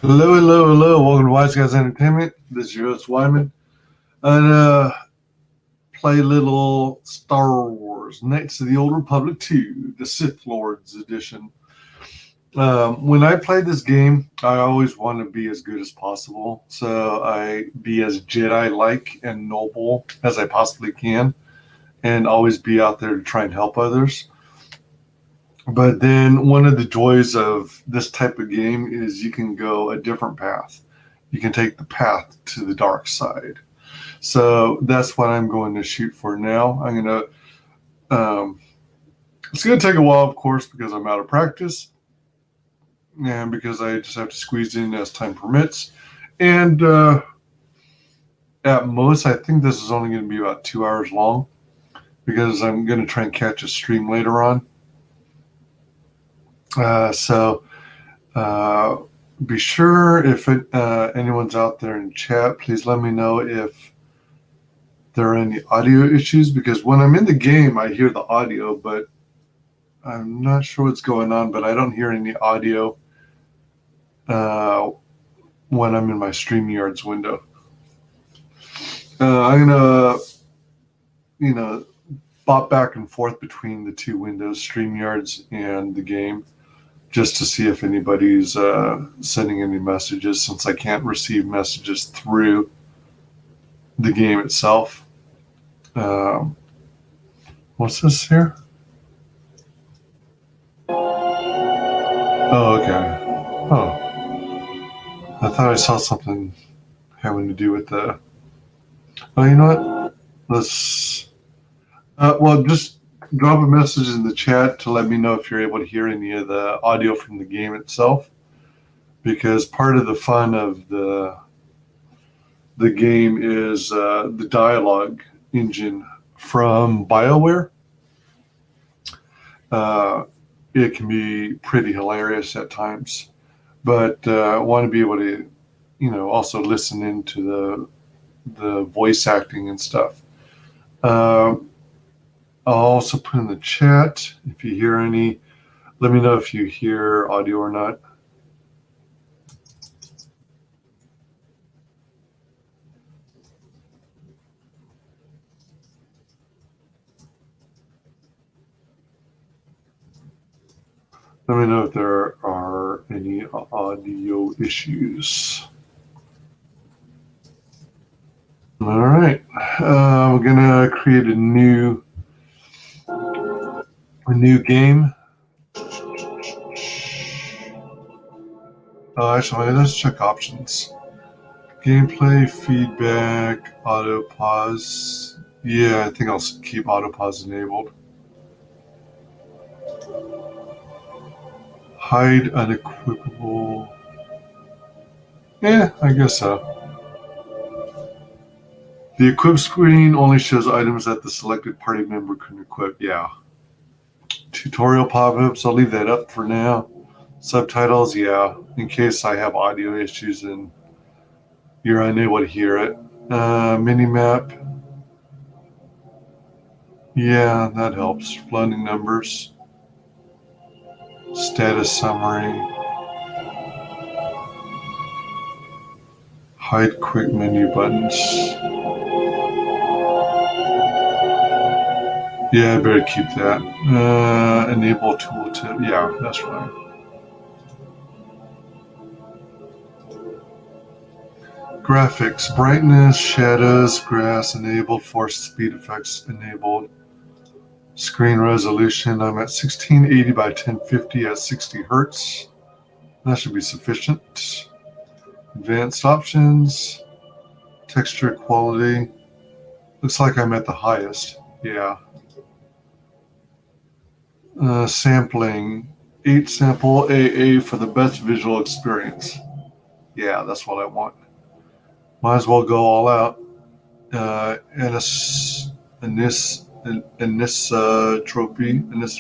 Hello, hello, hello. Welcome to Wise Guys Entertainment. This is your host, Wyman. And play little Star Wars Knights of the Old Republic 2, the Sith Lords edition. When I play this game, I always want to be as good as possible. So I be as Jedi-like and noble as I possibly can, and always be out there to try and help others. But then one of the joys of this type of game is you can go a different path. You can take the path to the dark side. So that's what I'm going to shoot for now. It's going to take a while, of course, because I'm out of practice and because I just have to squeeze in as time permits. And at most, I think this is only going to be about 2 hours long because I'm going to try and catch a stream later on. So be sure if anyone's out there in chat, please let me know if there are any audio issues, because when I'm in the game, I hear the audio, but I'm not sure what's going on, but I don't hear any audio when I'm in my StreamYards window. I'm going to, bop back and forth between the two windows, StreamYards and the game, just to see if anybody's sending any messages, since I can't receive messages through the game itself. What's this here? Oh, okay. Oh, I thought I saw something having to do with the. Oh, you know what? Let's. Well, just drop a message in the chat to let me know if you're able to hear any of the audio from the game itself, because part of the fun of the game is the dialogue engine from BioWare. It can be pretty hilarious at times, but I want to be able to, also listen into the voice acting and stuff. I'll also put in the chat if you hear any. Let me know if you hear audio or not. Let me know if there are any audio issues. All right, we're gonna create a new game. Actually, let's check options. Gameplay, feedback, auto pause. Yeah, I think I'll keep auto pause enabled. Hide unequipable. Yeah, I guess so. The equip screen only shows items that the selected party member can equip. Yeah. Tutorial pop-ups, I'll leave that up for now. Subtitles, yeah, in case I have audio issues and you're unable to hear it. Minimap, yeah, that helps. Floating numbers. Status summary. Hide quick menu buttons. Yeah, I better keep that. Enable tooltip. Yeah, that's right. Graphics, brightness, shadows, grass enabled, force speed effects enabled. Screen resolution, I'm at 1680 by 1050 at 60 hertz. That should be sufficient. Advanced options, texture quality. Looks like I'm at the highest. Yeah. Sampling, 8 sample AA for the best visual experience. Yeah, that's what I want. Might as well go all out. Anisotropy, and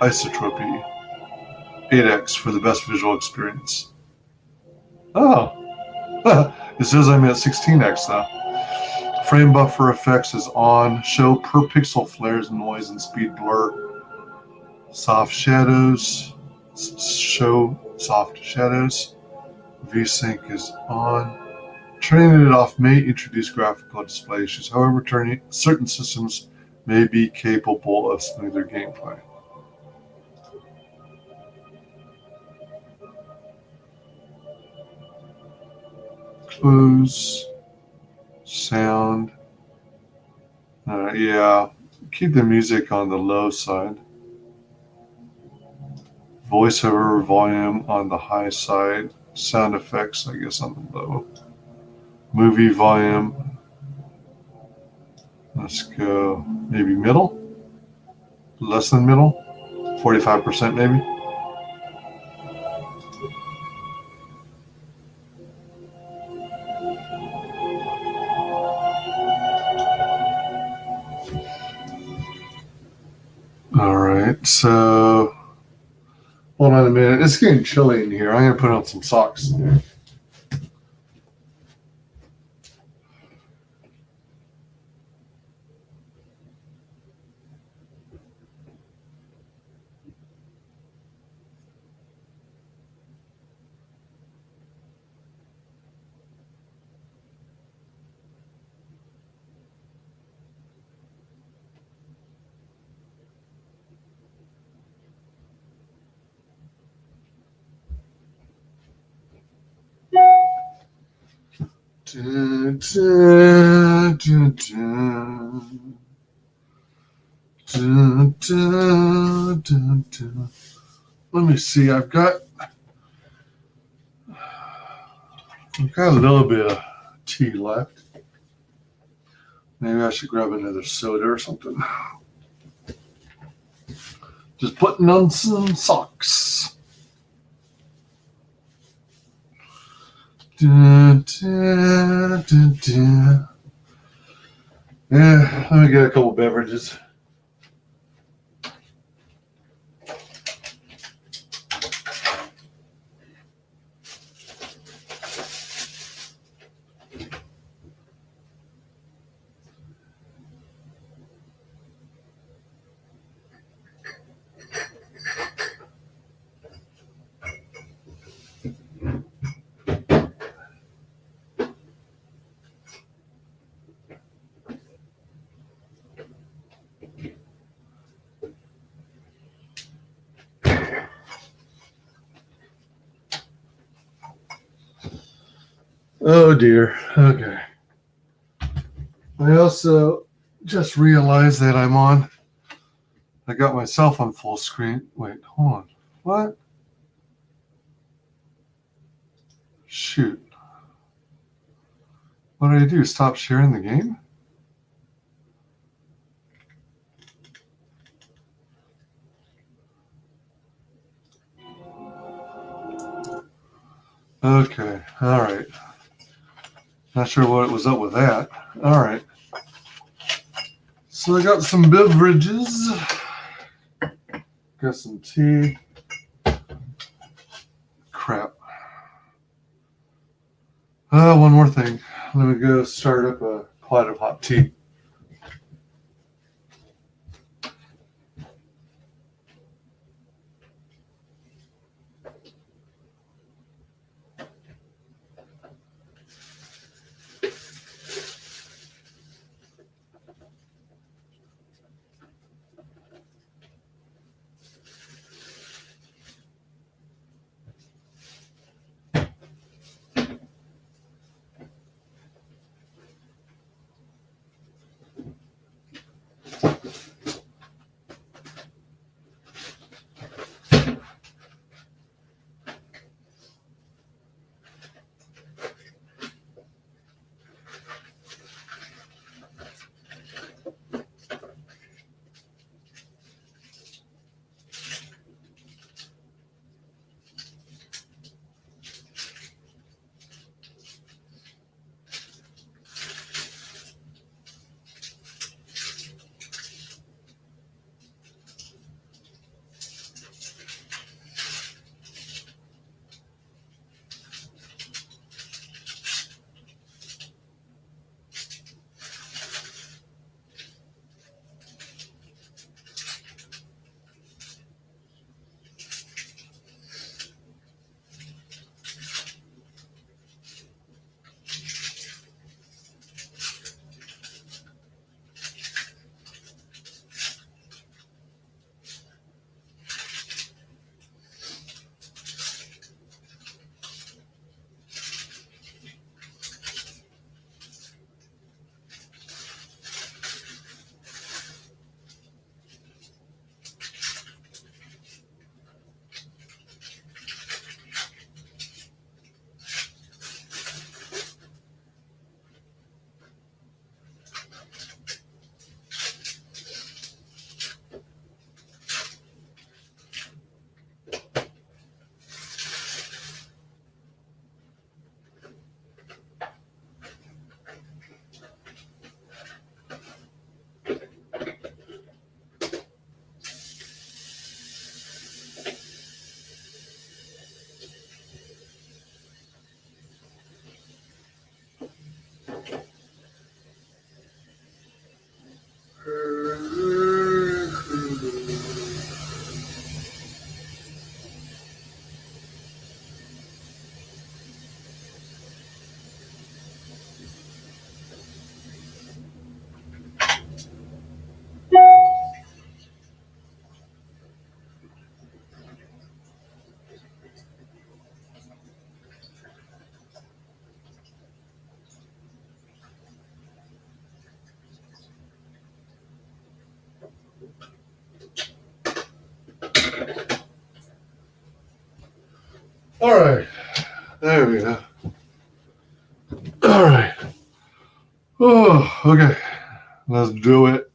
isotropy. 8x for the best visual experience. Oh, it says I'm at 16x though. Frame buffer effects is on. Show per pixel flares, noise, and speed blur. Soft shadows. show soft shadows. VSync is on. Turning it off may introduce graphical display issues. However, certain systems may be capable of smoother gameplay. Close. Sound. Yeah. Keep the music on the low side. Voiceover volume on the high side. Sound effects, I guess, on the low. Movie volume. Let's go maybe middle. Less than middle. 45% maybe. All right, so hold on a minute. It's getting chilly in here. I'm going to put on some socks. Dun, dun, dun, dun. Dun, dun, dun, dun. Let me see. I've got a little bit of tea left. Maybe I should grab another soda or something. Just putting on some socks. Dun, dun, dun, dun. Yeah, let me get a couple beverages. Oh dear. Okay. I also just realized that I got myself on full screen. Wait, hold on. What? Shoot. What did I do? Stop sharing the game? Okay. All right. Not sure what was up with that. All right. So I got some beverages. Got some tea. Crap. One more thing. Let me go start up a pot of hot tea. All right. There we go. All right. Oh, okay. Let's do it.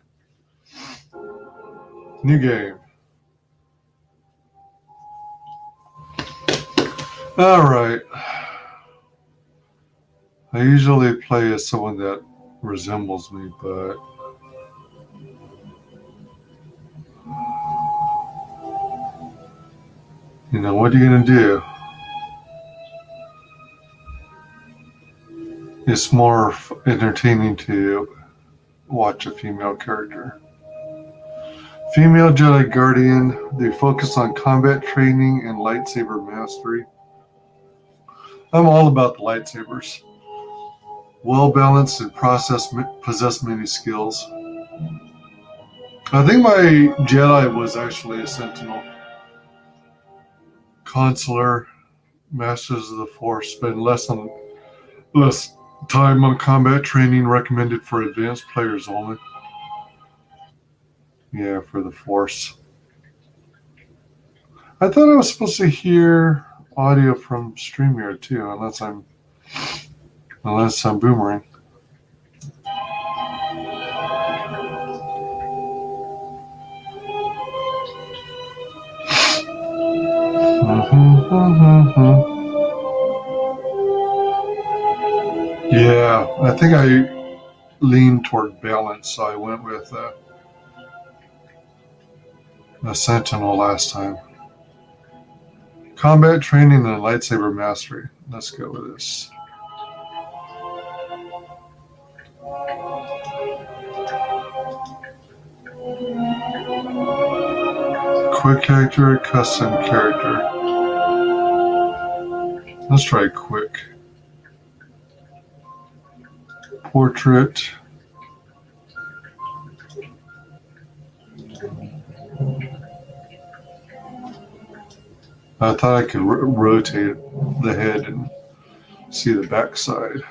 New game. All right. I usually play as someone that resembles me, but you know, what are you going to do? It's more entertaining to watch a female character. Female Jedi Guardian. They focus on combat training and lightsaber mastery. I'm all about the lightsabers. Well balanced and possess many skills. I think my Jedi was actually a Sentinel. Consular, Masters of the Force, spend less time on combat training, recommended for advanced players only. Yeah, for the Force. I thought I was supposed to hear audio from StreamYard too, unless I'm boomerang. Yeah, I think I leaned toward balance, so I went with a Sentinel last time. Combat training and lightsaber mastery. Let's go with this. Quick character, custom character. Let's try quick. Portrait. I thought I could rotate the head and see the backside.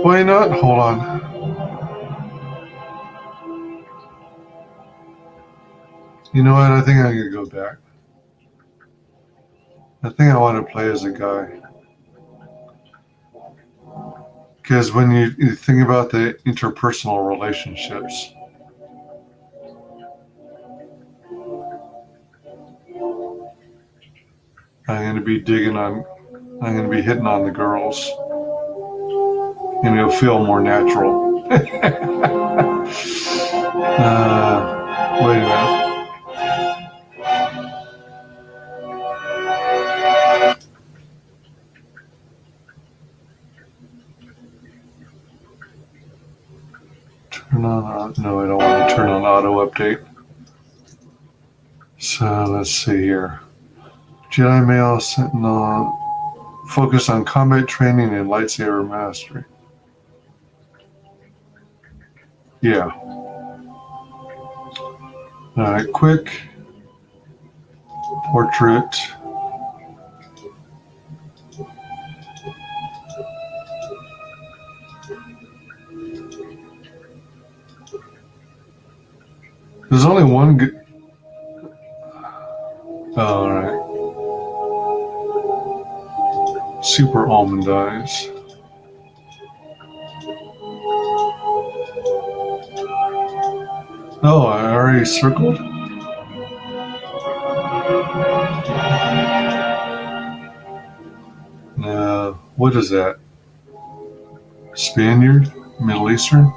Why not? Hold on. You know what? I think I'm going to go back. I think I want to play as a guy. Because when you think about the interpersonal relationships, I'm going to be hitting on the girls. And it'll feel more natural. Wait a minute. Turn on, no, I don't want to turn on auto update. So let's see here. Jedi male Sentinel, focus on combat training and lightsaber mastery. Yeah. Alright, quick. Portrait. There's only one good. Oh, alright. Super almond eyes. Oh, I already circled? What is that? Spaniard? Middle Eastern?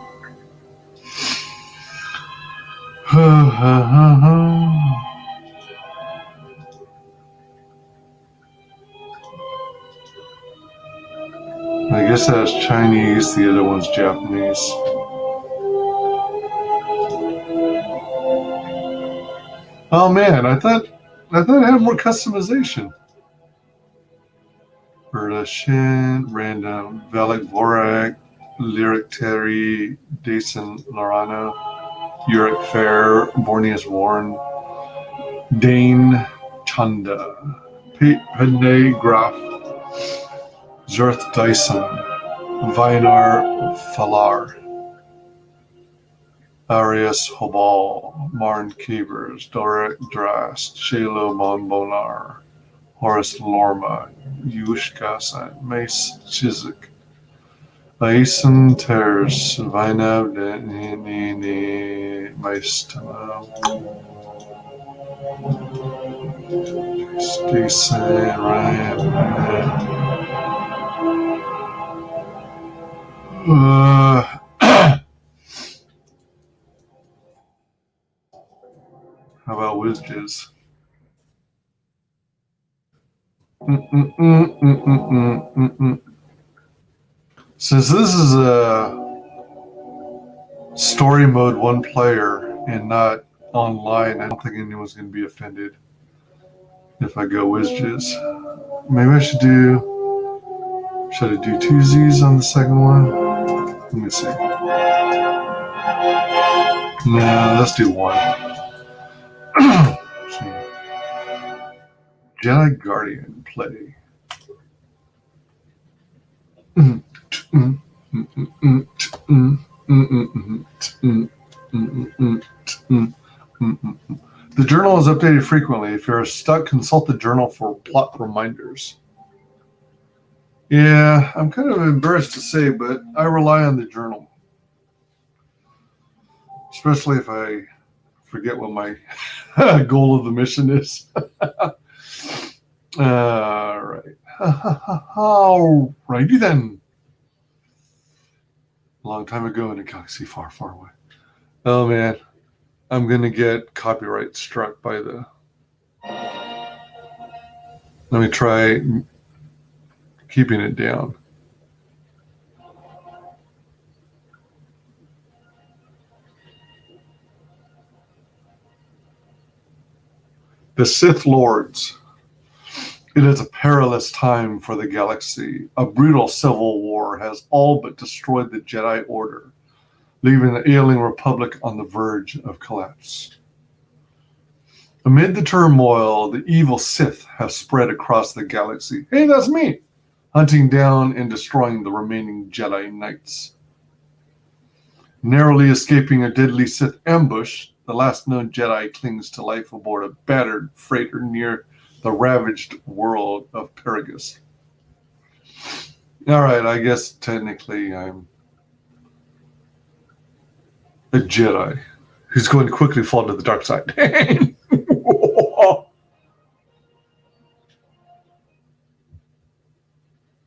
I guess that's Chinese, the other one's Japanese. Oh man, I thought I had more customization. Berta Shin, Random, Velik Vorak, Lyric Terry, Dason Lorano, Uric Fair, Borneus Warren, Dane Chanda, Pende Graf, Zerth Dyson, Vinar Falar. Arias Hobal, Marn Kevers, Dorek Drast, Shalo Monbonar, Horace Lorma, Yushkasan, Mace Chiswick, Aisan Terrace, Vainab Maestana, Stacy Ryan. How about WyzGames? Since this is a story mode one player and not online, I don't think anyone's going to be offended if I go WyzGames. Maybe I should I do two Z's on the second one? Let me see. No, let's do one. Jedi Guardian play. The journal is updated frequently. If you're stuck, consult the journal for plot reminders. Yeah, I'm kind of embarrassed to say, but I rely on the journal. Especially if I forget what my goal of the mission is. All right. All righty then. A long time ago in a galaxy far, far away. Oh man, I'm gonna get copyright struck by the. Let me try keeping it down. The Sith Lords. It is a perilous time for the galaxy. A brutal civil war has all but destroyed the Jedi Order, leaving the ailing Republic on the verge of collapse. Amid the turmoil, the evil Sith have spread across the galaxy. Hey, that's me! Hunting down and destroying the remaining Jedi Knights. Narrowly escaping a deadly Sith ambush, the last known Jedi clings to life aboard a battered freighter near the ravaged world of Paragus. All right, I guess technically I'm a Jedi who's going to quickly fall to the dark side.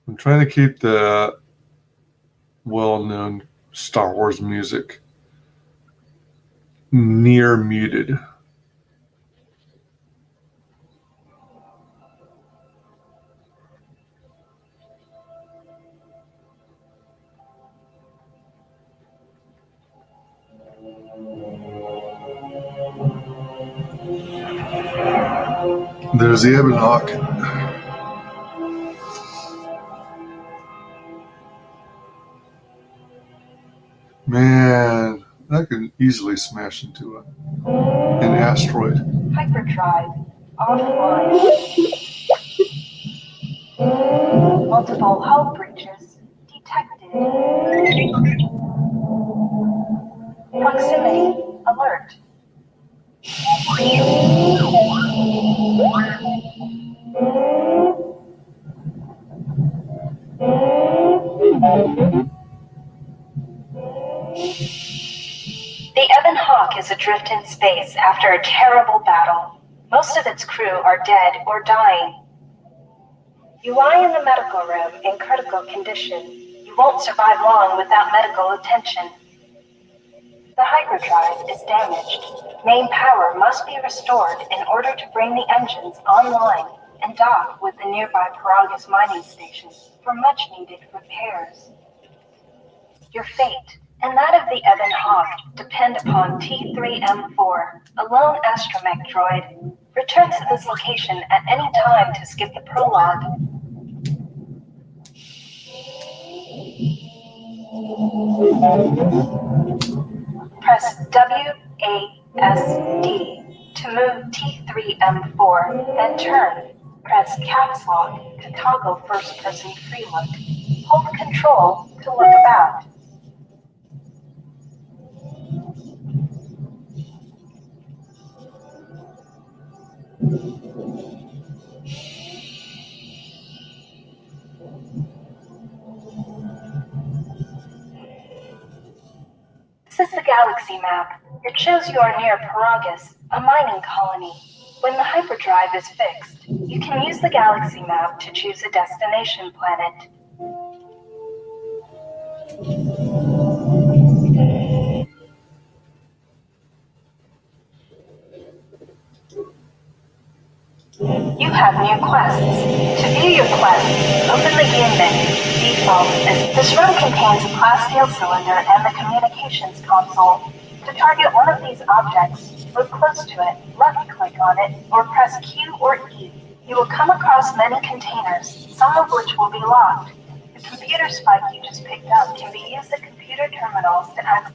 I'm trying to keep the well-known Star Wars music near muted. There's the Ebon Hawk. Man, that could easily smash into an asteroid. Hyperdrive offline. Multiple hull breaches detected. Proximity alert. The Ebon Hawk is adrift in space after a terrible battle. Most of its crew are dead or dying. You lie in the medical room in critical condition. You won't survive long without medical attention. The hyperdrive is damaged. Main power must be restored in order to bring the engines online and dock with the nearby Paragus mining station for much-needed repairs. Your fate and that of the Ebon Hawk depend upon T3M4, a lone astromech droid. Return to this location at any time to skip the prologue. Press WASD to move T3M4 and turn. Press caps lock to toggle first-person free look. Hold Control to look about. This is the galaxy map. It shows you are near Paragus, a mining colony. When the hyperdrive is fixed, you can use the galaxy map to choose a destination planet. You have new quests. To view your quests, open the game menu. Default. This room contains a glass steel cylinder and the communications console. To target one of these objects, move close to it, left-click on it, or press Q or E. You will come across many containers, some of which will be locked. The computer spike you just picked up can be used at computer terminals to access.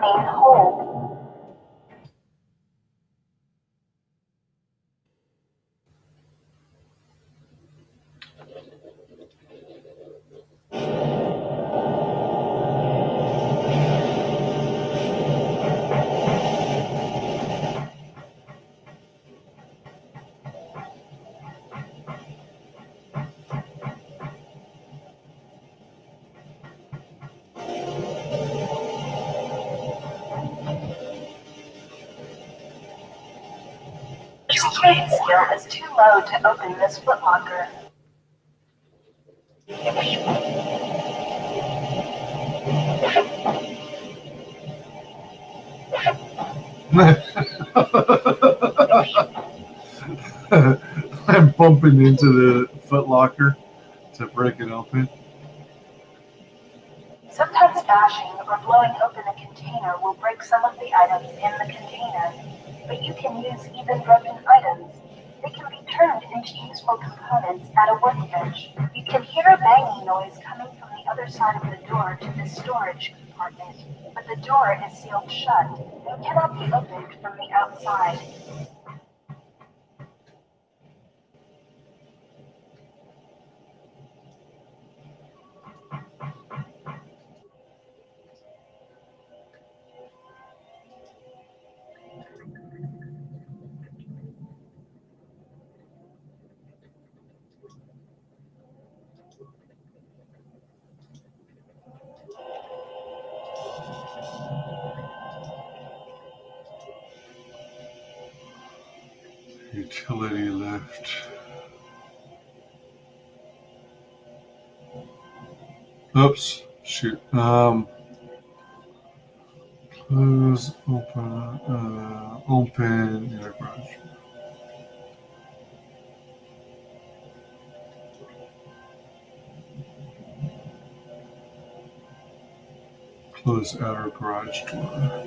Main hold. Security skill is too low to open this footlocker. I'm bumping into the footlocker to break it open. Sometimes bashing or blowing open a container will break some of the items in the container, but you can use even broken items. They can be turned into useful components at a workbench. You can hear a banging noise coming from the other side of the door to the storage compartment, but the door is sealed shut and cannot be opened from the outside. Utility lift. Oops. Shoot. Close, open, enterprise. Close outer garage door.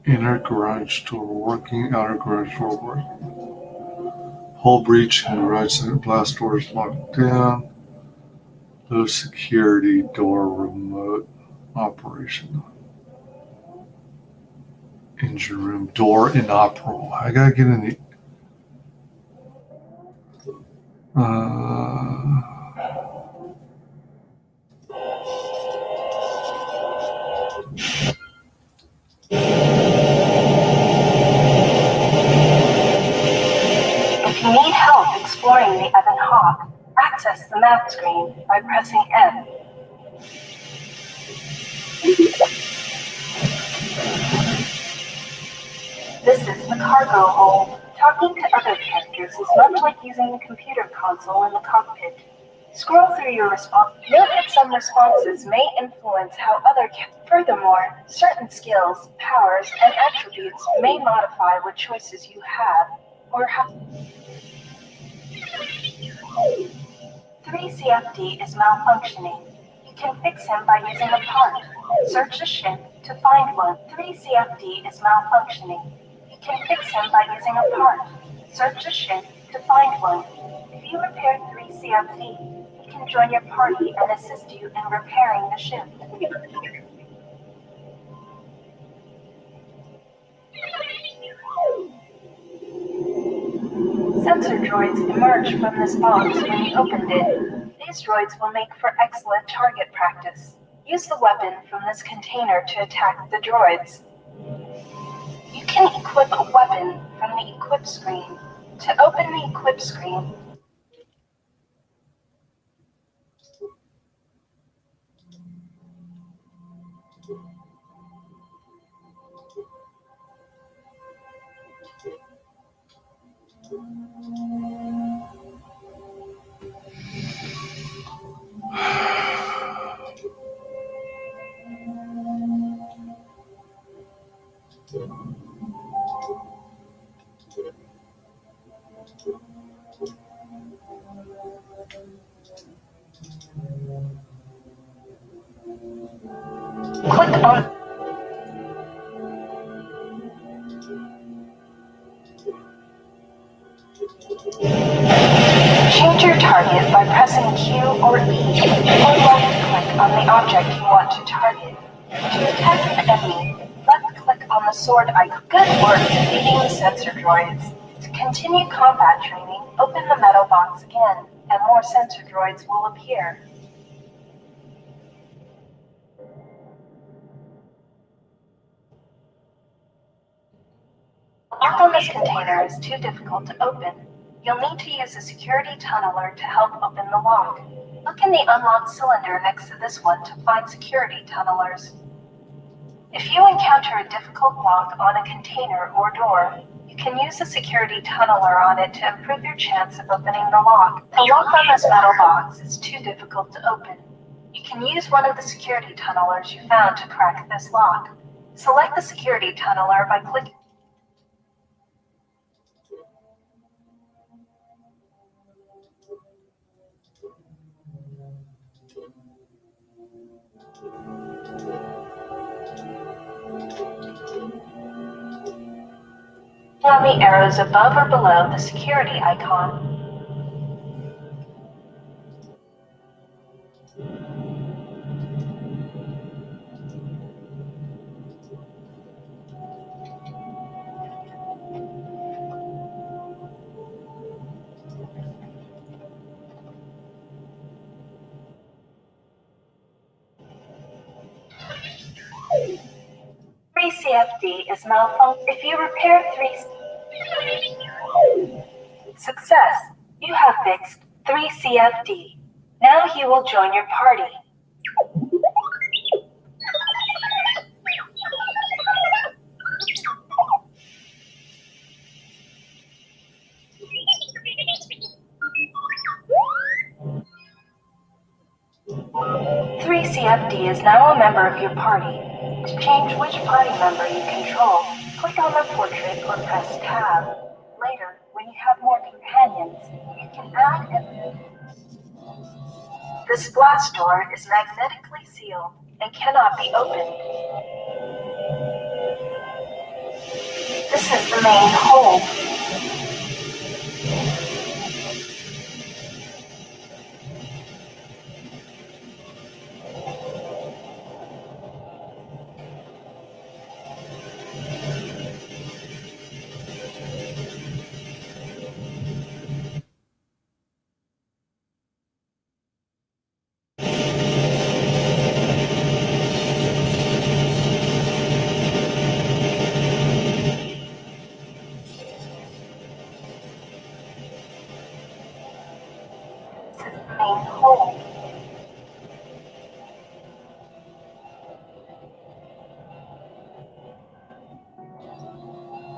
Inner garage door working, outer garage door working. Hull breach and garage center blast doors locked down. Low security door remote operation. Engine room door inoperable. I gotta get in the. If you need help exploring the Ebon Hawk, access the map screen by pressing M. This is the cargo hold. Talking to other characters is much like using the computer console in the cockpit. Scroll through your response. Note that some responses may influence how other Furthermore, certain skills, powers, and attributes may modify what choices you have. or how 3CFD is malfunctioning. You can fix him by using a part. Search the ship to find one. 3CFD is malfunctioning. You can fix him by using a part. Search the ship to find one. If you repair 3CFD, he can join your party and assist you in repairing the ship. Sensor droids emerged from this box when you opened it. These droids will make for excellent target practice. Use the weapon from this container to attack the droids. You can equip a weapon from the equip screen. To open the equip screen, click on change your target by pressing Q or E, or left-click on the object you want to target. To attack an enemy, left-click on the sword icon. Good work defeating the sensor droids. To continue combat training, open the metal box again, and more sensor droids will appear. The lock on this container is too difficult to open. You'll need to use a security tunneler to help open the lock. Look in the unlocked cylinder next to this one to find security tunnelers. If you encounter a difficult lock on a container or door, you can use a security tunneler on it to improve your chance of opening the lock. The lock on this metal box is too difficult to open. You can use one of the security tunnelers you found to crack this lock. Select the security tunneler by clicking. On the arrows above or below the security icon. CFD is malfunctioning. If you repair 3 success, you have fixed 3CFD. Now he will join your party. CFD is now a member of your party. To change which party member you control, click on the portrait or press Tab. Later, when you have more companions, you can add them. This glass door is magnetically sealed and cannot be opened. This is the main hold.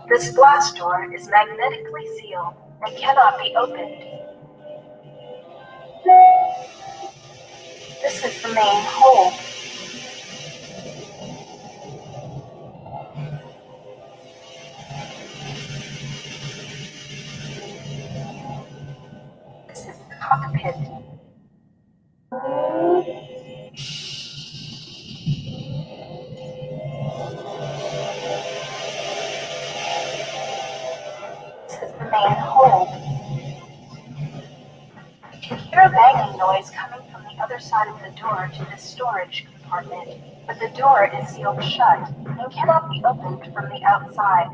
This glass door is magnetically sealed and cannot be opened. This is the main hold. cockpit. This is the main hold. You can hear a banging noise coming from the other side of the door to this storage compartment, but the door is sealed shut and cannot be opened from the outside.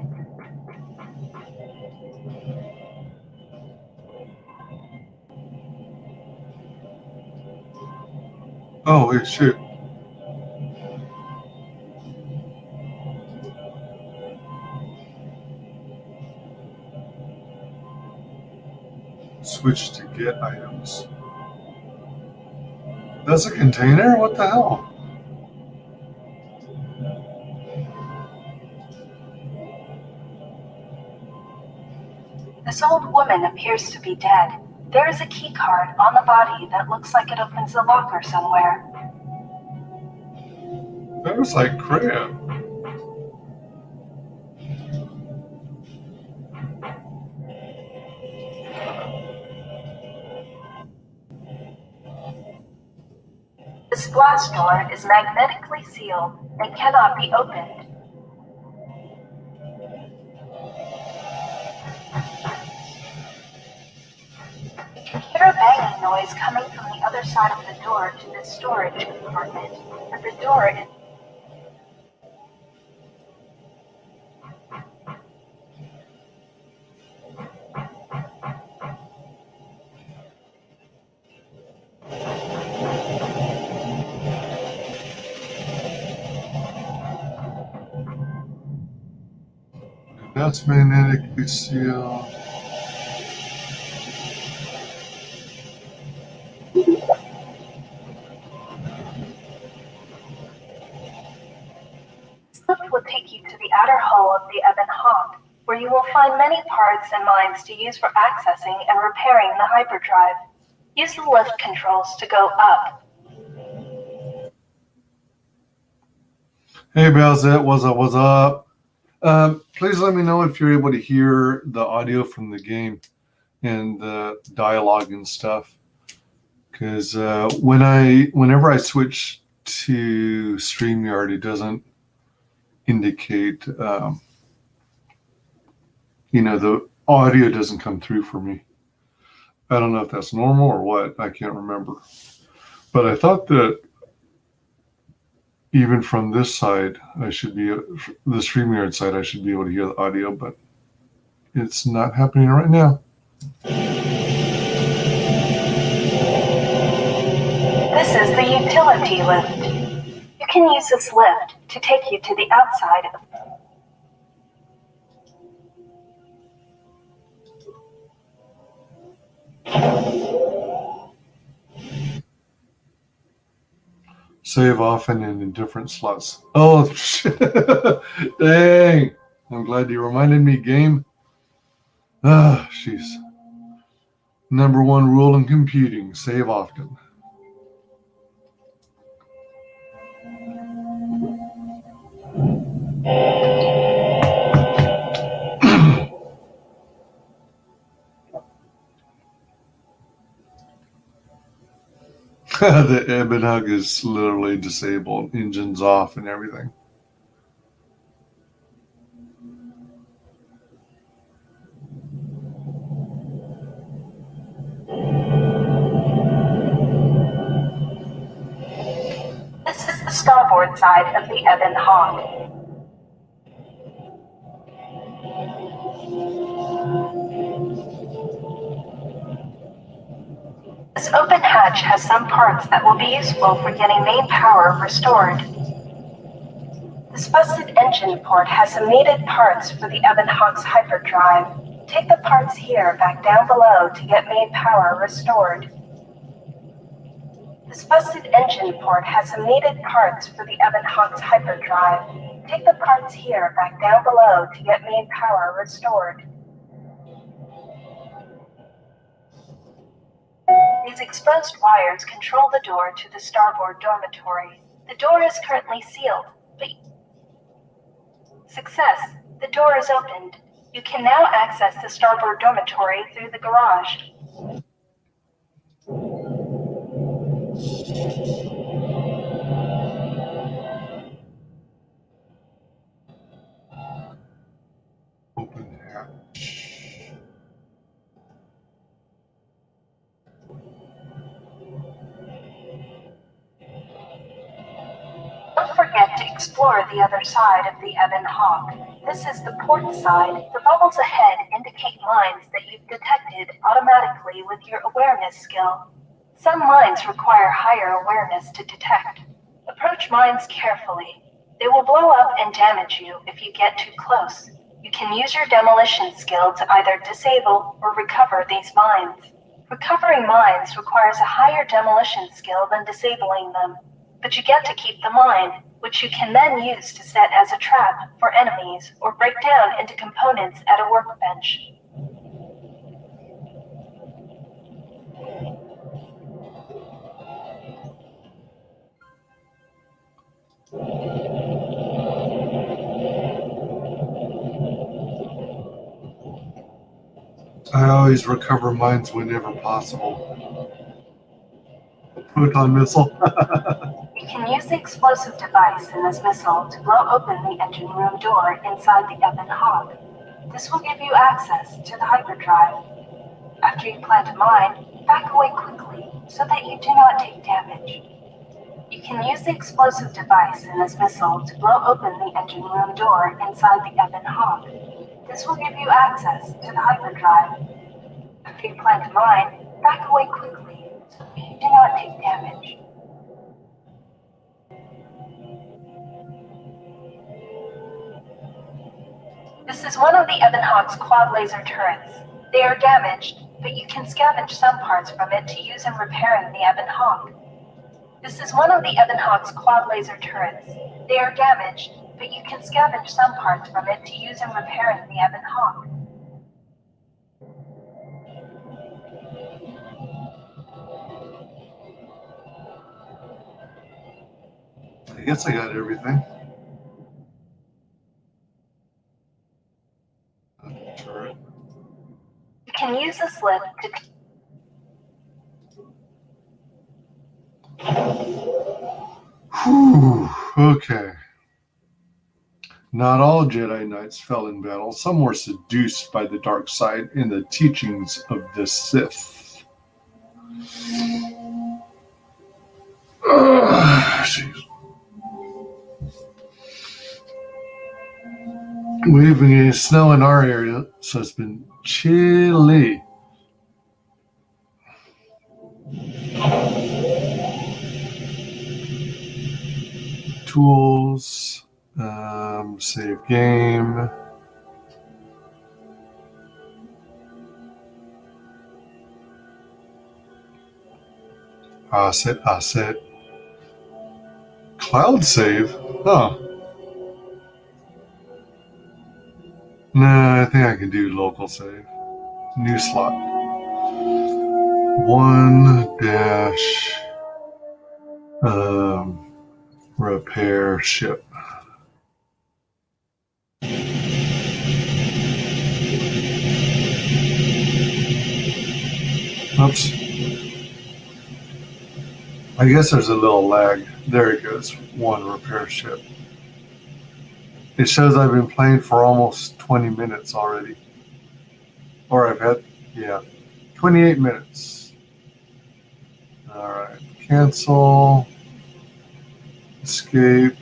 Oh, wait, shit. Switch to get items. That's a container? What the hell? This old woman appears to be dead. There is a key card on the body that looks like it opens the locker somewhere. That was like crap. This glass door is magnetically sealed and cannot be opened. You can hear a banging noise coming from the other side of the door to this storage compartment, but the door is... That's magnetically sealed. This lift will take you to the outer hull of the Ebon Hawk, where you will find many parts and lines to use for accessing and repairing the hyperdrive. Use the lift controls to go up. Hey, Balzette, what's up? Please let me know if you're able to hear the audio from the game and the dialogue and stuff. Because whenever I switch to StreamYard, it doesn't indicate, the audio doesn't come through for me. I don't know if that's normal or what. I can't remember. But I thought that even from this side, the StreamYard side, I should be able to hear the audio, but it's not happening right now. This is the utility lift. You can use this lift to take you to the outside of... Save often and in different slots. Oh, shit. Dang. I'm glad you reminded me, game. Ah, jeez. Number one rule in computing, save often. The Ebon Hug is literally disabled, engines off and everything. This is the starboard side of the Ebon Hawk. This open hatch has some parts that will be useful for getting main power restored. This busted engine port has some needed parts for the Ebon Hawk's hyperdrive. Take the parts here back down below to get main power restored. This busted engine port has some needed parts for the Ebon Hawk's hyperdrive. Take the parts here back down below to get main power restored. These exposed wires control the door to the starboard dormitory. The door is currently sealed, but... Success! The door is opened. You can now access the starboard dormitory through the garage. Don't forget to explore the other side of the Ebon Hawk. This is the port side. The bubbles ahead indicate mines that you've detected automatically with your awareness skill. Some mines require higher awareness to detect. Approach mines carefully. They will blow up and damage you if you get too close. You can use your demolition skill to either disable or recover these mines. Recovering mines requires a higher demolition skill than disabling them. But you get to keep the mine, which you can then use to set as a trap for enemies or break down into components at a workbench. I always recover mines whenever possible. Proton missile. You can use the explosive device in this missile to blow open the engine room door inside the Ebon Hawk. This will give you access to the hyperdrive. After you plant a mine, back away quickly so that you do not take damage. You can use the explosive device in this missile to blow open the engine room door inside the Ebon Hawk. This will give you access to the hyperdrive. After you plant a mine, back away quickly so that you do not take damage. This is one of the Ebon Hawk's quad laser turrets. They are damaged, but you can scavenge some parts from it to use in repairing the Ebon Hawk. This is one of the Ebon Hawk's quad laser turrets. They are damaged, but you can scavenge some parts from it to use in repairing the Ebon Hawk. I guess I got everything. Turret. You can use this lift to... Whew, okay. Not all Jedi Knights fell in battle. Some were seduced by the dark side in the teachings of the Sith. Jeez. We've been getting snow in our area, so it's been chilly. Tools, save game. Asset. Cloud save? Huh. Nah, I think I can do local save. New slot. 1- repair ship. Oops. I guess there's a little lag. There it goes. 1 repair ship. It shows I've been playing for almost 20 minutes already. Or I've had, 28 minutes. All right. Cancel. Escape.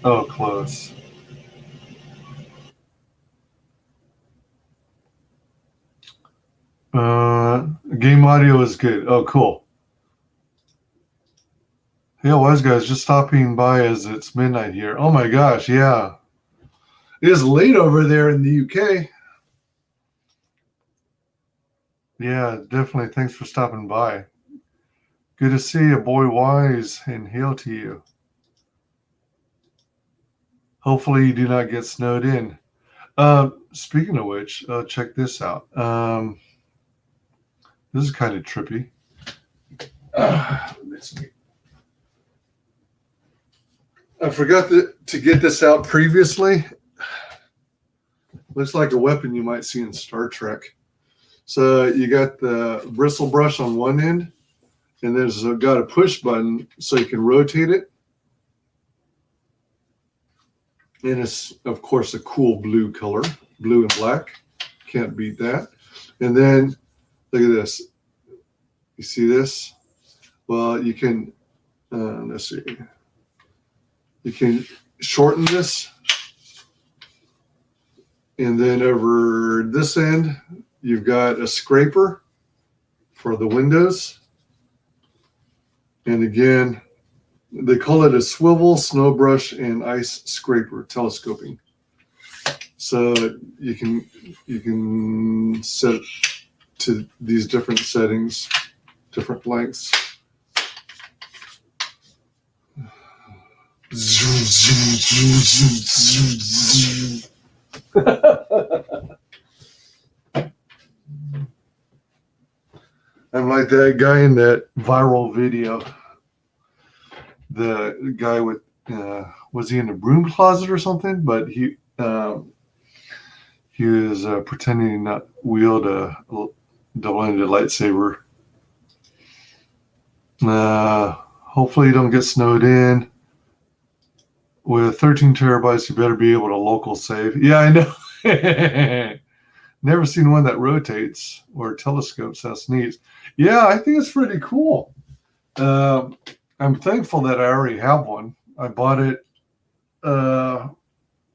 Oh, close. Game audio is good. Oh, cool. Yeah, WyzGames, just stopping by as it's midnight here. Oh my gosh, yeah. It is late over there in the UK. Yeah, definitely. Thanks for stopping by. Good to see you, boy Wise, and hail to you. Hopefully you do not get snowed in. Speaking of which, check this out. This is kind of trippy. Let's see. I forgot to get this out previously. Looks like a weapon you might see in Star Trek. So you got the bristle brush on one end, and there's got a push button so you can rotate it. And it's, of course, a cool blue color, blue and black. Can't beat that. And then look at this. You see this? Well, you can, let's see. You can shorten this. And then over this end, you've got a scraper for the windows. And again, they call it a swivel, snow brush, and ice scraper telescoping. So you can set it to these different settings, different lengths. I'm like that guy in that viral video. The guy with, was he in a broom closet or something? But he was pretending to not wield a double-ended lightsaber. Hopefully you don't get snowed in. With 13 terabytes, you better be able to local save. Yeah, I know. Never seen one that rotates or telescopes. That's neat. Yeah, I think it's pretty cool. I'm thankful that I already have one. I bought it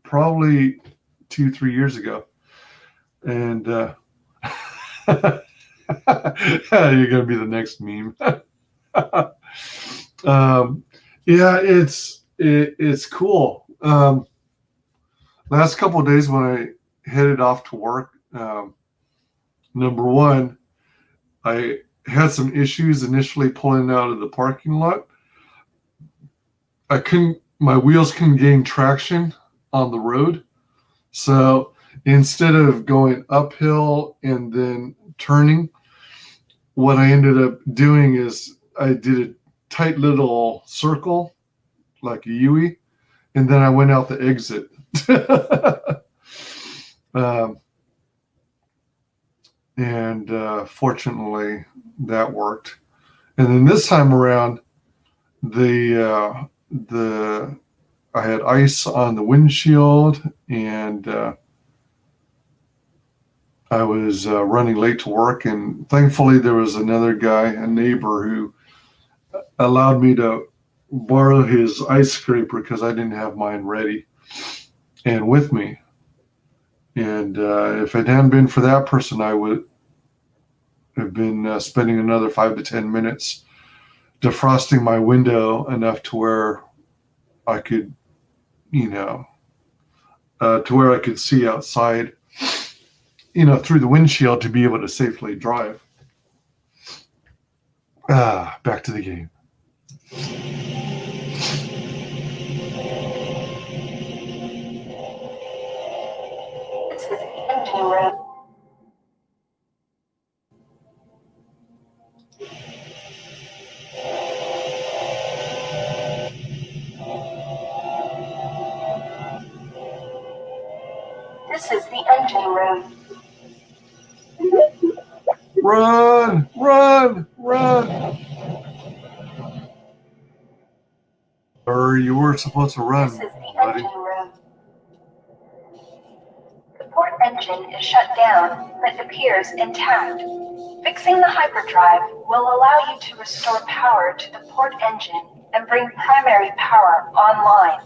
probably 2-3 years ago. And you're going to be the next meme. Yeah, it's cool. Last couple of days when I headed off to work, number one, I had some issues initially pulling out of the parking lot. My wheels couldn't gain traction on the road. So instead of going uphill and then turning, what I ended up doing is I did a tight little circle, like a U-E, and then I went out the exit. Fortunately, that worked. And then this time around, I had ice on the windshield, and I was running late to work. And thankfully, there was another guy, a neighbor, who allowed me to borrow his ice scraper because I didn't have mine ready and with me. And if it hadn't been for that person, I would have been spending another 5 to 10 minutes defrosting my window enough to where I could, to where I could see outside, through the windshield to be able to safely drive. Back to the game. This is the engine room. Run, run, run. Or you were supposed to run, This is the buddy. engine room. The port engine is shut down, but appears intact. Fixing the hyperdrive will allow you to restore power to the port engine and bring primary power online.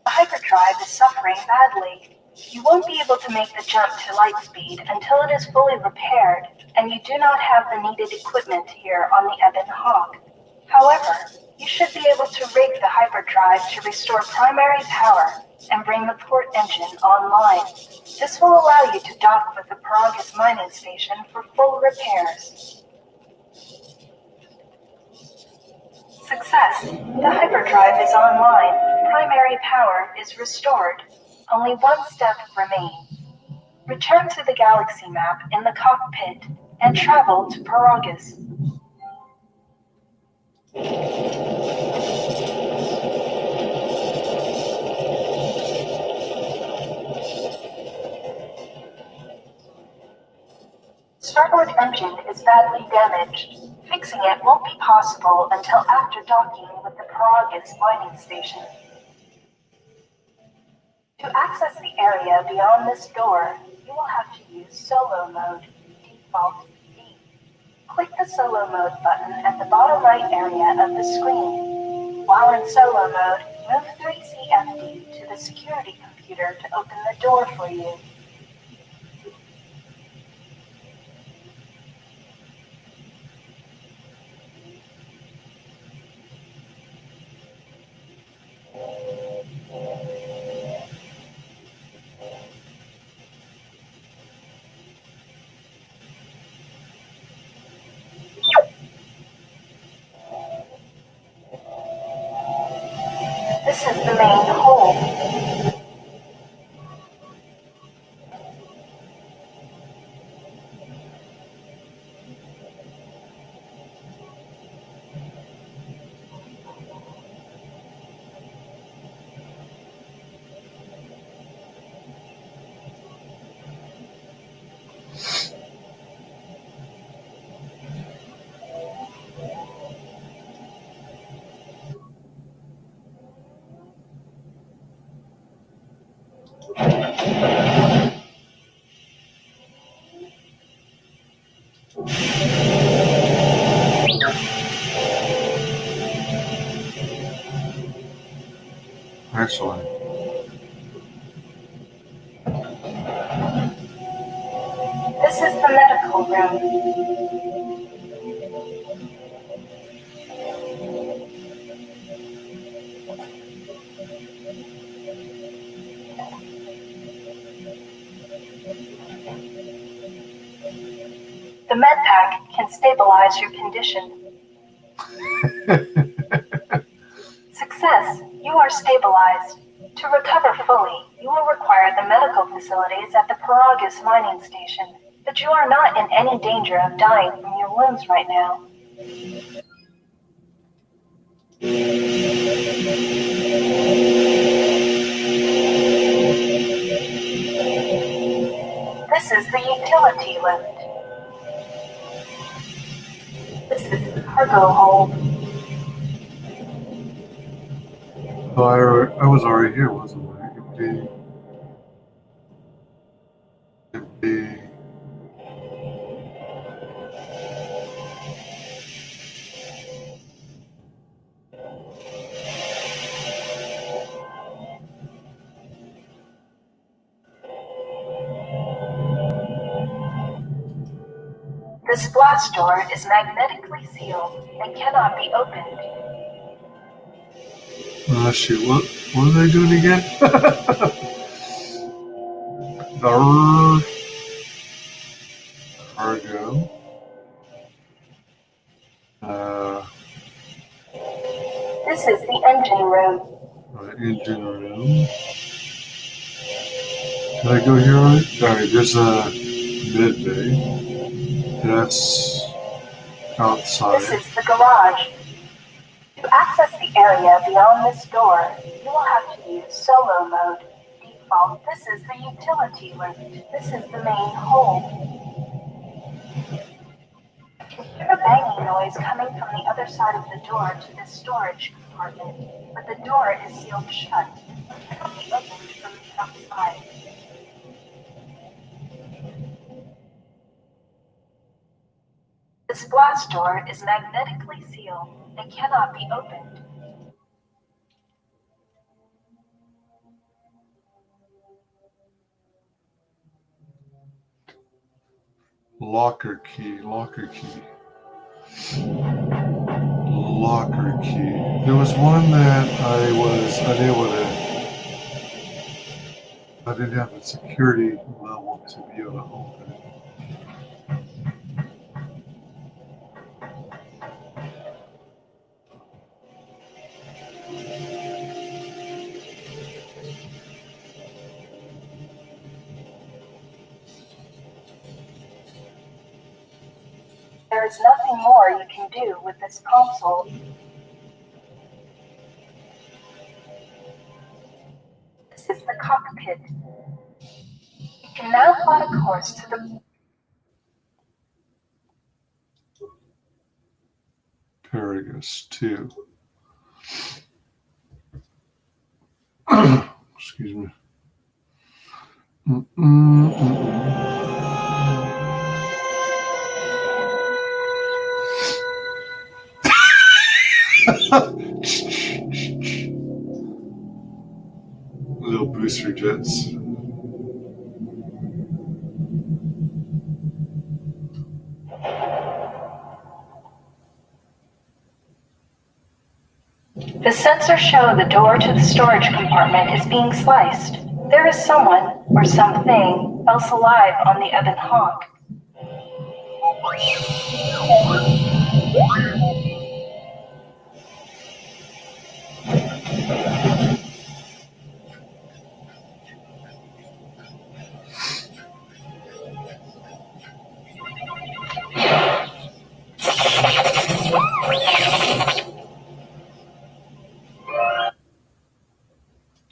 The hyperdrive is suffering badly. You won't be able to make the jump to light speed until it is fully repaired, and you do not have the needed equipment here on the Ebon Hawk. However, you should be able to rig the hyperdrive to restore primary power and bring the port engine online. This will allow you to dock with the Paragus mining station for full repairs. Success! The hyperdrive is online. Primary power is restored. Only one step remains. Return to the galaxy map in the cockpit and travel to Paragus. Starboard engine is badly damaged. Fixing it won't be possible until after docking with the Paragus mining station. To access the area beyond this door, you will have to use Solo Mode, default D. Click the Solo Mode button at the bottom right area of the screen. While in Solo Mode, move 3CFD to the security computer to open the door for you. This is the main hole. Excellent. This is the medical room. The med pack can stabilize your condition. Success, you are stabilized. To recover fully, you will require the medical facilities at the Paragus mining station, but you are not in any danger of dying from your wounds right now. This is the utility lift. This is the cargo hold. Oh, I was already here, wasn't I? Empty. This blast door is magnetically sealed and cannot be opened. Oh shoot! What are they doing again? Cargo. This is the engine room. Engine room. Can I go here on it? Alright, there's a mid bay. That's outside. This is the garage. To access the area beyond this door, you will have to use Solo Mode. Default, this is the utility lift. This is the main hold. You can hear a banging noise coming from the other side of the door to this storage compartment, but the door is sealed shut and cannot be opened from the outside. This blast door is magnetically sealed and cannot be opened. Locker key. There was one that I was unable to. I didn't have the security level to be able to open it. There is nothing more you can do with this console. This is the cockpit. You can now plot a course to the... Paragus 2. Excuse me. Little booster jets. The sensors show the door to the storage compartment is being sliced. There is someone, or something, else alive on the Ebon Hawk.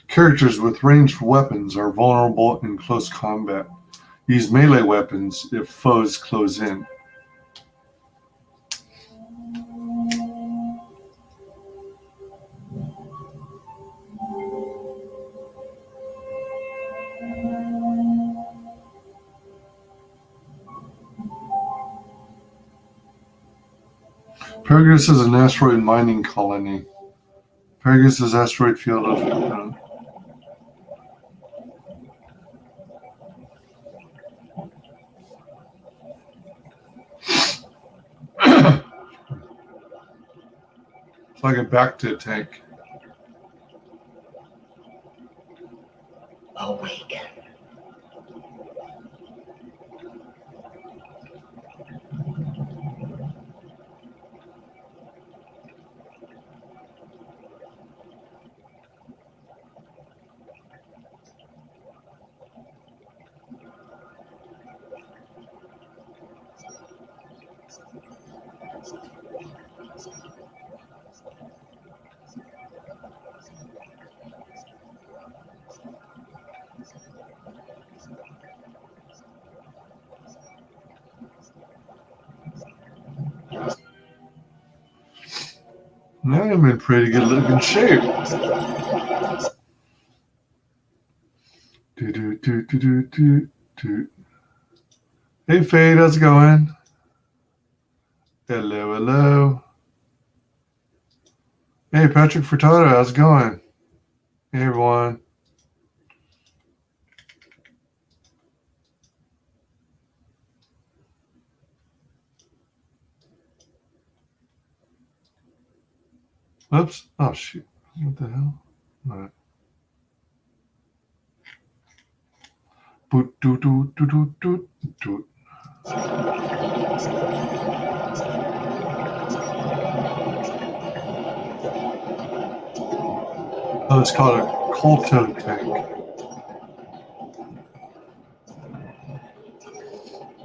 Characters with ranged weapons are vulnerable in close combat. Use melee weapons if foes close in. Paragus is an asteroid mining colony. Paragus' asteroid field of it's like a back-to tank. Awaken. Now I'm in pretty good looking shape. Hey Fade, how's it going? Hello, hello. Hey Patrick Furtado, how's it going? Hey everyone. Oops. Oh shoot. What the hell? All right. Boot doot doot doot doot doot doot. Oh, it's called a KOTOR tank.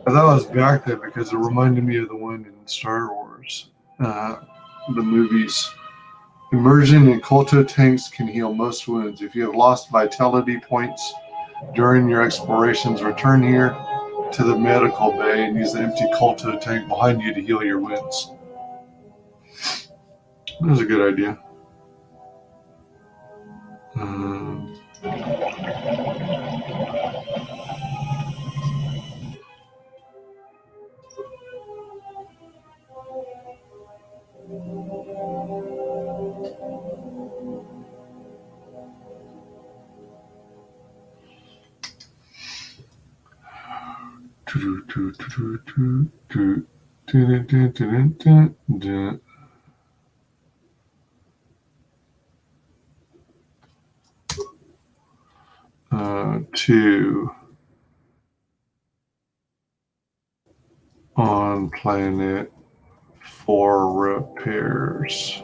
I thought it was back there because it reminded me of the one in Star Wars, the movies. Immersion in KOTOR tanks can heal most wounds. If you have lost vitality points during your explorations, return here to the medical bay and use the empty KOTOR tank behind you to heal your wounds. That was a good idea. Two on planet for repairs.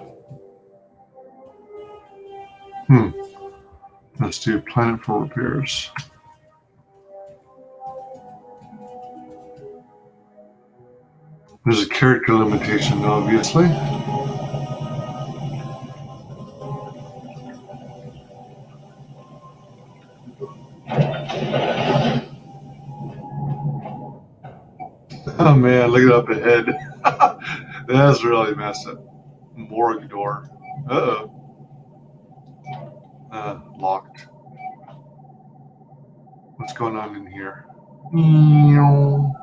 Let's do planet for repairs. There's a character limitation, obviously. Oh man, look it up ahead. That's really messed up. Morgue door. Uh-oh. Locked. What's going on in here? Meow.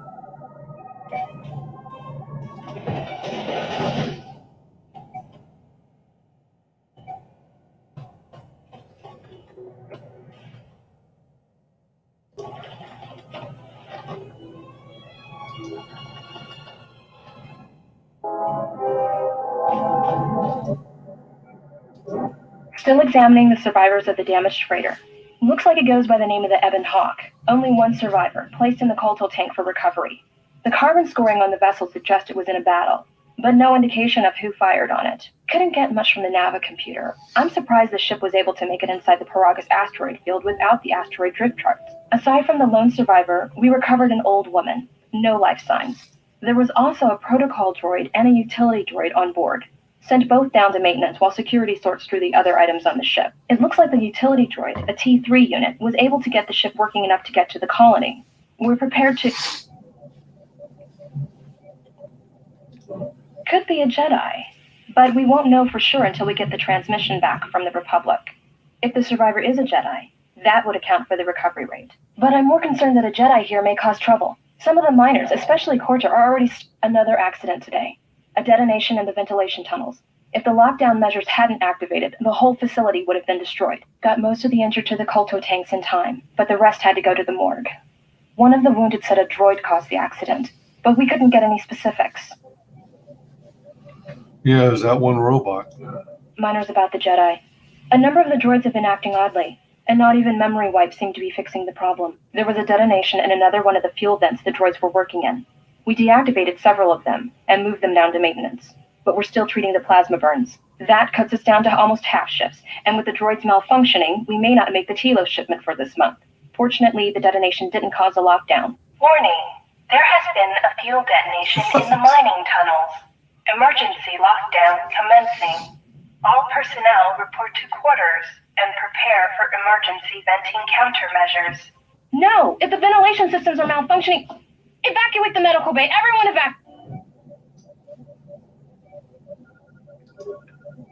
Still examining the survivors of the damaged freighter. Looks like it goes by the name of the Ebon Hawk. Only one survivor, placed in the KOTOR tank for recovery. The carbon scoring on the vessel suggests it was in a battle, but no indication of who fired on it. Couldn't get much from the Nava computer. I'm surprised the ship was able to make it inside the Paragus asteroid field without the asteroid drift charts. Aside from the lone survivor, we recovered an old woman. No life signs. There was also a protocol droid and a utility droid on board. Sent both down to maintenance while security sorts through the other items on the ship. It looks like the utility droid, a T3 unit, was able to get the ship working enough to get to the colony. We're prepared to... Could be a Jedi, but we won't know for sure until we get the transmission back from the Republic. If the survivor is a Jedi, that would account for the recovery rate. But I'm more concerned that a Jedi here may cause trouble. Some of the miners, especially KOTOR, are already... Another accident today. A detonation in the ventilation tunnels. If the lockdown measures hadn't activated, the whole facility would have been destroyed. Got most of the injured to the KOTOR tanks in time, but the rest had to go to the morgue. One of the wounded said a droid caused the accident, but we couldn't get any specifics. Yeah, there's that one robot. Miners about the Jedi. A number of the droids have been acting oddly, and not even memory wipes seem to be fixing the problem. There was a detonation in another one of the fuel vents the droids were working in. We deactivated several of them and moved them down to maintenance, but we're still treating the plasma burns. That cuts us down to almost half shifts, and with the droids malfunctioning, we may not make the Tilo shipment for this month. Fortunately, the detonation didn't cause a lockdown. Warning, there has been a fuel detonation in the mining tunnels. Emergency lockdown commencing. All personnel report to quarters and prepare for emergency venting countermeasures. No, if the ventilation systems are malfunctioning... Evacuate the medical bay. Everyone evacuate.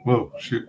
Whoa, shoot.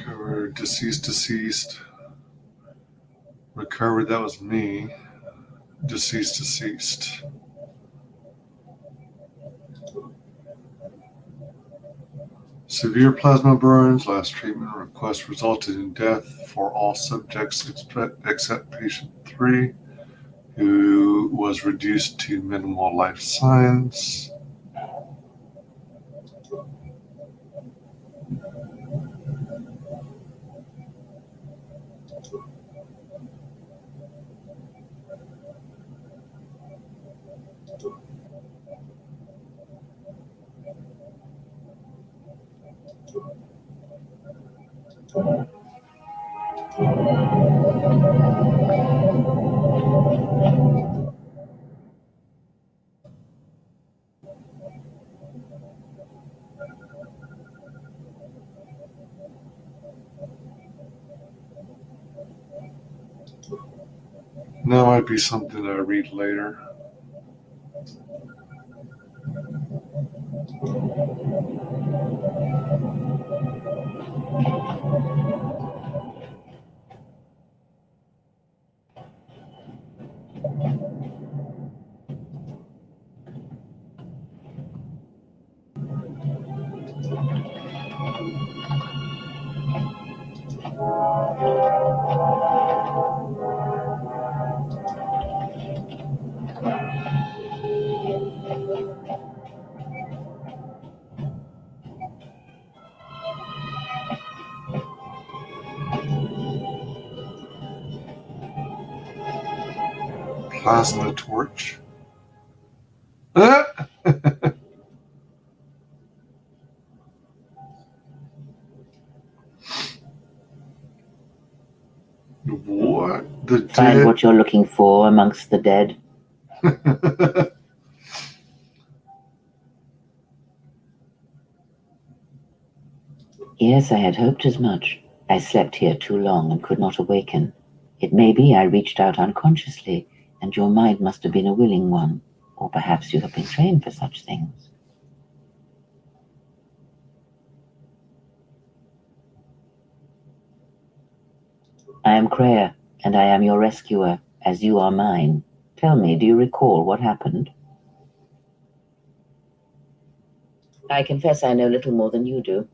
Recover, deceased. Recovered, that was me. Deceased. Severe plasma burns. Last treatment request resulted in death for all subjects except patient 3, who was reduced to minimal life signs. That might be something I read later. plasma torch. Ah! What? The Find dead? what you're looking for amongst the dead. Yes, I had hoped as much. I slept here too long and could not awaken. It may be I reached out unconsciously, and your mind must have been a willing one. Or perhaps you have been trained for such things. I am Kreia, and I am your rescuer, as you are mine. Tell me, do you recall what happened? I confess I know little more than you do.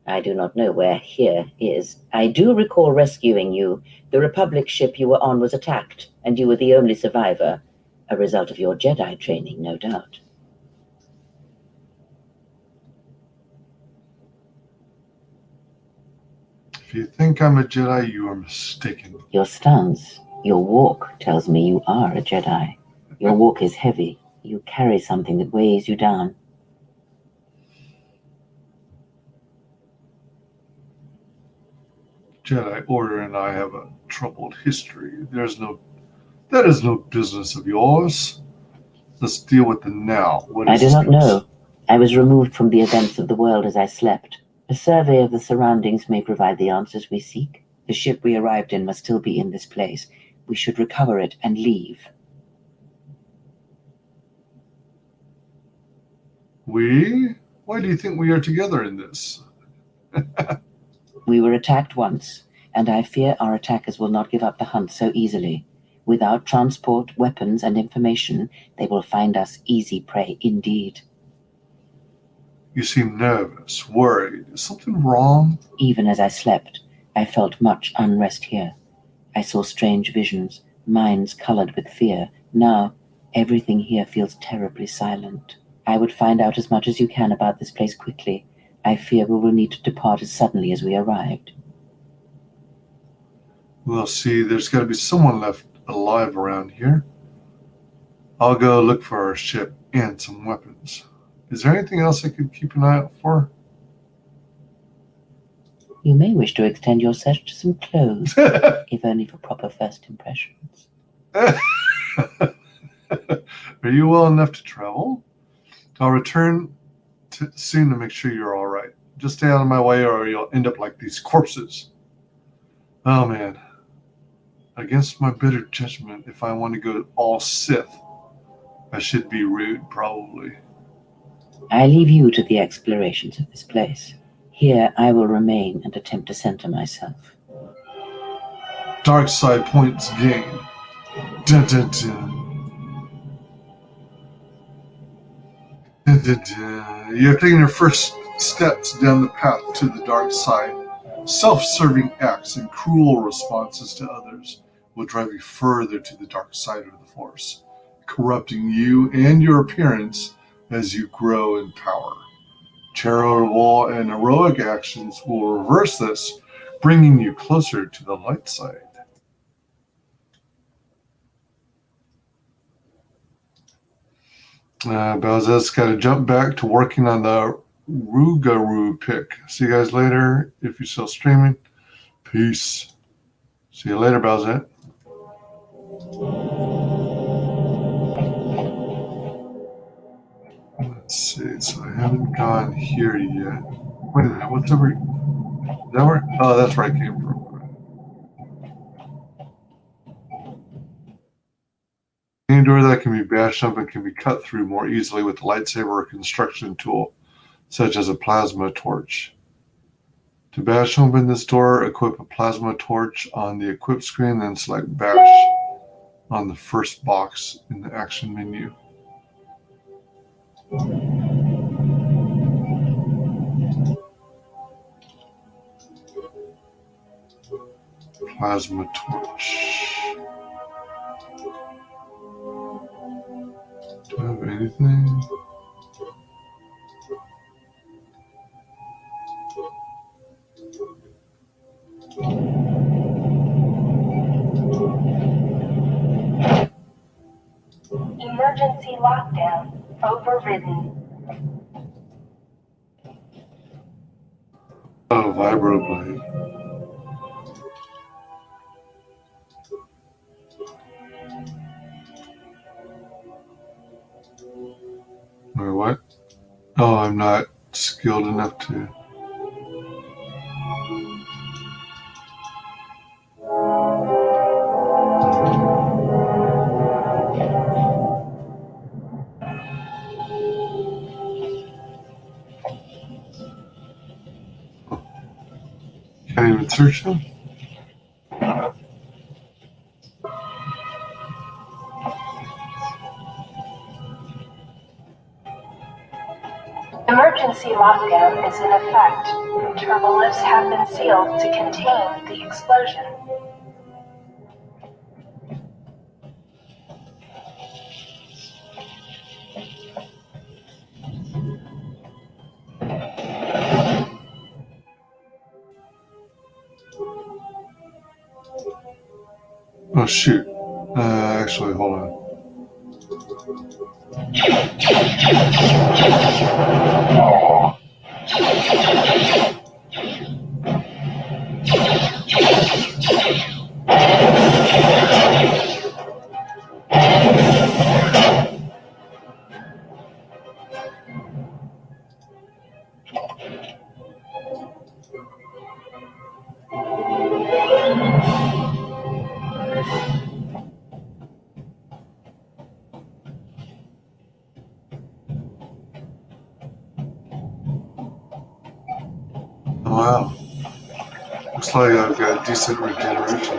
I do not know where here is. I do recall rescuing you. The Republic ship you were on was attacked, and you were the only survivor. A result of your Jedi training, no doubt. If you think I'm a Jedi, you are mistaken. Your stance, your walk tells me you are a Jedi. Your walk is heavy. You carry something that weighs you down. Jedi Order and I have a troubled history. That is no business of yours. Let's deal with the now. I do not know. I was removed from the events of the world as I slept. A survey of the surroundings may provide the answers we seek. The ship we arrived in must still be in this place. We should recover it and leave. We? Why do you think we are together in this? We were attacked once, and I fear our attackers will not give up the hunt so easily. Without transport, weapons, and information, they will find us easy prey indeed. You seem nervous, worried. Is something wrong? Even as I slept, I felt much unrest here. I saw strange visions, minds colored with fear. Now, everything here feels terribly silent. I would find out as much as you can about this place quickly. I fear we will need to depart as suddenly as we arrived. We'll see. There's got to be someone left alive around here. I'll go look for our ship and some weapons. Is there anything else I could keep an eye out for? You may wish to extend your search to some clothes, if only for proper first impressions. Are you well enough to travel? I'll return soon to make sure you're all right. Just stay out of my way or you'll end up like these corpses. Oh man. Against my better judgment, if I want to go to ALL SITH, I should be rude, probably. I leave you to the explorations of this place. Here I will remain and attempt to center myself. Dark side points gained. Dun, dun, dun. Dun, dun, dun. You have taken your first steps down the path to the dark side. Self-serving acts and cruel responses to others will drive you further to the dark side of the Force, corrupting you and your appearance as you grow in power. Charitable and heroic actions will reverse this, bringing you closer to the light side. Balzet's got to jump back to working on the Rougarou pick. See you guys later if you're still streaming. Peace. See you later, Balzet. Let's see. So I haven't gone here yet. Wait a minute. What's over? Is that where? Oh, that's where I came from. Any door that can be bashed up and can be cut through more easily with a lightsaber or construction tool, such as a plasma torch. To bash open this door, equip a plasma torch on the equip screen, then select bash on the first box in the action menu. Plasma torch. Do I have anything? Emergency lockdown overridden. Oh, vibroblade. Wait, what? Oh, I'm not skilled enough to. Can't even search them? Emergency lockdown is in effect. Turbo lifts have been sealed to contain the explosion. Oh, shoot. Actually, hold on. Wow. Looks like I've got decent regeneration.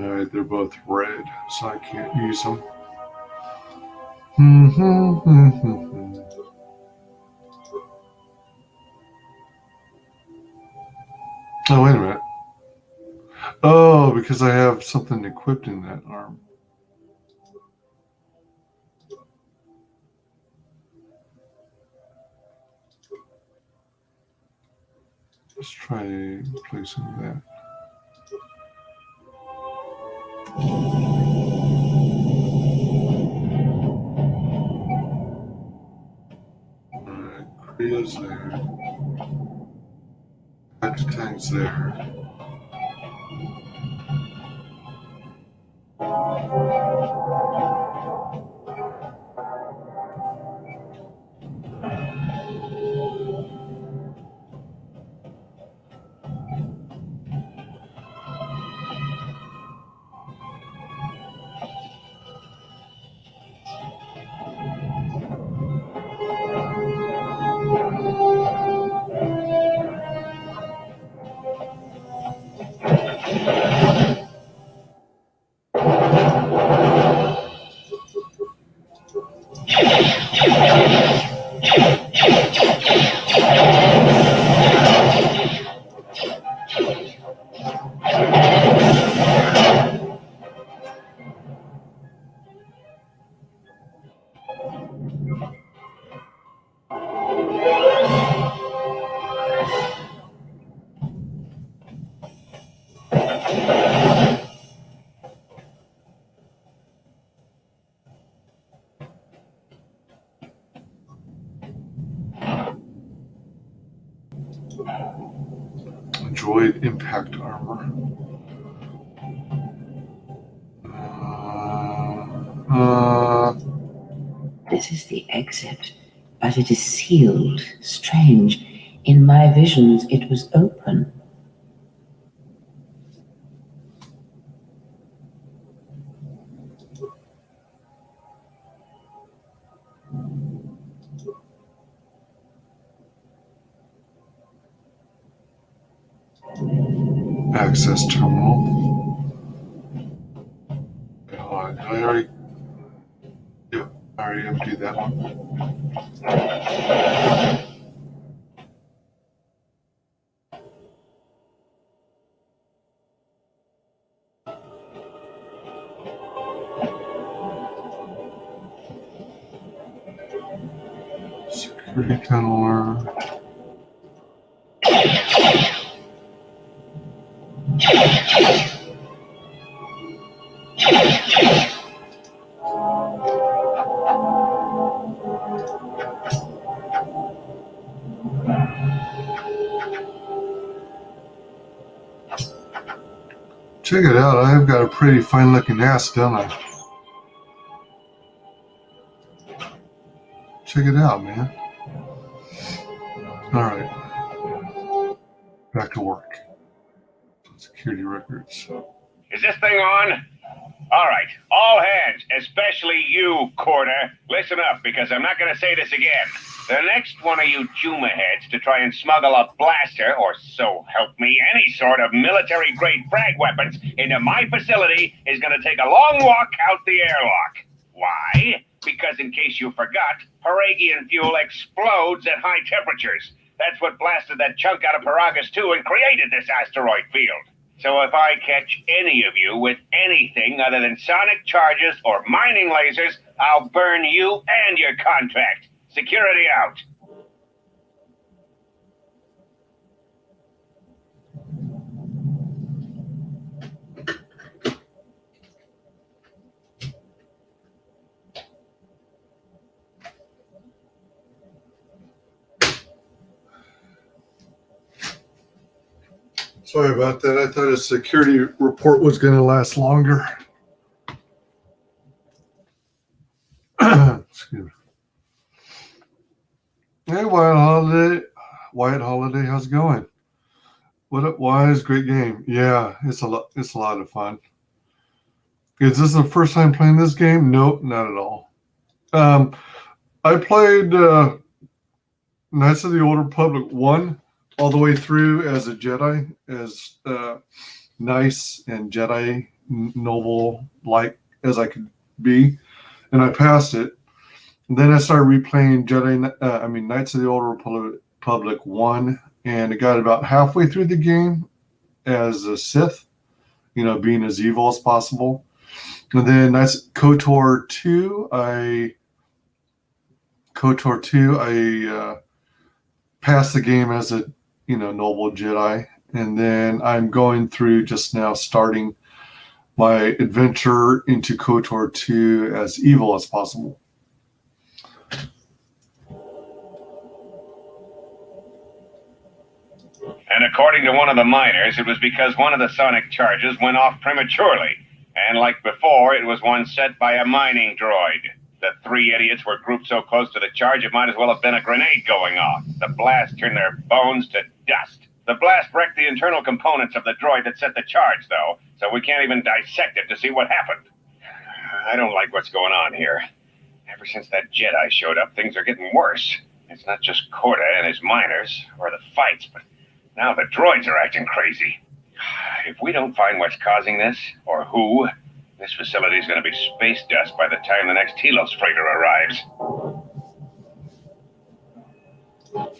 Alright, they're both red, so I can't use them. Oh, wait a minute. Oh, because I have something equipped in that arm. Let's try placing that. Alright, Kriya's there. Tang's there. Droid impact armor. This is the exit, but it is sealed. Strange. In my visions, it was open. Access terminal. I already. Yep, I already emptied that one. Security tunneler. Check it out. I've got a pretty fine looking ass, don't I? Check it out, man. All right. Back to work. Security records. Is this thing on? All right, all hands, especially you, KOTOR. Listen up, because I'm not going to say this again. The next one of you Juma heads to try and smuggle a blaster, or so help me, any sort of military-grade frag weapons into my facility is going to take a long walk out the airlock. Why? Because in case you forgot, Paragian fuel explodes at high temperatures. That's what blasted that chunk out of Paragus 2 and created this asteroid field. So if I catch any of you with anything other than sonic charges or mining lasers, I'll burn you and your contract. Security out. Sorry about that. I thought a security report was going to last longer. Excuse me. Hey, Wyatt Holiday. Wyatt Holiday, how's it going? What up, Wise? Great game. Yeah, it's a lot of fun. Is this the first time playing this game? Nope, not at all. I played Knights of the Old Republic 1 all the way through as a Jedi, as nice and Jedi noble-like as I could be, and I passed it. And then I started replaying Knights of the Old Republic 1, and I got about halfway through the game as a Sith, being as evil as possible. And then KOTOR 2, I passed the game as a noble Jedi, and then I'm going through just now starting my adventure into KOTOR 2 as evil as possible. And according to one of the miners, it was because one of the sonic charges went off prematurely. And like before, it was one set by a mining droid. The three idiots were grouped so close to the charge, it might as well have been a grenade going off. The blast turned their bones to dust. The blast wrecked the internal components of the droid that set the charge, though, so we can't even dissect it to see what happened. I don't like what's going on here. Ever since that Jedi showed up, things are getting worse. It's not just KOTOR and his miners, or the fights, but now the droids are acting crazy. If we don't find what's causing this, or who, this facility is going to be space dust by the time the next Telos freighter arrives.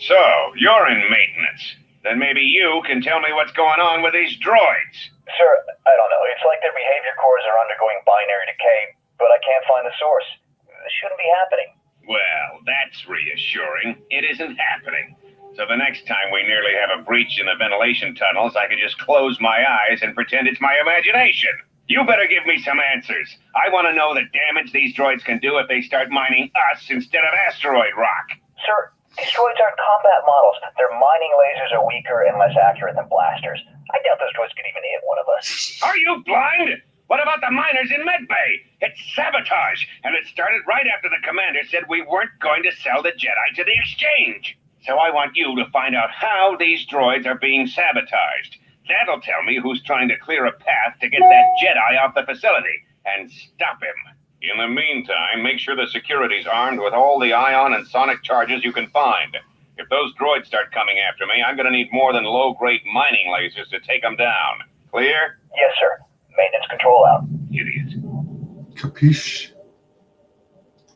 So, you're in maintenance. Then maybe you can tell me what's going on with these droids. Sir, I don't know. It's like their behavior cores are undergoing binary decay, but I can't find the source. This shouldn't be happening. Well, that's reassuring. It isn't happening. So the next time we nearly have a breach in the ventilation tunnels, I can just close my eyes and pretend it's my imagination. You better give me some answers. I want to know the damage these droids can do if they start mining us instead of asteroid rock. Sir, these droids aren't combat models. Their mining lasers are weaker and less accurate than blasters. I doubt those droids could even hit one of us. Are you blind? What about the miners in Medbay? It's sabotage, and it started right after the commander said we weren't going to sell the Jedi to the exchange. So I want you to find out how these droids are being sabotaged. That'll tell me who's trying to clear a path to get that Jedi off the facility and stop him. In the meantime, make sure the security's armed with all the ion and sonic charges you can find. If those droids start coming after me, I'm going to need more than low-grade mining lasers to take them down. Clear? Yes, sir. Maintenance control out. Idiot. Capiche?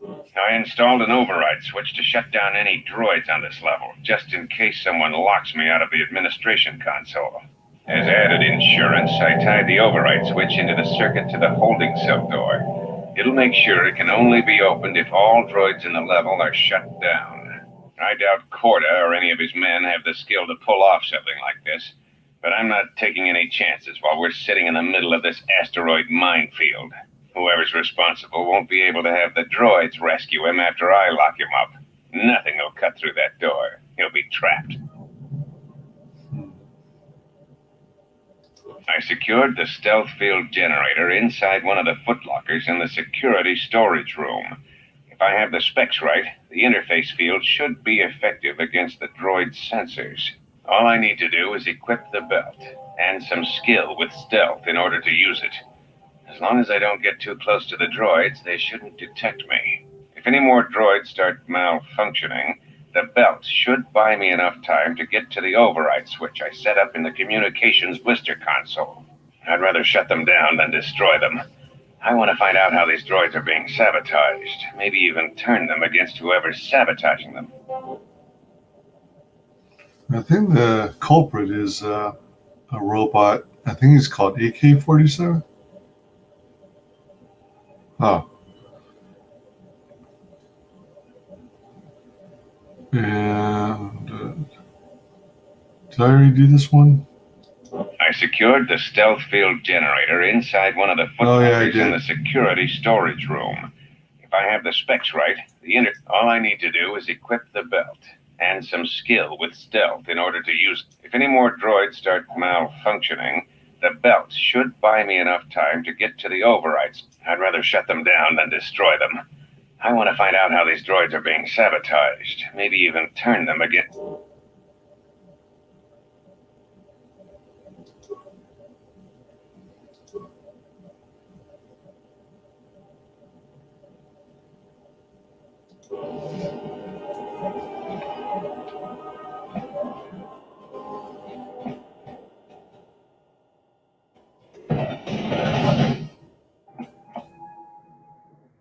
I installed an override switch to shut down any droids on this level, just in case someone locks me out of the administration console. As added insurance, I tied the override switch into the circuit to the holding cell door. It'll make sure it can only be opened if all droids in the level are shut down. I doubt KOTOR or any of his men have the skill to pull off something like this, but I'm not taking any chances while we're sitting in the middle of this asteroid minefield. Whoever's responsible won't be able to have the droids rescue him after I lock him up. Nothing will cut through that door. He'll be trapped. I secured the stealth field generator inside one of the footlockers in the security storage room. If I have the specs right, the interface field should be effective against the droid's sensors. All I need to do is equip the belt, and some skill with stealth in order to use it. As long as I don't get too close to the droids, they shouldn't detect me. If any more droids start malfunctioning, the belt should buy me enough time to get to the override switch I set up in the communications blister console. I'd rather shut them down than destroy them. I want to find out how these droids are being sabotaged, maybe even turn them against whoever's sabotaging them. I think the culprit is a robot. I think he's called AK-47. Oh. And did I already do this one? I secured the stealth field generator inside one of the footlockers in the security storage room. If I have the specs right, all I need to do is equip the belt, and some skill with stealth in order to use it. If any more droids start malfunctioning, the belt should buy me enough time to get to the overrides. I'd rather shut them down than destroy them. I want to find out how these droids are being sabotaged, maybe even turn them against...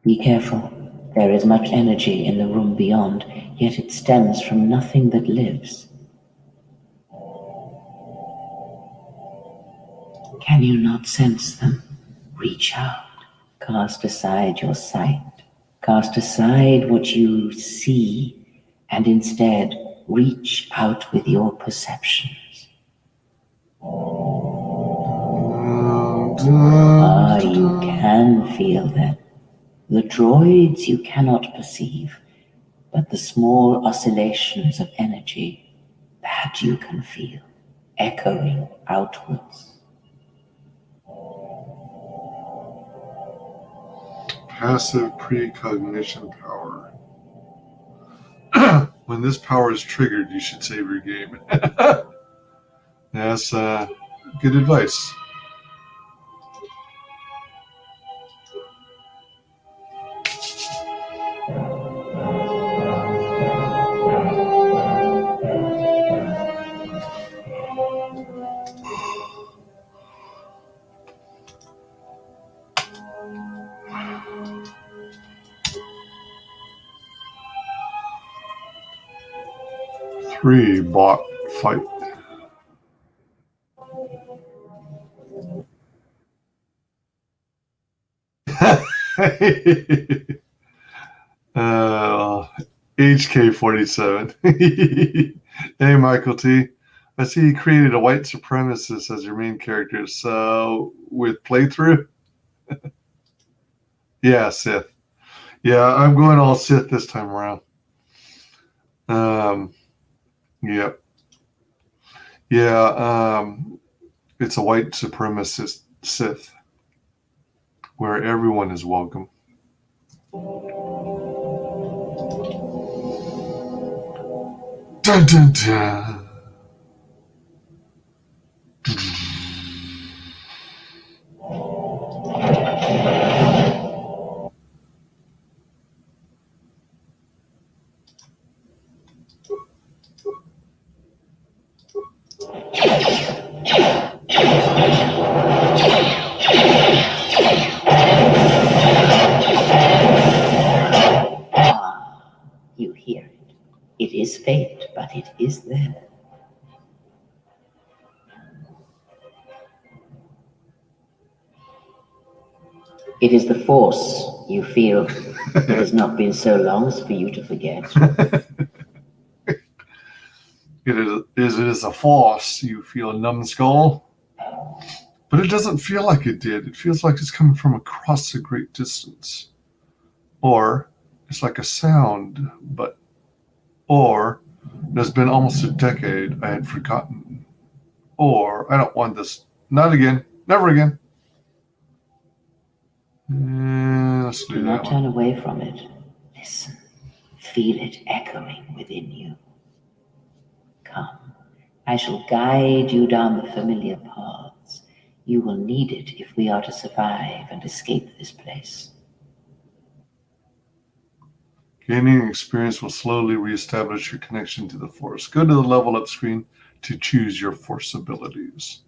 Be careful. There is much energy in the room beyond, yet it stems from nothing that lives. Can you not sense them? Reach out. Cast aside your sight. Cast aside what you see, and instead reach out with your perceptions. You can feel them. The droids you cannot perceive, but the small oscillations of energy, that you can feel, echoing outwards. Passive precognition power. When this power is triggered, you should save your game. That's good advice. Three bot fight. HK47. Hey, Michael T. I see you created a white supremacist as your main character. So, with playthrough? Yeah, Sith. Yeah, I'm going all Sith this time around. Yep. Yeah, it's a white supremacist Sith where everyone is welcome. Dun, dun, dun. You hear it. It is faint, but it is there. It is the Force, you feel. It has not been so long as for you to forget. It is a force. You feel a numbskull, but it doesn't feel like it did. It feels like it's coming from across a great distance. Or it's like a sound, or it has been almost a decade. I had forgotten. Or I don't want this. Not again. Never again. Let's Do do not that turn one. away from it. Listen. Feel it echoing within you. Come. I shall guide you down the familiar paths. You will need it if we are to survive and escape this place. Gaining experience will slowly reestablish your connection to the Force. Go to the level up screen to choose your Force abilities.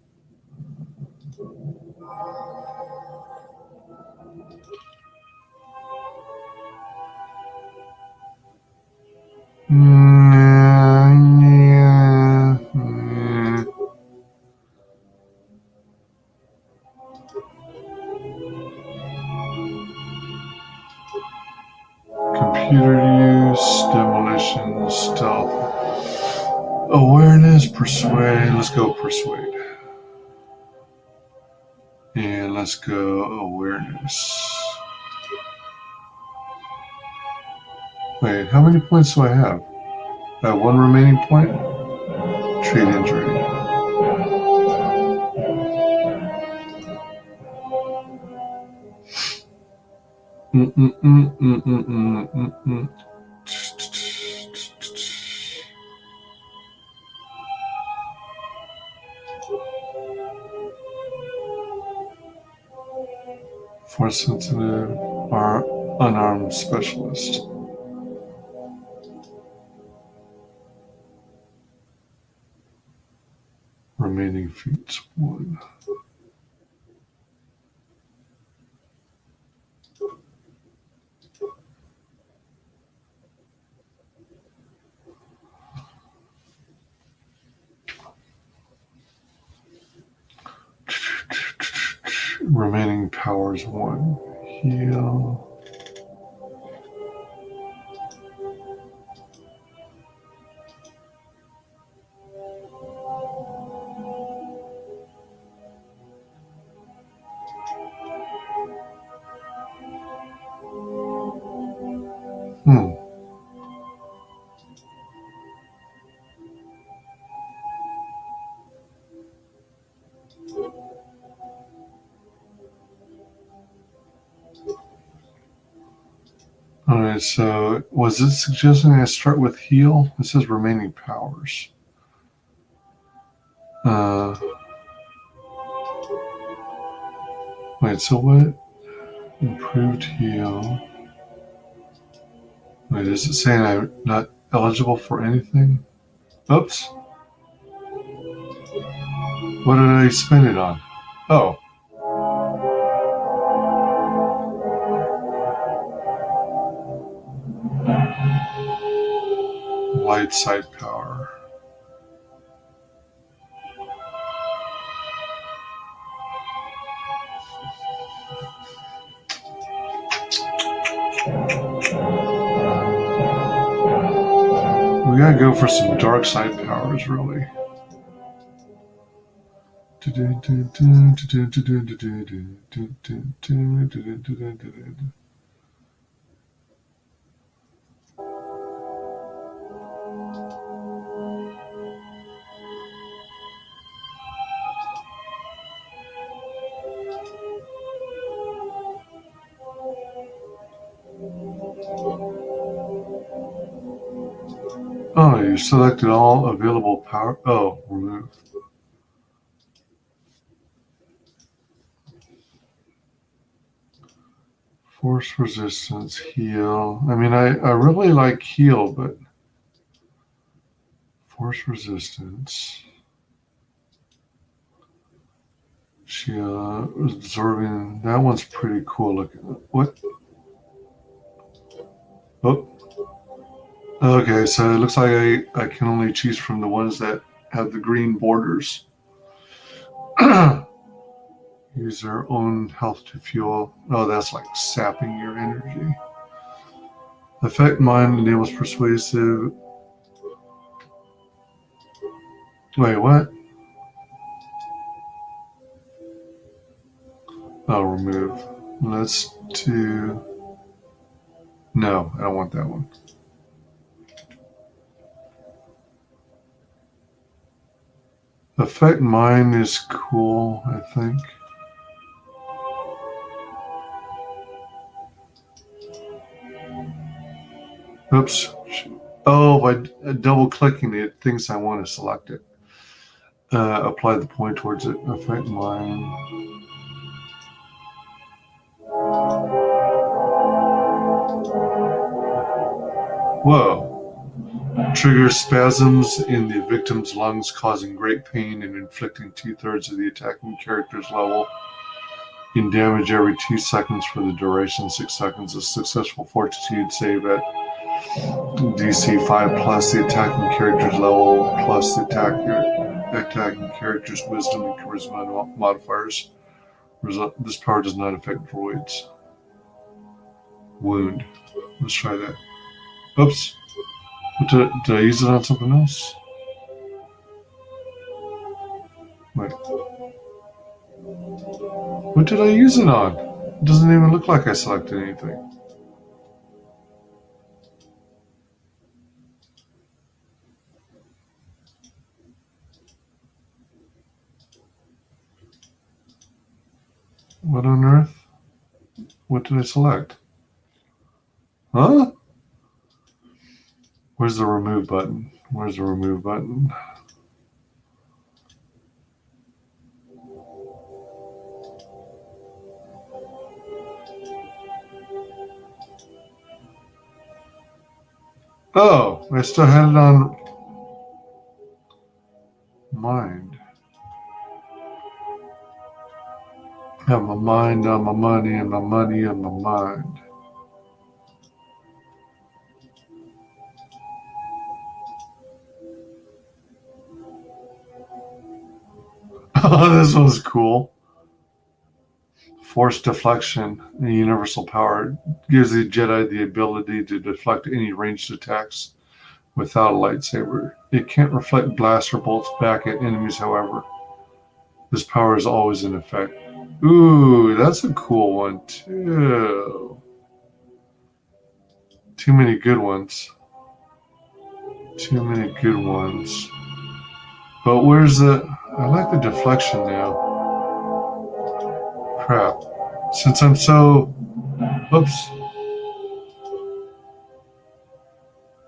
Computer use, demolition, stealth, awareness, persuade. Let's go persuade. And let's go awareness. Wait, how many points do I have? I have one remaining point. Treat injury. Force sensitive or unarmed specialist. Remaining feats 1. Remaining powers 1. Heal. Alright, so was it suggesting I start with heal? It says remaining powers. Wait, so what? Improved heal. Wait, is it saying I'm not eligible for anything? Oops. What did I spend it on? Oh. Light side power. We gotta go for some dark side powers, really. Oh, you selected all available power. Oh, remove. Force resistance, heal. I mean, I really like heal, but force resistance. She absorbing. That one's pretty cool looking. What? Oh. Okay, so it looks like I can only choose from the ones that have the green borders. Use their own health to fuel. Oh, that's like sapping your energy. Effect mind enables persuasive. Wait, what? I'll remove. Let's do... No, I don't want that one. Affect mine is cool, I think. Oops. Oh, by double clicking it thinks I want to select it. Apply the point towards it. Affect mine. Whoa. Triggers spasms in the victim's lungs, causing great pain and inflicting 2/3 of the attacking character's level in damage every 2 seconds for the duration. 6 seconds. A successful fortitude save at DC 5 plus the attacking character's level plus the attacking character's wisdom and charisma modifiers. This power does not affect droids. Wound. Let's try that. Oops. Did I use it on something else? Wait. What did I use it on? It doesn't even look like I selected anything. What on earth? What did I select? Huh? Where's the remove button? Where's the remove button? Oh, I still had it on mind. I have my mind on my money and my money on my mind. Oh, this one's cool. Force deflection and universal power gives the Jedi the ability to deflect any ranged attacks without a lightsaber. It can't reflect blaster bolts back at enemies, however. This power is always in effect. Ooh, that's a cool one too. Too many good ones. Too many good ones. But where's the... I like the deflection now. Crap. Since I'm so... Oops.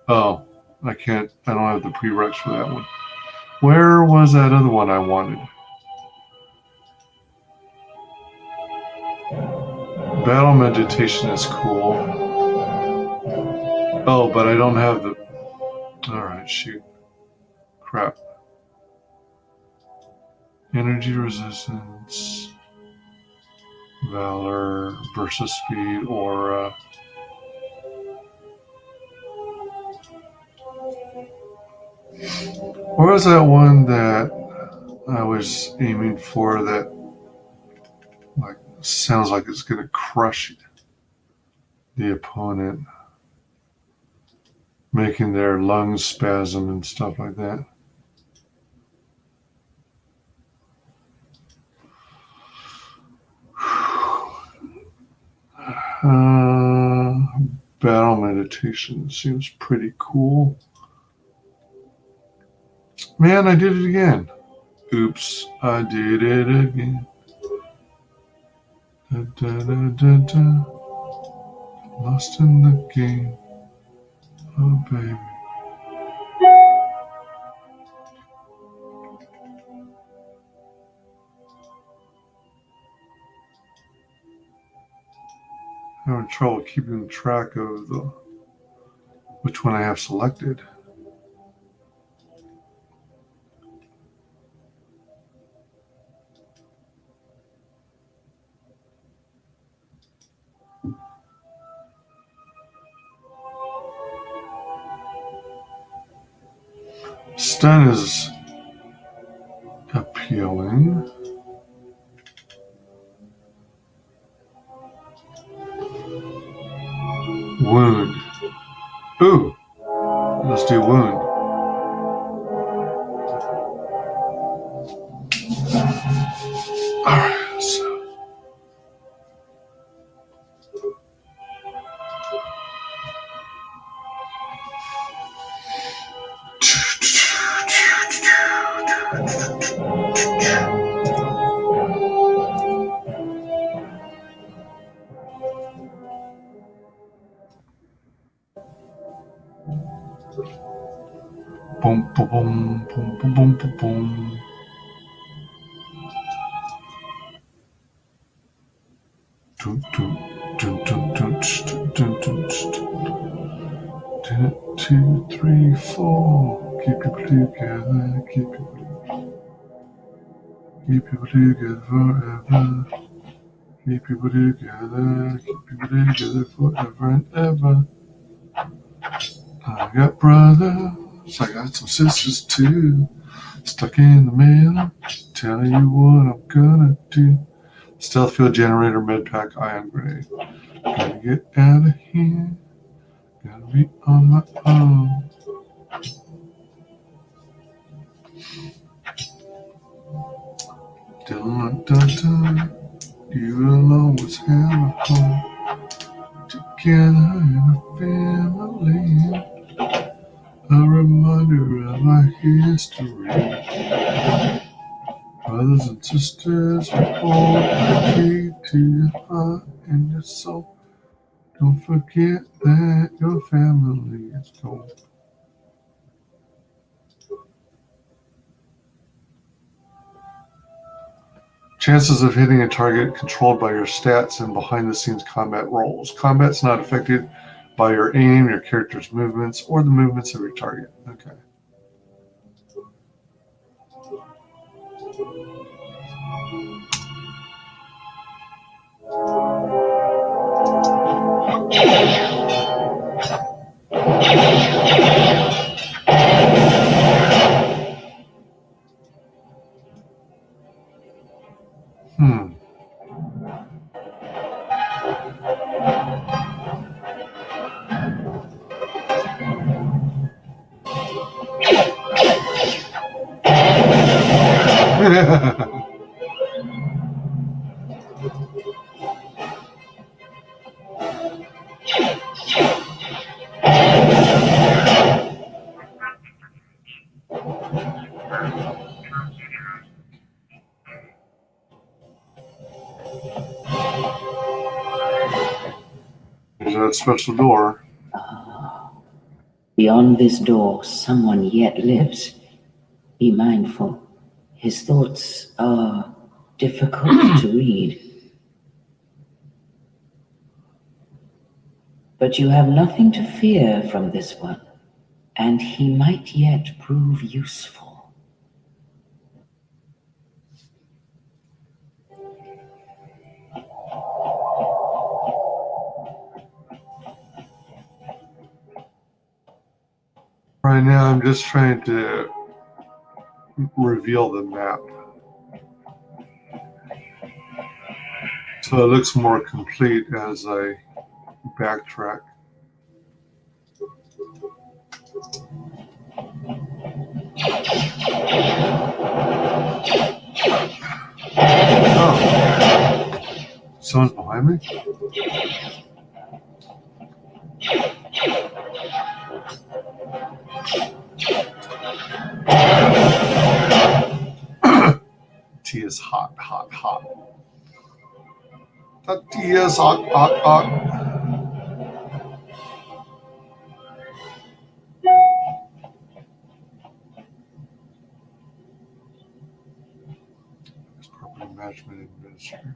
Oh, I can't... I don't have the prereqs for that one. Where was that other one I wanted? Battle meditation is cool. Oh, but I don't have the... Alright, shoot. Crap. Energy resistance, valor, versus speed, aura. What was that one that I was aiming for that like sounds like it's gonna crush the opponent, making their lungs spasm and stuff like that? Battle meditation seems pretty cool. Man, I did it again. Oops, I did it again. Da, da, da, da, da. Lost in the game. Oh, baby. Having trouble keeping track of which one I have selected. Stun is appealing. Wound. Ooh, let's do wound. Boom, boom, boom, boom, boom, boom, boom, boom. Dun, dun, dun, dun, dun, dun, dun, dun, dun. 2, 3, 4. Keep people together. Keep people together forever. Keep people together. Keep people together forever and ever. I got brothers. I got some sisters too. Stuck in the middle. Telling you what I'm gonna do. Stealth field generator, medpack, ion grenade. Gotta get out of here. Gotta be on my own. Dun, dun, dun. You will always have a home. Together in a family. A reminder of our history. Brothers and sisters, we hold the key to your heart and your soul. Don't forget that your family is gold. Chances of hitting a target controlled by your stats and behind-the-scenes combat roles. Combat's not affected by your aim, your character's movements, or the movements of your target. Okay. There's that special door. Beyond this door, someone yet lives. Be mindful. His thoughts are difficult to read. But you have nothing to fear from this one, and he might yet prove useful. Right now, I'm just trying to reveal the map. So it looks more complete as I backtrack. Oh. Someone's behind me? Tea is hot, hot, hot. The tea is hot, hot, hot. It's property management administrator.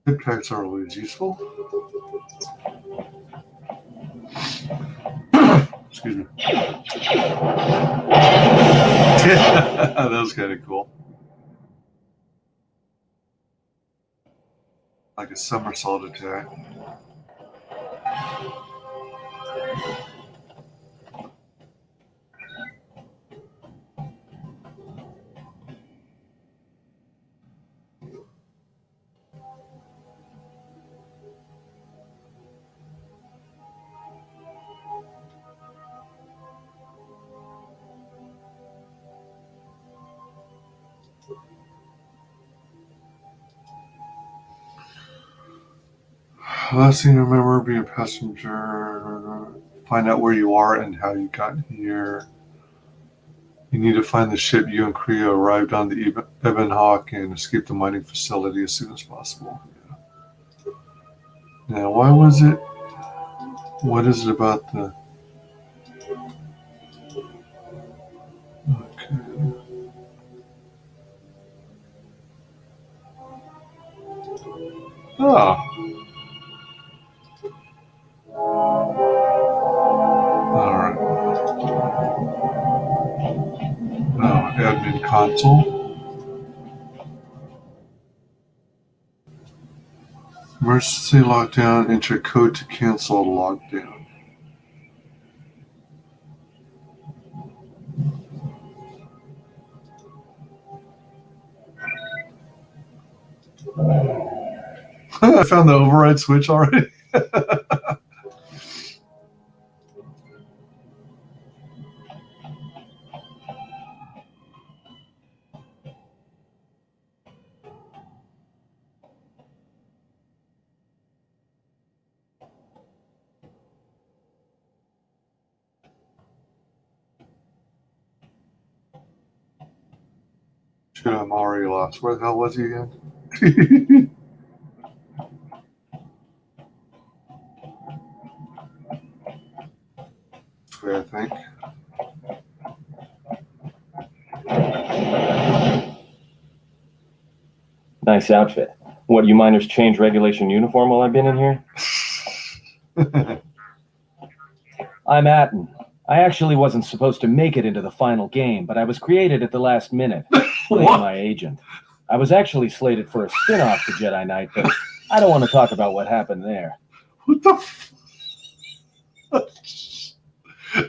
Hip packs are always useful. Excuse me. That was kind of cool. Like a somersault attack. Last thing I remember, being a passenger, find out where you are and how you got here. You need to find the ship you and Creo arrived on the Ebon Hawk and escape the mining facility as soon as possible. Yeah. Now, why was it? What is it about the? Okay. Oh. All right. Now, admin console. Emergency lockdown. Enter code to cancel lockdown. I found the override switch already. Shit, I'm already lost. Where the hell was he again? I think. Nice outfit. What, you miners change regulation uniform while I've been in here? I'm Atten. I actually wasn't supposed to make it into the final game, but I was created at the last minute, playing my agent. I was actually slated for a spin-off to Jedi Knight, but I don't want to talk about what happened there. What the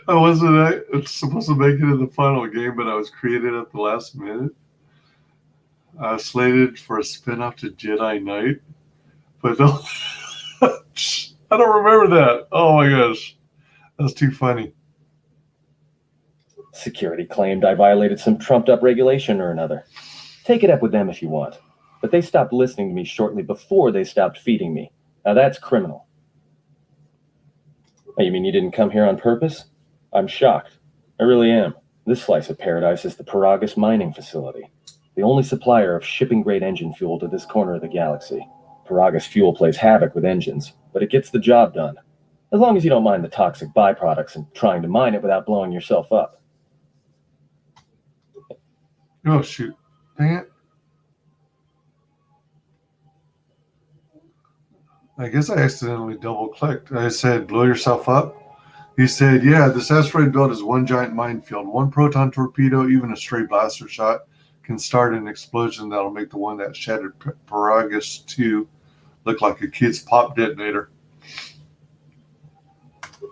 I wasn't supposed to make it in the final game, but I was created at the last minute. I was slated for a spin-off to Jedi Knight, but no, I don't remember that. Oh my gosh, that's too funny. Security claimed I violated some trumped-up regulation or another. Take it up with them if you want. But they stopped listening to me shortly before they stopped feeding me. Now that's criminal. Oh, you mean you didn't come here on purpose? I'm shocked. I really am. This slice of paradise is the Paragus mining facility, the only supplier of shipping-grade engine fuel to this corner of the galaxy. Paragus fuel plays havoc with engines, but it gets the job done. As long as you don't mind the toxic byproducts and trying to mine it without blowing yourself up. Oh, shoot. Dang it. I guess I accidentally double-clicked. I said, blow yourself up. He said, yeah, this asteroid belt is one giant minefield. One proton torpedo, even a stray blaster shot, can start an explosion that'll make the one that shattered Paragus 2 look like a kid's pop detonator.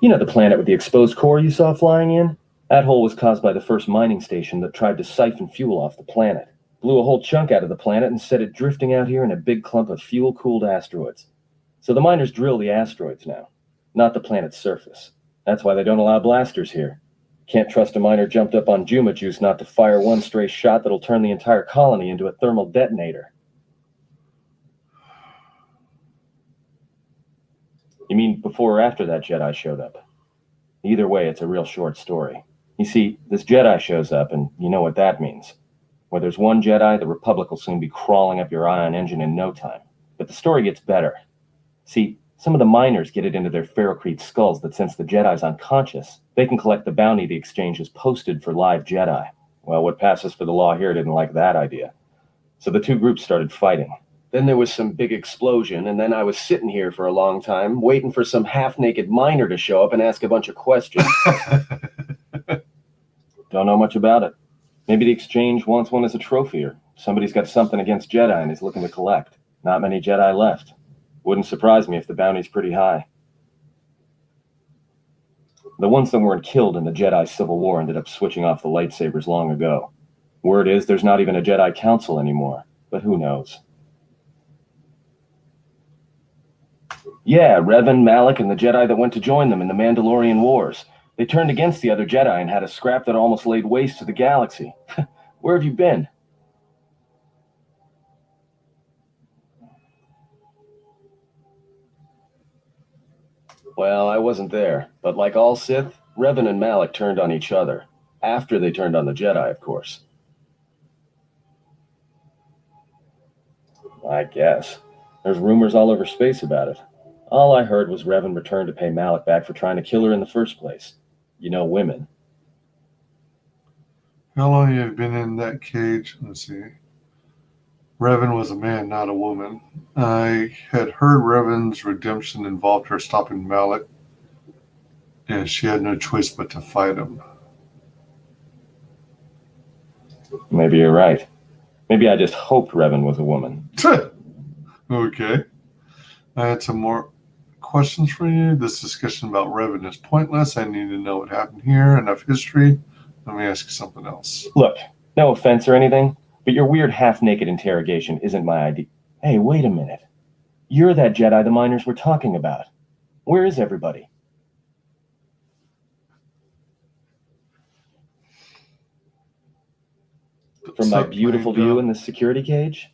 You know the planet with the exposed core you saw flying in? That hole was caused by the first mining station that tried to siphon fuel off the planet. Blew a whole chunk out of the planet and set it drifting out here in a big clump of fuel-cooled asteroids. So the miners drill the asteroids now, not the planet's surface. That's why they don't allow blasters here. Can't trust a miner jumped up on Juma juice not to fire one stray shot that'll turn the entire colony into a thermal detonator. You mean before or after that Jedi showed up? Either way, it's a real short story. You see, this Jedi shows up, and you know what that means. Where there's one Jedi, the Republic will soon be crawling up your ion engine in no time. But the story gets better. See, some of the miners get it into their ferrocrete skulls that since the Jedi's unconscious, they can collect the bounty the exchange has posted for live Jedi. Well, what passes for the law here didn't like that idea. So the two groups started fighting. Then there was some big explosion, and then I was sitting here for a long time, waiting for some half-naked miner to show up and ask a bunch of questions. Don't know much about it. Maybe the exchange wants one as a trophy, or somebody's got something against Jedi and is looking to collect. Not many Jedi left. Wouldn't surprise me if the bounty's pretty high. The ones that weren't killed in the Jedi Civil War ended up switching off the lightsabers long ago. Word is there's not even a Jedi Council anymore, but who knows? Yeah, Revan, Malak, and the Jedi that went to join them in the Mandalorian Wars. They turned against the other Jedi and had a scrap that almost laid waste to the galaxy. Where have you been? Well, I wasn't there, but like all Sith, Revan and Malak turned on each other. After they turned on the Jedi, of course. I guess. There's rumors all over space about it. All I heard was Revan returned to pay Malik back for trying to kill her in the first place. You know women. How long have you been in that cage? Let's see. Revan was a man, not a woman. I had heard Revan's redemption involved her stopping Malik, and she had no choice but to fight him. Maybe you're right. Maybe I just hoped Revan was a woman. Okay. I had some more questions for you. This discussion about Revan is pointless. I need to know what happened here. Enough history. Let me ask you something else. Look, no offense or anything, but your weird half-naked interrogation isn't my idea. Hey, wait a minute. You're that Jedi the miners were talking about. Where is everybody? From my beautiful view in the security cage?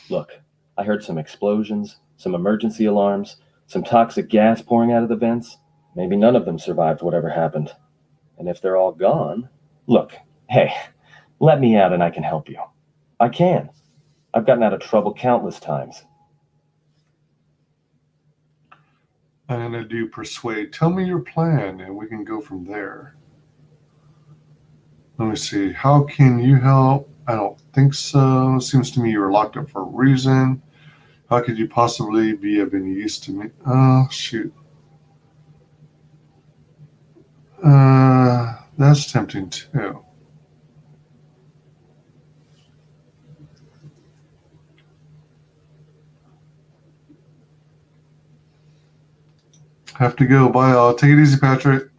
Look, I heard some explosions, some emergency alarms, some toxic gas pouring out of the vents. Maybe none of them survived whatever happened. And if they're all gone... Look, hey, let me out and I can help you. I can. I've gotten out of trouble countless times. I'm going to do persuade. Tell me your plan and we can go from there. Let me see. How can you help? I don't think so. Seems to me you were locked up for a reason. How could you possibly be of any use to me? Oh, shoot. That's tempting too. Have to go. Bye, all. Take it easy, Patrick.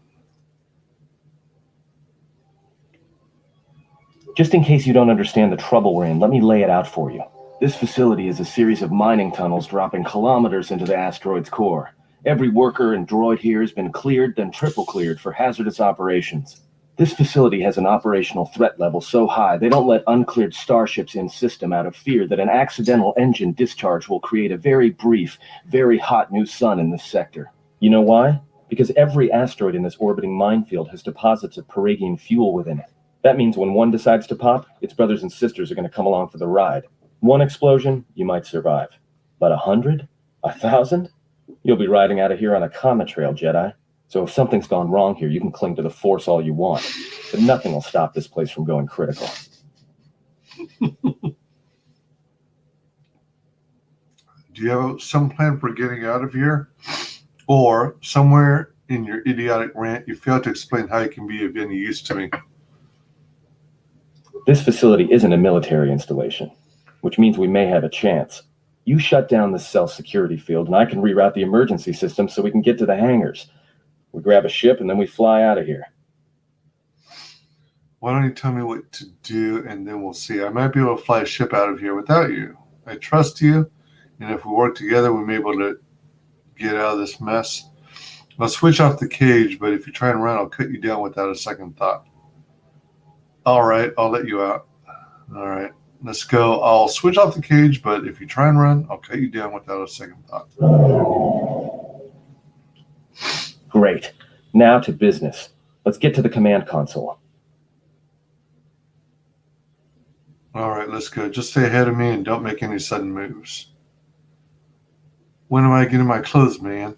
Just in case you don't understand the trouble we're in, let me lay it out for you. This facility is a series of mining tunnels dropping kilometers into the asteroid's core. Every worker and droid here has been cleared, then triple cleared for hazardous operations. This facility has an operational threat level so high they don't let uncleared starships in system out of fear that an accidental engine discharge will create a very brief, very hot new sun in this sector. You know why? Because every asteroid in this orbiting minefield has deposits of Paragian fuel within it. That means when one decides to pop, its brothers and sisters are going to come along for the ride. One explosion, you might survive. But 100? 1,000? You'll be riding out of here on a comet trail, Jedi. So if something's gone wrong here, you can cling to the Force all you want. But nothing will stop this place from going critical. Do you have some plan for getting out of here? Or somewhere in your idiotic rant, you failed to explain how it can be of any use to me? This facility isn't a military installation, which means we may have a chance. You shut down the cell security field, and I can reroute the emergency system so we can get to the hangars. We grab a ship, and then we fly out of here. Why don't you tell me what to do, and then we'll see. I might be able to fly a ship out of here without you. I trust you, and if we work together, we may be able to get out of this mess. I'll switch off the cage, but if you try and run, I'll cut you down without a second thought. All right, I'll let you out. All right, let's go. I'll switch off the cage, but if you try and run, I'll cut you down without a second thought. Great. Now to business. Let's get to the command console. All right, let's go. Just stay ahead of me and don't make any sudden moves. When am I getting my clothes, man?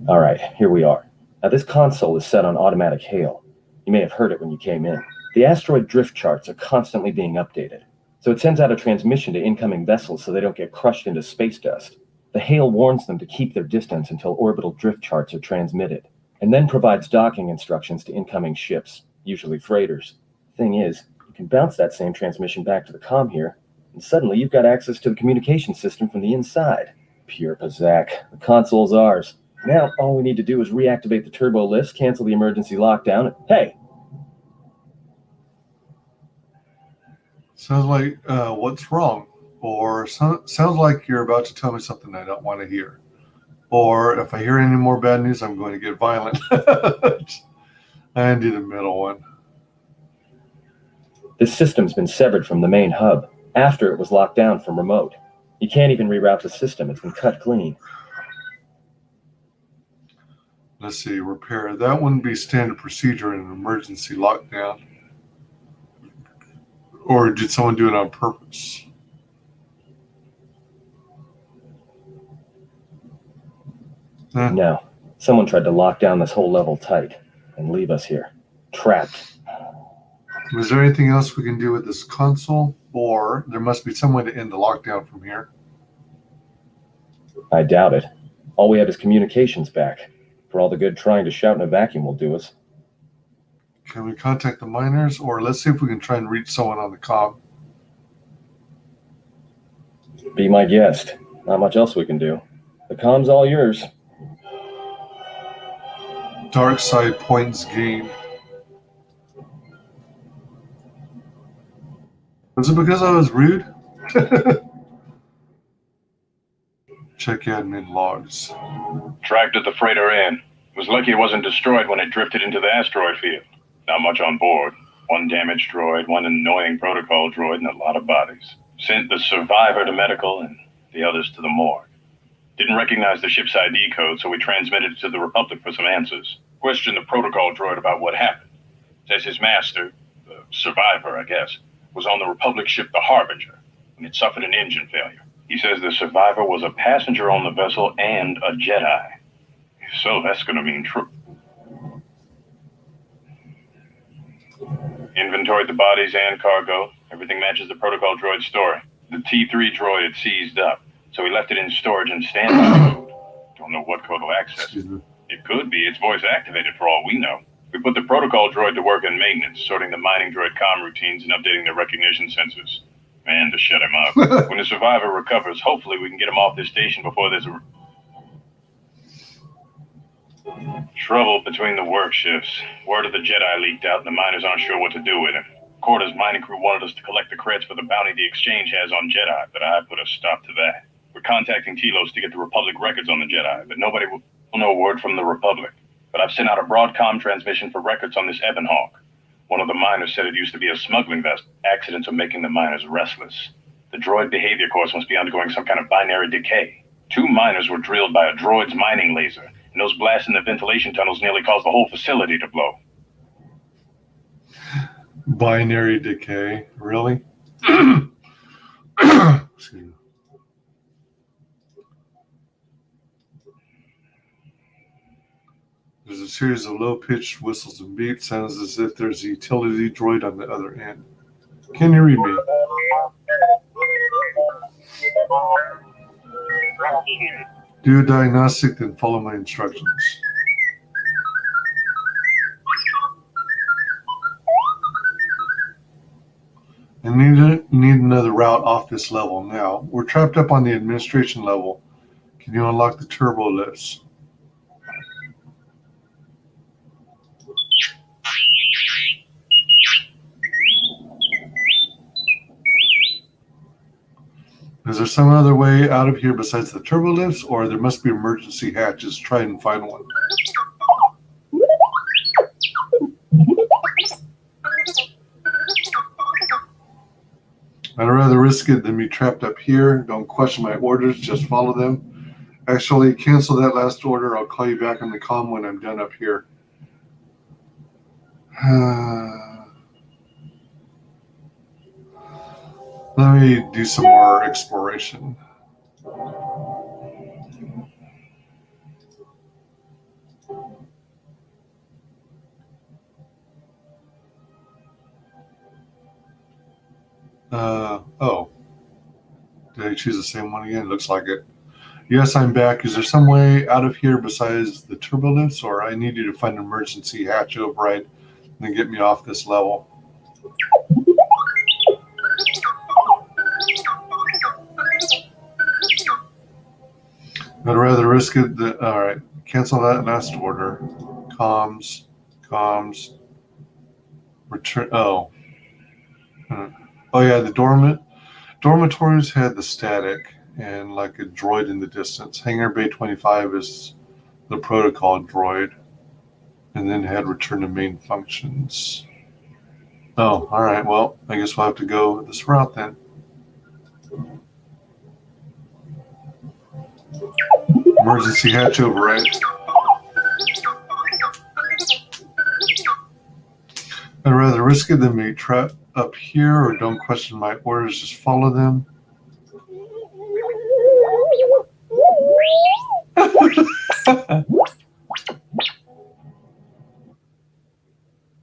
All right, here we are. Now this console is set on automatic hail. You may have heard it when you came in. The asteroid drift charts are constantly being updated. So it sends out a transmission to incoming vessels so they don't get crushed into space dust. The hail warns them to keep their distance until orbital drift charts are transmitted, and then provides docking instructions to incoming ships, usually freighters. Thing is, you can bounce that same transmission back to the comm here, and suddenly you've got access to the communication system from the inside. Pure Pazak. The console's ours. Now, all we need to do is reactivate the turbo lifts, cancel the emergency lockdown, and hey! Sounds like, what's wrong? Or sounds like you're about to tell me something I don't want to hear. Or if I hear any more bad news, I'm going to get violent. I do the middle one. This system's been severed from the main hub, after it was locked down from remote. You can't even reroute the system, it's been cut clean. Let's see, repair. That wouldn't be standard procedure in an emergency lockdown. Or did someone do it on purpose? Huh? No. Someone tried to lock down this whole level tight and leave us here, trapped. Was there anything else we can do with this console? Or there must be some way to end the lockdown from here? I doubt it. All we have is communications back. For all the good trying to shout in a vacuum will do us. Can we contact the miners? Or let's see if we can try and reach someone on the comm. Be my guest. Not much else we can do. The comm's all yours. Dark side points gained. Was it because I was rude? Check admin logs. Tracked at the freighter in. Was lucky it wasn't destroyed when it drifted into the asteroid field. Not much on board. One damaged droid, one annoying protocol droid, and a lot of bodies. Sent the survivor to medical and the others to the morgue. Didn't recognize the ship's ID code, so we transmitted it to the Republic for some answers. Questioned the protocol droid about what happened. Says his master, the survivor, I guess, was on the Republic ship the Harbinger, and it suffered an engine failure. He says the survivor was a passenger on the vessel and a Jedi. So that's going to mean true. Inventoried the bodies and cargo. Everything matches the protocol droid's story. The T3 droid had seized up, so we left it in storage and standby mode. Don't know what code will access it. It could be it's voice activated for all we know. We put the protocol droid to work in maintenance, sorting the mining droid comm routines and updating their recognition sensors. And to shut him up. When the survivor recovers, hopefully we can get him off this station before there's a trouble between the work shifts. Word of the Jedi leaked out and the miners aren't sure what to do with him. Quarter's mining crew wanted us to collect the creds for the bounty the exchange has on Jedi, but I put a stop to that. We're contacting Telos to get the Republic records on the Jedi, but nobody will know word from the Republic. But I've sent out a broadcom transmission for records on this Ebon Hawk. One of the miners said it used to be a smuggling vessel. Accidents are making the miners restless. The droid behavior course must be undergoing some kind of binary decay. 2 miners were drilled by a droid's mining laser, and those blasts in the ventilation tunnels nearly caused the whole facility to blow. Binary decay, really? Excuse me. There's a series of low-pitched whistles and beeps. Sounds as if there's a utility droid on the other end. Can you read me? Do a diagnostic, then follow my instructions. I need another route off this level now. We're trapped up on the administration level. Can you unlock the turbo lifts? Is there some other way out of here besides the turbo lifts, or there must be emergency hatches? Try and find one. I'd rather risk it than be trapped up here. Don't question my orders, just follow them. Actually, cancel that last order. I'll call you back on the comm when I'm done up here. Let me do some more exploration. Oh. Did I choose the same one again? Looks like it. Yes, I'm back. Is there some way out of here besides the turbo lifts, or I need you to find an emergency hatch override and then get me off this level? I'd rather risk it. All right, cancel that last order. Comms, return. Oh, oh yeah, the dormitories had the static and like a droid in the distance. Hangar Bay 25 is the protocol droid, and then had return to main functions. Oh, all right. Well, I guess we'll have to go this route then. Emergency hatch override. I'd rather risk it than be trapped up here, or don't question my orders, just follow them.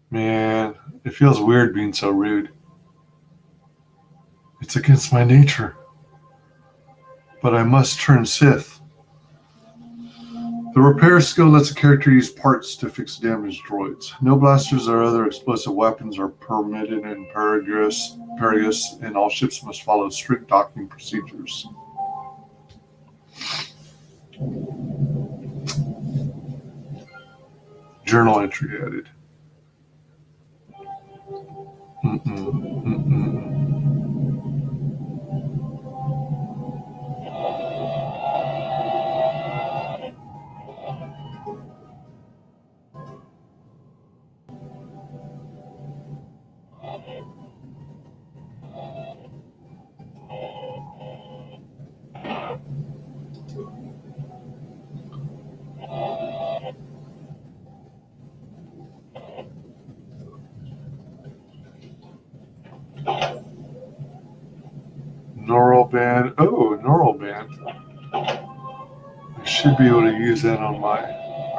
Man, it feels weird being so rude. It's against my nature. But I must turn Sith. The repair skill lets a character use parts to fix damaged droids. No blasters or other explosive weapons are permitted in Paragus, and all ships must follow strict docking procedures. Journal entry added. Neural band. Oh, neural band. I should be able to use that on my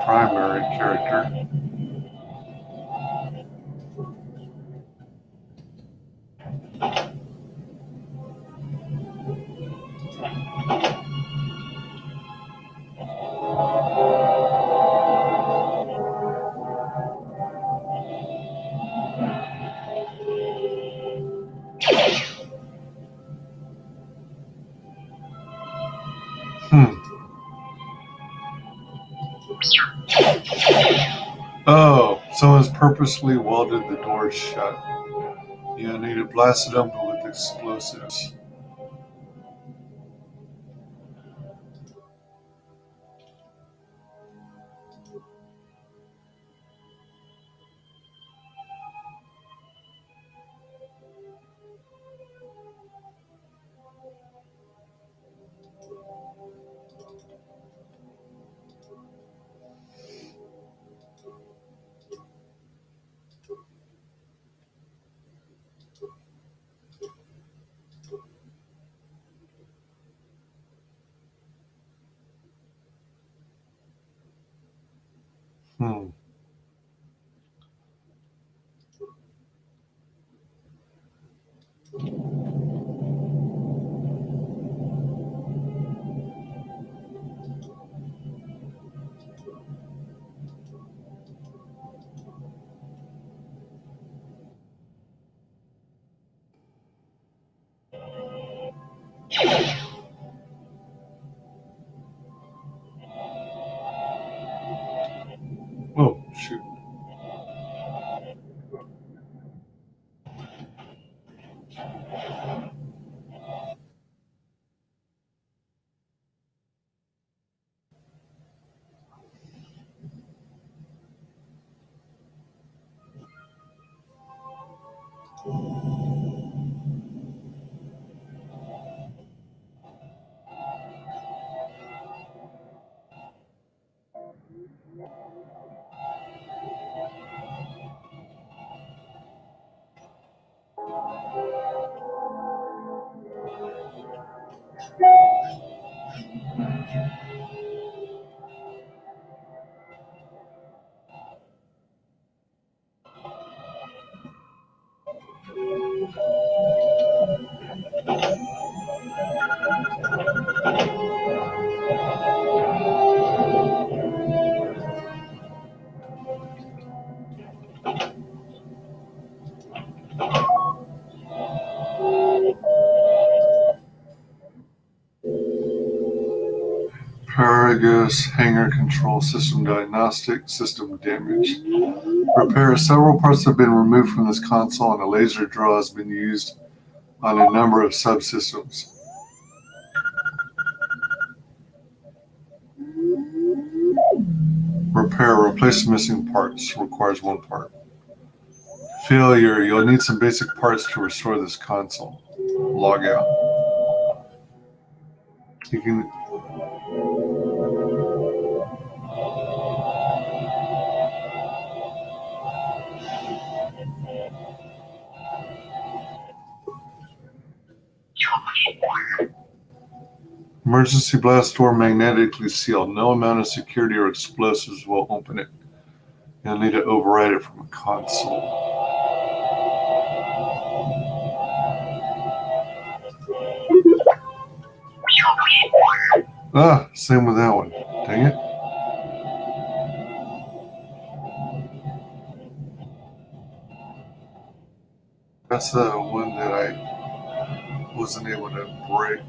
primary character. Oh, someone's purposely welded the door shut. You need to blast it open with explosives. Oh, shoot. Paragus hangar control system diagnostic, system damage. Repair. Several parts have been removed from this console and a laser drill has been used on a number of subsystems. Repair. Replace missing parts. Requires one part. Failure. You'll need some basic parts to restore this console. Log out. You can... Emergency blast door magnetically sealed. No amount of security or explosives will open it. You'll need to override it from a console. Ah, same with that one. Dang it. That's the one that I wasn't able to break.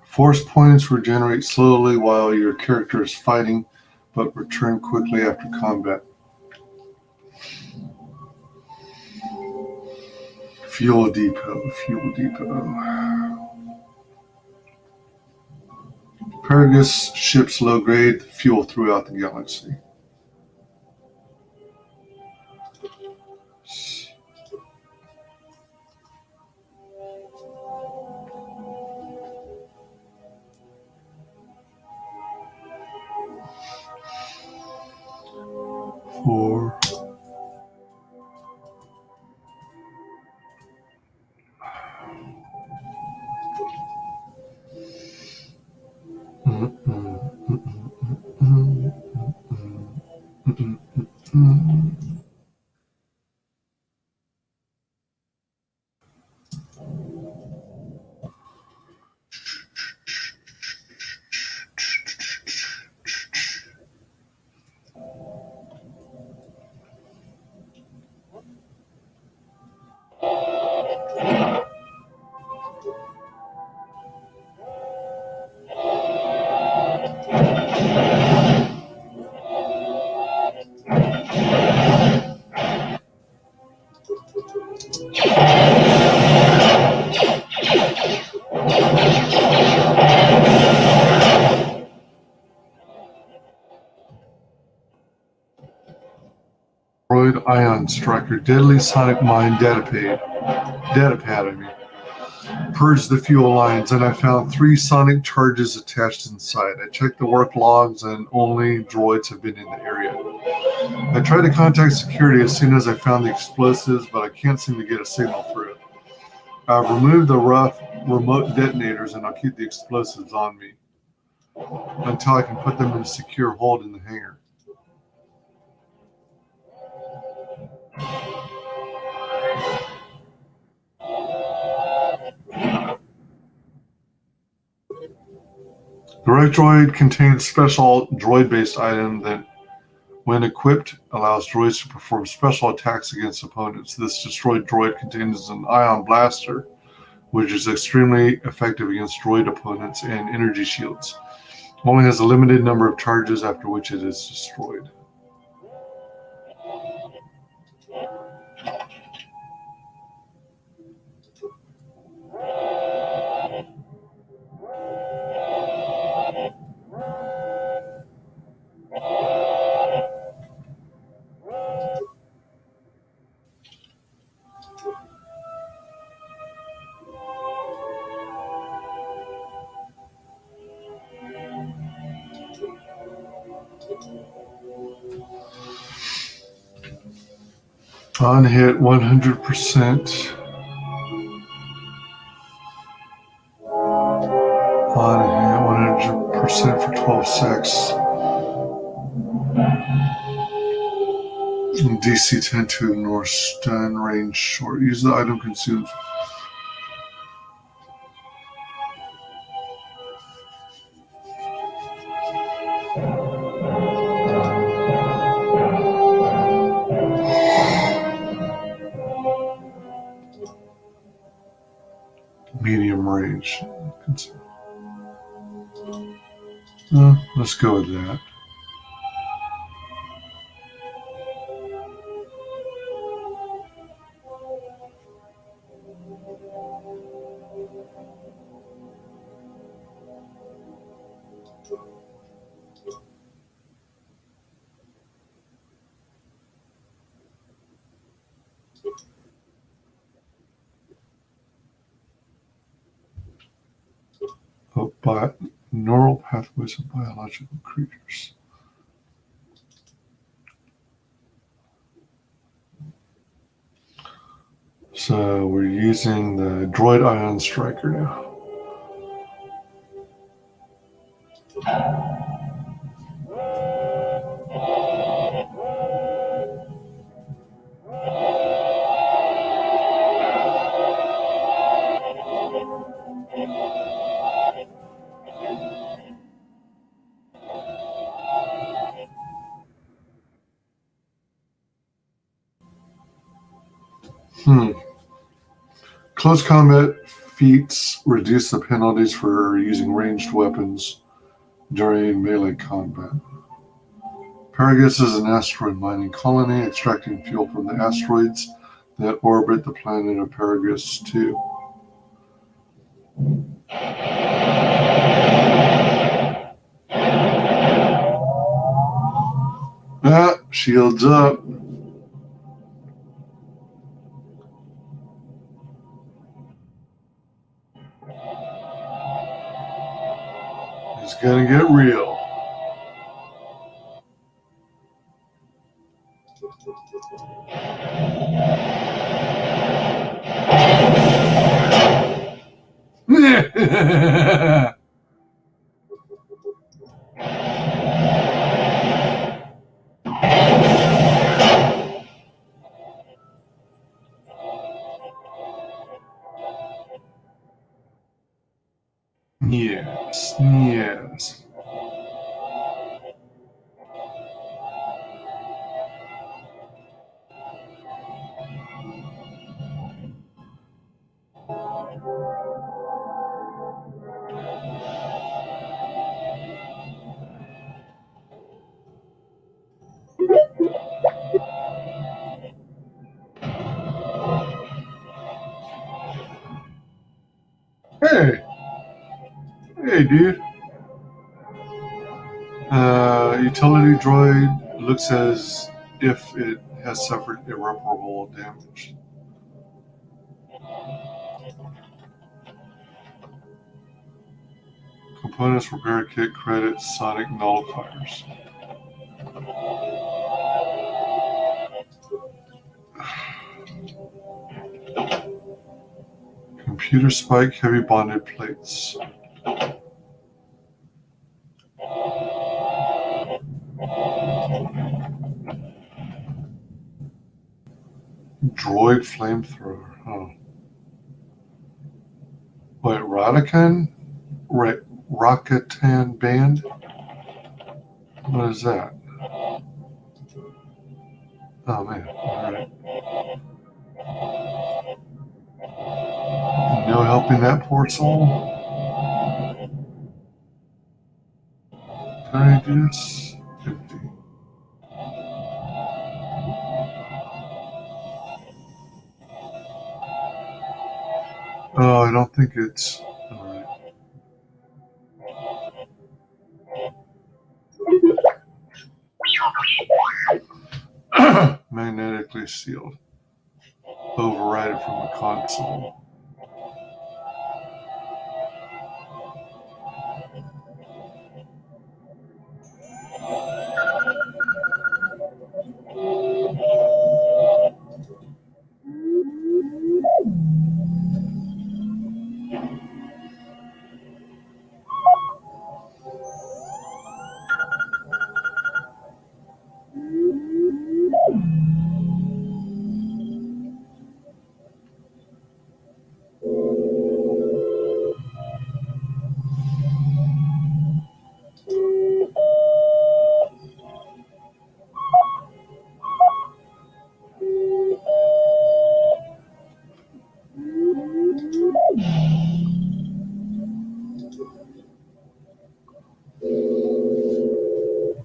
Force points regenerate slowly while your character is fighting, but return quickly after combat. Fuel depot. Paragus ships low-grade fuel throughout the galaxy. Four. Droid Ion Striker, Deadly Sonic Mine Datapad, purged the fuel lines, and I found 3 sonic charges attached inside. I checked the work logs, and only droids have been in the area. I tried to contact security as soon as I found the explosives, but I can't seem to get a signal through. I've removed the rough remote detonators, and I'll keep the explosives on me until I can put them in a secure hold in the hangar. The right droid contains special droid-based item that, when equipped, allows droids to perform special attacks against opponents. This destroyed droid contains an ion blaster, which is extremely effective against droid opponents and energy shields. Only has a limited number of charges, after which it is destroyed. On hit 100%. On hit 100% for 12 secs. DC 10 to ignore stun range short. Use the item consumes. Medium range. Let's go with that. By neural pathways of biological creatures. So we're using the droid ion striker now. Close combat feats reduce the penalties for using ranged weapons during melee combat. Paragus is an asteroid mining colony extracting fuel from the asteroids that orbit the planet of Paragus 2. Shields up. It's gonna get real. Yes, yes. Hey. Hey, dude. Utility droid looks as if it has suffered irreparable damage. Components repair kit credits sonic nullifiers. Computer spike heavy bonded plates. Droid flamethrower. Huh. Wait, Radican? Rakatan band? What is that? Oh man, alright. No helping that poor soul? Can I do this? 50. Oh, I don't think it's... Alright. Magnetically sealed. Override from the console.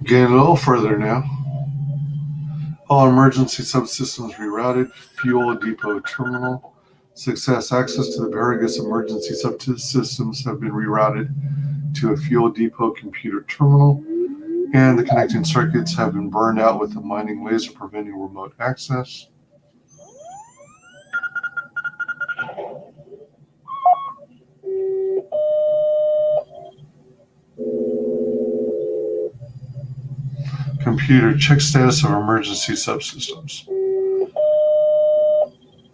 Getting a little further now. All emergency subsystems rerouted. Fuel depot terminal. Success. Access to the various emergency subsystems have been rerouted to a fuel depot computer terminal, and the connecting circuits have been burned out with a mining laser preventing remote access. Computer, check status of emergency subsystems.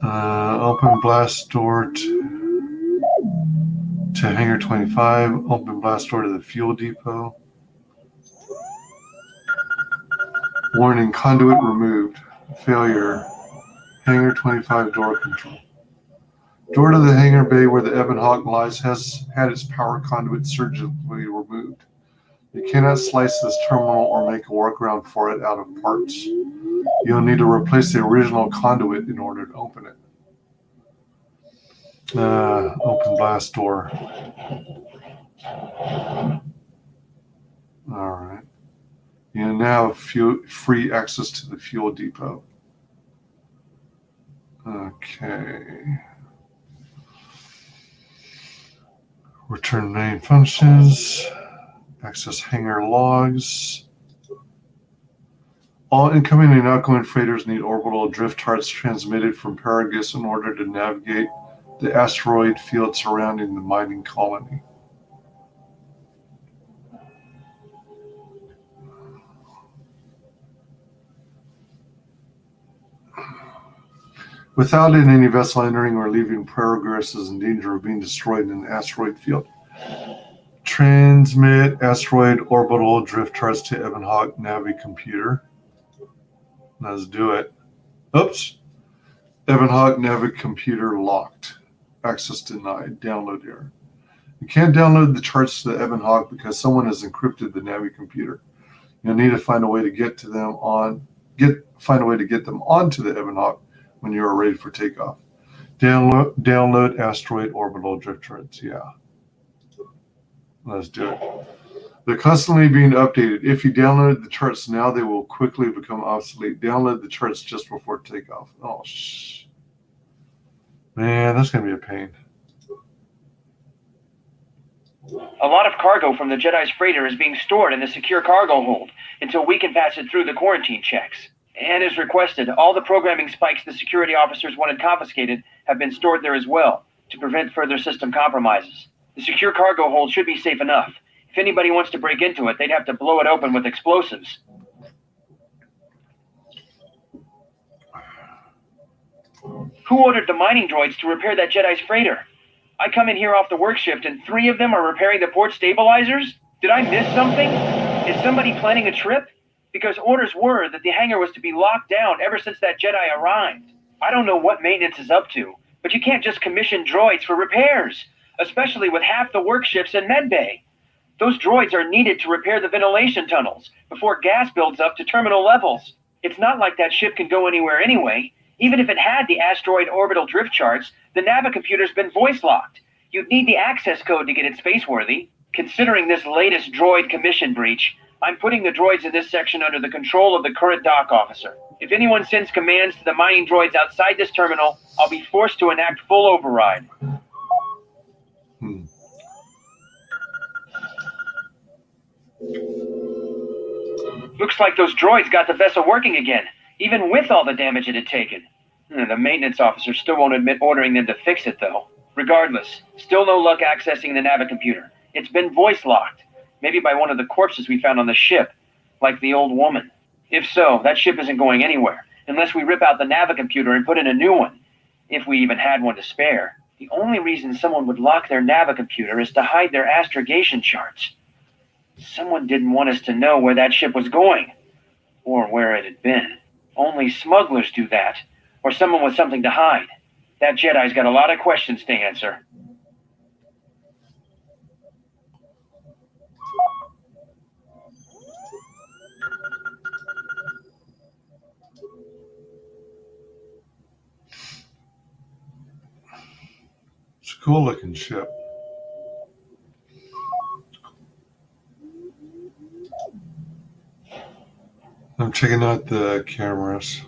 Open blast door to hangar 25. Open blast door to the fuel depot. Warning, conduit removed. Failure. Hangar 25 door control. Door to the hangar bay where the Ebon Hawk lies has had its power conduit surgically removed. You cannot slice this terminal or make a workaround for it out of parts. You'll need to replace the original conduit in order to open it. Open blast door. All right. You now have free access to the fuel depot. Okay. Return main functions. Access hangar logs. All incoming and outgoing freighters need orbital drift charts transmitted from Paragus in order to navigate the asteroid field surrounding the mining colony. Without it, any vessel entering or leaving Paragus is in danger of being destroyed in the asteroid field. Transmit asteroid orbital drift charts to Ebon Hawk Navi computer. Let's do it. Oops. Ebon Hawk Navi computer locked. Access denied. Download error. You can't download the charts to the Ebon Hawk because someone has encrypted the Navi computer. You'll need to find a way to get them onto the Ebon Hawk when you are ready for takeoff. Download asteroid orbital drift charts. Yeah. Let's do it. They're constantly being updated. If you download the charts now, they will quickly become obsolete. Download the charts just before takeoff. Oh, man, that's going to be a pain. A lot of cargo from the Jedi's freighter is being stored in the secure cargo hold until we can pass it through the quarantine checks. And as requested, all the programming spikes the security officers wanted confiscated have been stored there as well to prevent further system compromises. The secure cargo hold should be safe enough. If anybody wants to break into it, they'd have to blow it open with explosives. Who ordered the mining droids to repair that Jedi's freighter? I come in here off the work shift and 3 of them are repairing the port stabilizers? Did I miss something? Is somebody planning a trip? Because orders were that the hangar was to be locked down ever since that Jedi arrived. I don't know what maintenance is up to, but you can't just commission droids for repairs, especially with half the work shifts in medbay. Those droids are needed to repair the ventilation tunnels before gas builds up to terminal levels. It's not like that ship can go anywhere anyway. Even if it had the asteroid orbital drift charts, the Navicomputer's been voice locked. You'd need the access code to get it spaceworthy. Considering this latest droid commission breach, I'm putting the droids in this section under the control of the current dock officer. If anyone sends commands to the mining droids outside this terminal, I'll be forced to enact full override. Looks like those droids got the vessel working again, even with all the damage it had taken. The maintenance officer still won't admit ordering them to fix it, though. Regardless, still no luck accessing the Navicomputer. It's been voice locked, maybe by one of the corpses we found on the ship, like the old woman. If so, that ship isn't going anywhere, unless we rip out the Navicomputer and put in a new one, if we even had one to spare. The only reason someone would lock their Navicomputer is to hide their astrogation charts. Someone didn't want us to know where that ship was going, or where it had been. Only smugglers do that, or someone with something to hide. That Jedi's got a lot of questions to answer. It's a cool looking ship. I'm checking out the cameras.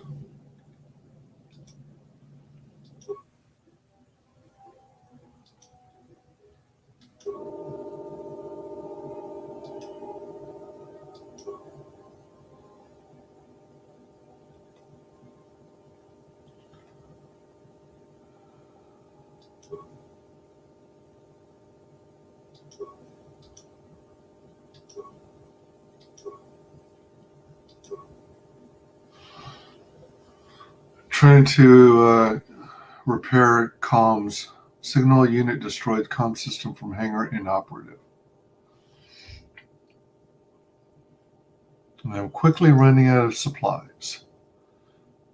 Trying to repair comms. Signal unit destroyed. Comm system from hangar inoperative. And I'm quickly running out of supplies.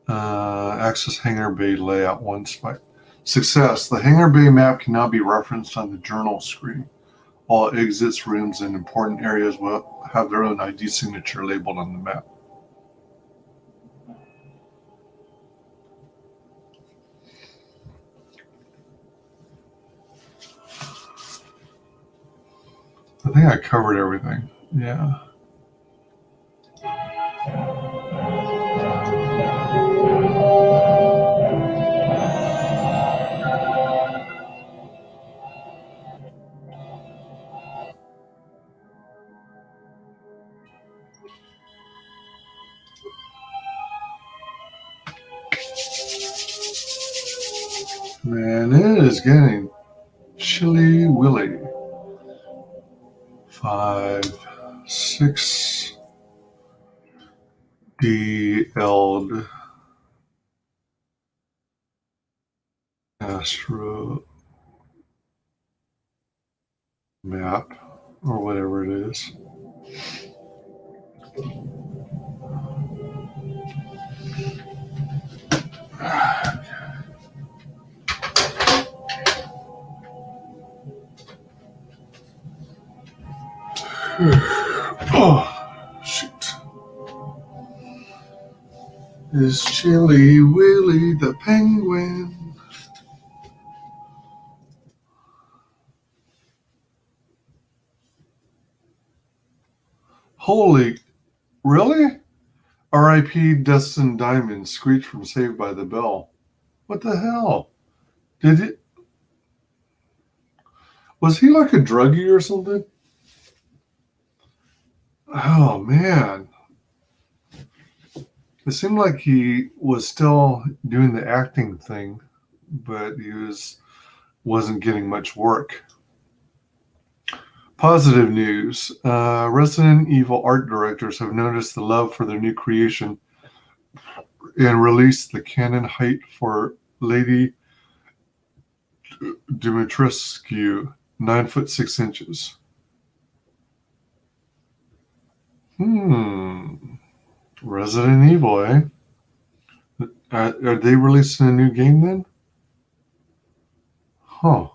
Access hangar bay layout 1 spike. Success. The hangar bay map can now be referenced on the journal screen. All exits, rooms, and important areas will have their own ID signature labeled on the map. I think I covered everything. Yeah. Man, it is getting chilly willy. 5, 6 DL'd Astro map, or whatever it is. Oh, shoot. Is Chilly Willy the penguin? Holy, really? R.I.P. Dustin Diamond, Screech from Saved by the Bell. What the hell? Did it? Was he like a druggie or something? Oh, man. It seemed like he was still doing the acting thing, but he wasn't getting much work. Positive news. Resident Evil art directors have noticed the love for their new creation and released the canon height for Lady Dimitrescu, 9 foot 6 inches. Resident Evil, eh? Are they releasing a new game then? Huh.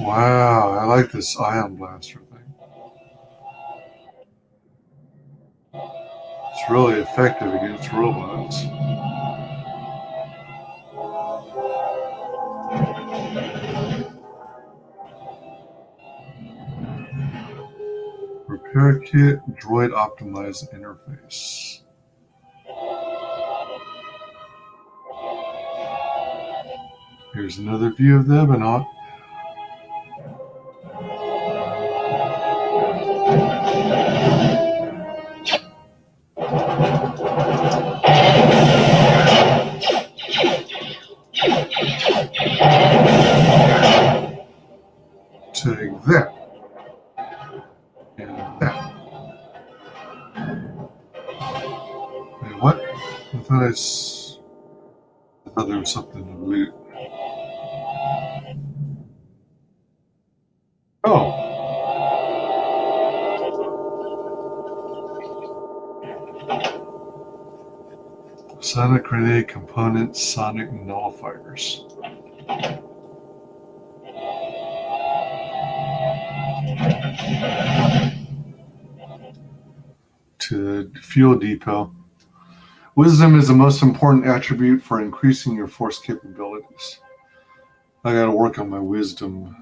Wow, I like this ion blaster thing. It's really effective against robots. Repair kit, droid optimized interface. Here's another view of the Ebonot. Take that. And that. Wait, what? I thought there was something to loot. Oh. Sonic grenade components, sonic nullifiers. to the fuel depot. Wisdom is the most important attribute for increasing your force capabilities. I gotta work on my wisdom.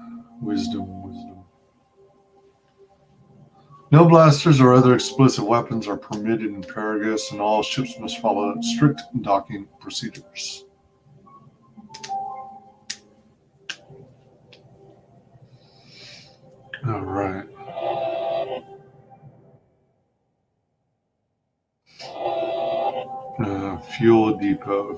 No blasters or other explosive weapons are permitted in Paragus, and all ships must follow strict docking procedures. All right. Fuel depot.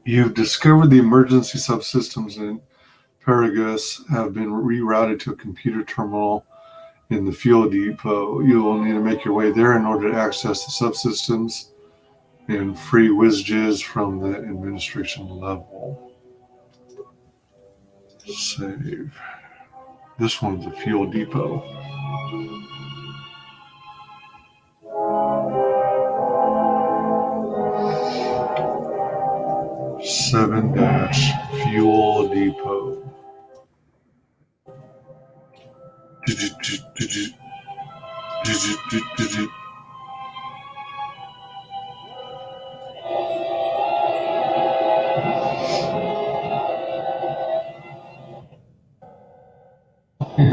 You've discovered the emergency subsystems in Paragus have been rerouted to a computer terminal in the fuel depot. You will need to make your way there in order to access the subsystems and free WyzGames from the administration level. Save. This one's a fuel depot. Fuel depot.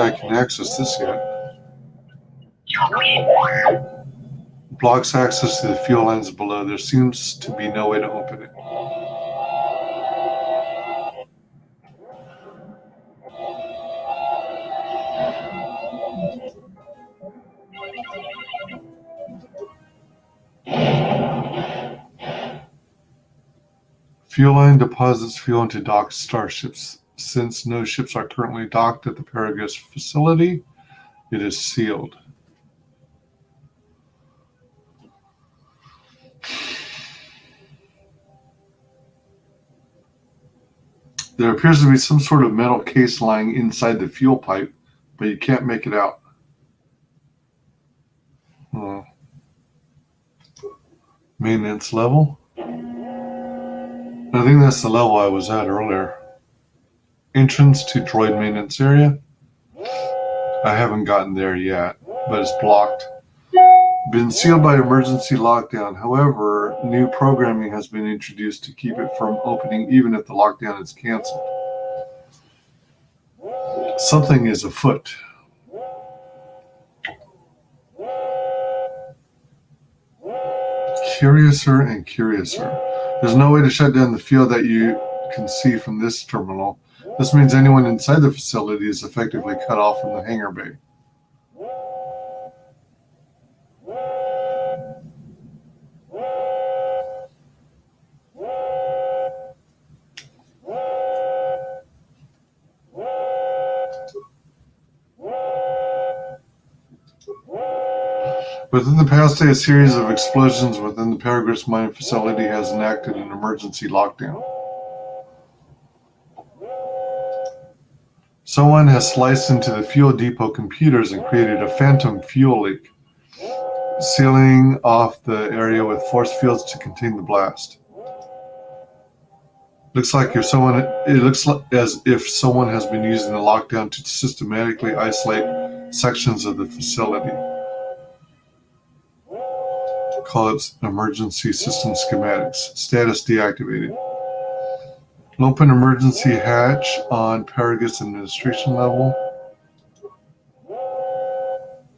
I can access this yet. Blocks access to the fuel lines below. There seems to be no way to open it. Fuel line deposits fuel into docked starships. Since no ships are currently docked at the Paragus facility, it is sealed. There appears to be some sort of metal case lying inside the fuel pipe, but you can't make it out. Maintenance level. I think that's the level I was at earlier. Entrance to droid maintenance area. I haven't gotten there yet, but it's blocked. Been sealed by emergency lockdown. However, new programming has been introduced to keep it from opening even if the lockdown is canceled. Something is afoot. Curiouser and curiouser. There's no way to shut down the fuel that you can see from this terminal. This means anyone inside the facility is effectively cut off from the hangar bay. Within the past day, a series of explosions within the Paragus mine facility has enacted an emergency lockdown. Someone has sliced into the fuel depot computers and created a phantom fuel leak, sealing off the area with force fields to contain the blast. It looks as if someone has been using the lockdown to systematically isolate sections of the facility. Call it emergency system schematics. Status deactivated. Open emergency hatch on Paragus administration level.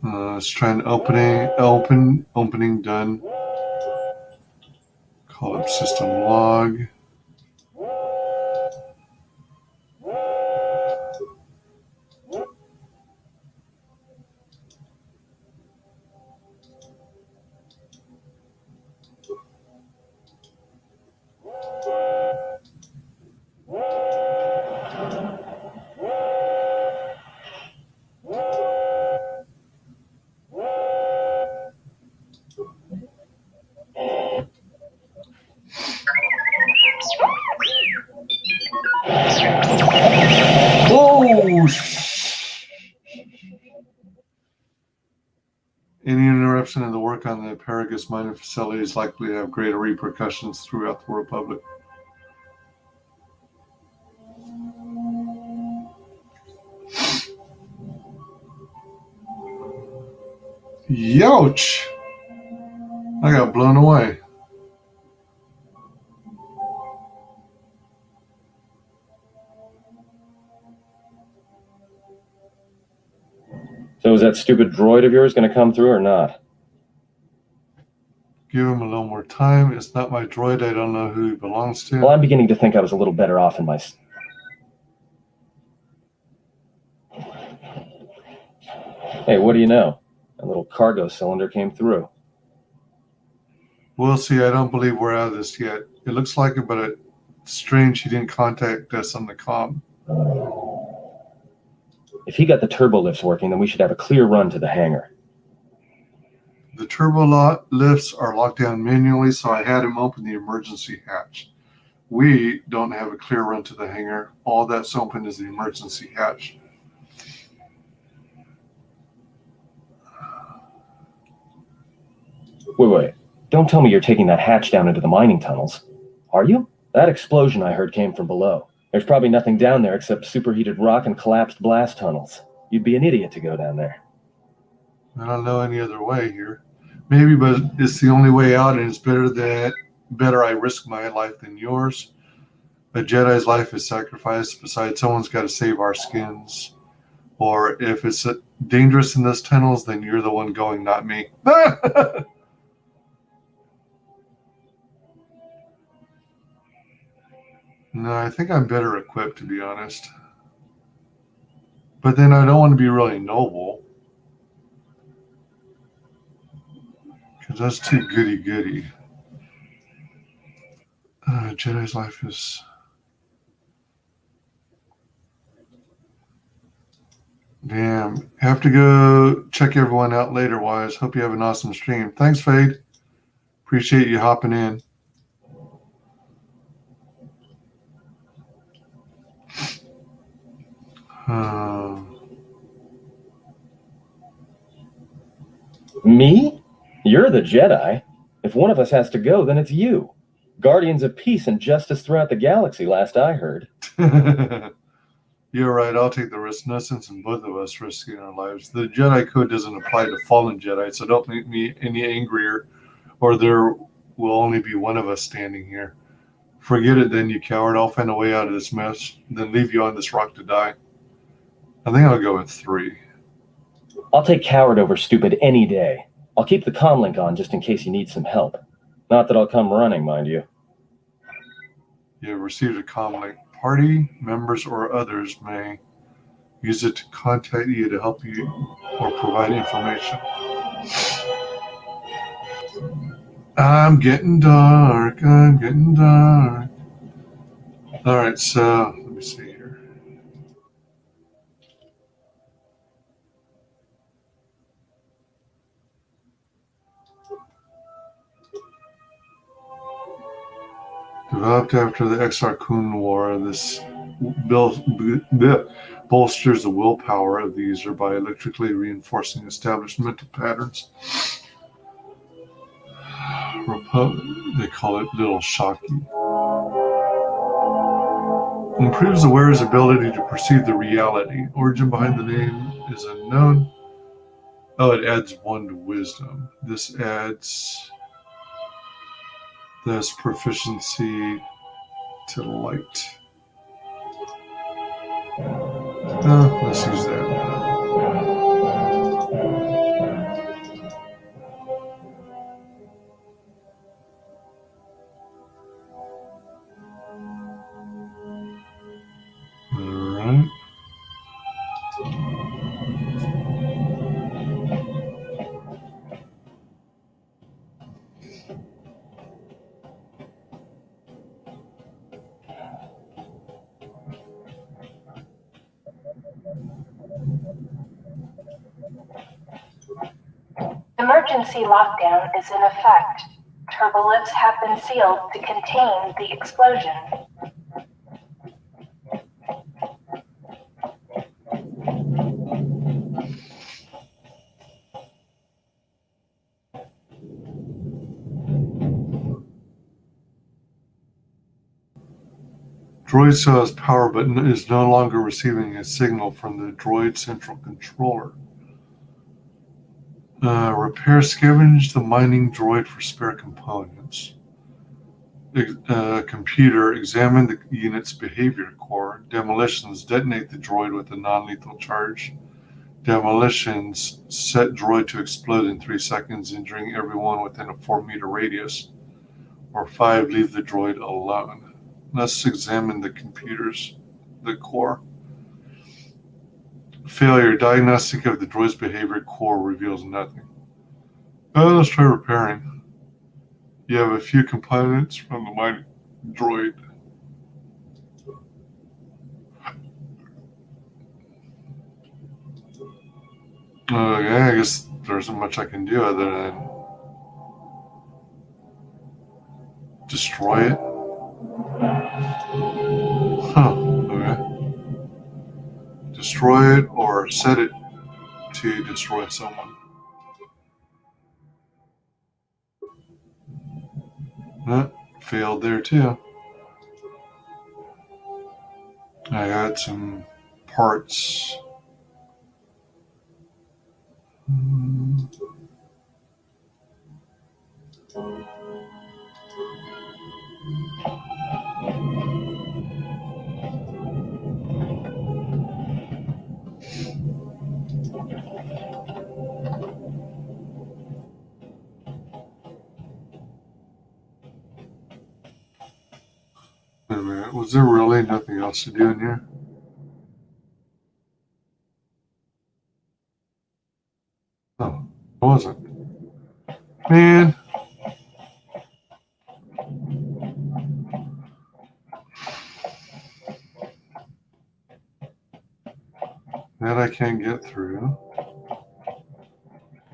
Let's try an opening done. Call up system log. Any interruption in the work on the Paragus mining facility is likely to have greater repercussions throughout the Republic. Youch! I got blown away. So is that stupid droid of yours going to come through or not? Give him a little more time. It's not my droid. I don't know who he belongs to. Well, I'm beginning to think I was a little better off in my... Hey, what do you know? A little cargo cylinder came through. We'll see. I don't believe we're out of this yet. It looks like it, but it's strange he didn't contact us on the comm. If he got the turbo lifts working, then we should have a clear run to the hangar. The turbo lifts are locked down manually, so I had him open the emergency hatch. We don't have a clear run to the hangar. All that's open is the emergency hatch. Wait. Don't tell me you're taking that hatch down into the mining tunnels. Are you? That explosion I heard came from below. There's probably nothing down there except superheated rock and collapsed blast tunnels. You'd be an idiot to go down there. I don't know any other way here. Maybe, but it's the only way out, and it's better I risk my life than yours. A Jedi's life is sacrificed. Besides, someone's got to save our skins. Or if it's dangerous in those tunnels, then you're the one going, not me. No, I think I'm better equipped, to be honest. But then I don't want to be really noble. Because that's too goody-goody. Jedi's life is... Damn. Have to go check everyone out later, Wise. Hope you have an awesome stream. Thanks, Fade. Appreciate you hopping in. Me? You're the Jedi. If one of us has to go, then it's you. Guardians of peace and justice throughout the galaxy, last I heard. You're right. I'll take the risk. No sense in both of us risking our lives. The Jedi Code doesn't apply to fallen Jedi, so don't make me any angrier, or there will only be one of us standing here. Forget it then, you coward. I'll find a way out of this mess, then leave you on this rock to die. I think I'll go with 3. I'll take coward over stupid any day. I'll keep the comlink on just in case you need some help. Not that I'll come running, mind you. You have received a comlink. Party members or others may use it to contact you to help you or provide information. I'm getting dark. I'm getting dark. All right, so let me see here. Developed after the Exar Kun War, this bolsters the willpower of the user by electrically reinforcing established mental patterns. They call it Little Shocky. Improves the wearer's ability to perceive the reality. Origin behind the name is unknown. Oh, it adds 1 to wisdom. This adds this proficiency to light. Let's use that. All right. Emergency lockdown is in effect. Turbolifts have been sealed to contain the explosion. Droid still has power, but is no longer receiving a signal from the droid central controller. Repair, scavenge the mining droid for spare components. Computer, examine the unit's behavior core. Demolitions, detonate the droid with a non-lethal charge. Demolitions, set droid to explode in 3 seconds, injuring everyone within a 4-meter radius. Or 5, leave the droid alone. Let's examine the core. Failure, diagnostic of the droid's behavior core reveals nothing. Let's try repairing. You have a few components from the mining droid. Okay, I guess there isn't much I can do other than destroy it. Huh, okay. Destroy it or set it to destroy someone. Failed there too. I got some parts. Wait a minute, was there really nothing else to do in here? No, it wasn't. Man. That I can't get through.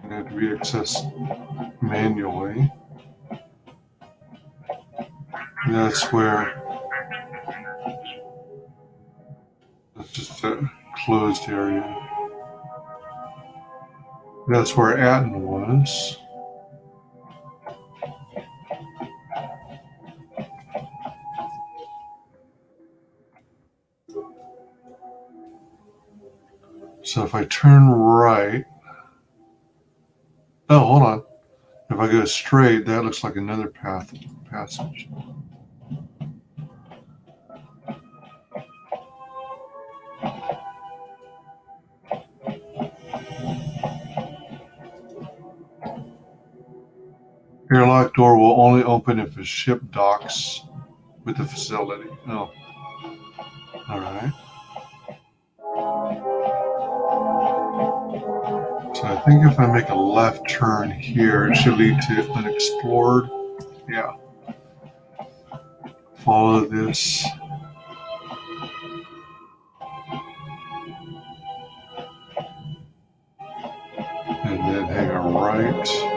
It had to be accessed manually. That's where. That's just a closed area. That's where Atten was. So if I turn right, oh, hold on. If I go straight, that looks like another passage. Airlock door will only open if a ship docks with the facility. Oh, all right. So I think if I make a left turn here, it should lead to unexplored. Yeah. Follow this. And then hang a right.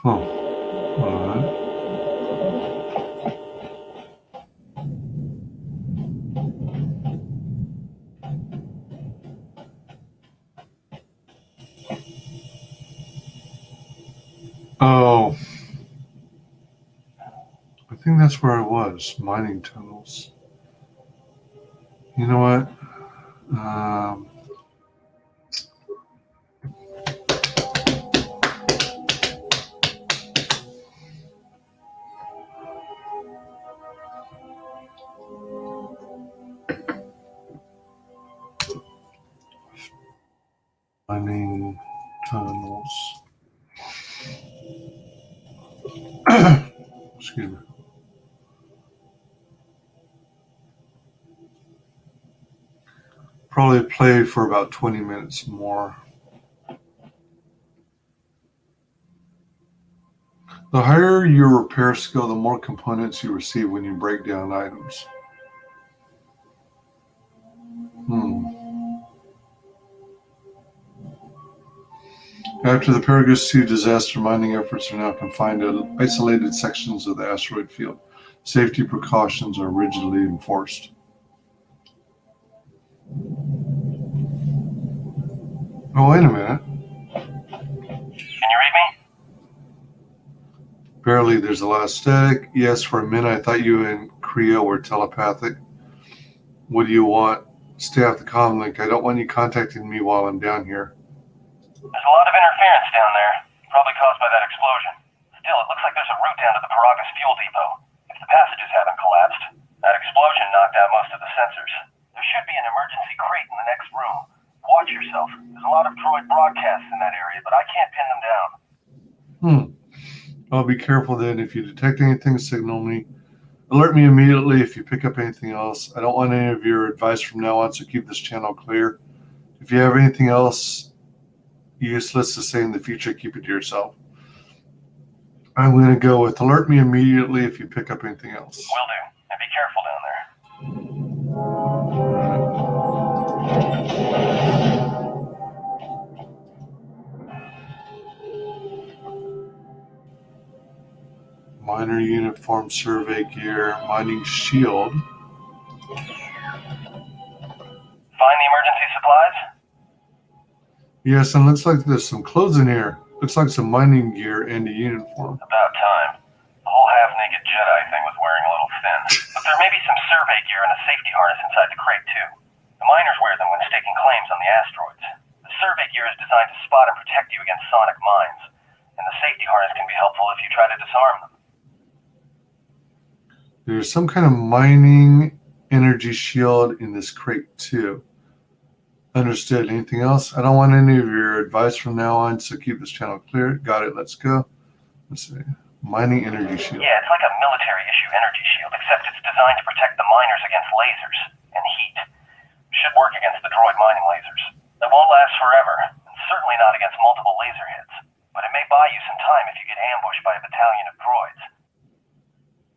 Huh. All right. Oh. I think that's where I was. Mining tunnels. You know what? Mining tunnels. Excuse me. Probably play for about 20 minutes more. The higher your repair skill, the more components you receive when you break down items. After the Paragus 2 disaster, mining efforts are now confined to isolated sections of the asteroid field. Safety precautions are rigidly enforced. Oh, wait a minute. Can you read me? Barely, there's a lot of static. Yes, for a minute I thought you and Creo were telepathic. What do you want? Stay off the comm link. I don't want you contacting me while I'm down here. There's a lot of interference down there, probably caused by that explosion. Still, it looks like there's a route down to the Paragus fuel depot. If the passages haven't collapsed, that explosion knocked out most of the sensors. There should be an emergency crate in the next room. Watch yourself. There's a lot of droid broadcasts in that area, but I can't pin them down. I'll be careful then. If you detect anything, signal me. Alert me immediately if you pick up anything else. I don't want any of your advice from now on, so keep this channel clear. If you have anything else useless to say in the future, keep it to yourself. I'm going to go with alert me immediately if you pick up anything else. Will do. And be careful down there. Miner uniform, survey gear, mining shield. Find the emergency supplies? Yes, and looks like there's some clothes in here. Looks like some mining gear and a uniform. About time. The whole half-naked Jedi thing was wearing a little thin. But there may be some survey gear and a safety harness inside the crate, too. The miners wear them when staking claims on the asteroids. The survey gear is designed to spot and protect you against sonic mines. And the safety harness can be helpful if you try to disarm them. There's some kind of mining energy shield in this crate, too. Understood. Anything else? I don't want any of your advice from now on, so keep this channel clear. Got it. Let's go. Let's see. Mining energy shield. Yeah, it's like a military-issue energy shield, except it's designed to protect the miners against lasers and heat. Should work against the droid mining lasers. It won't last forever, and certainly not against multiple laser hits. But it may buy you some time if you get ambushed by a battalion of droids.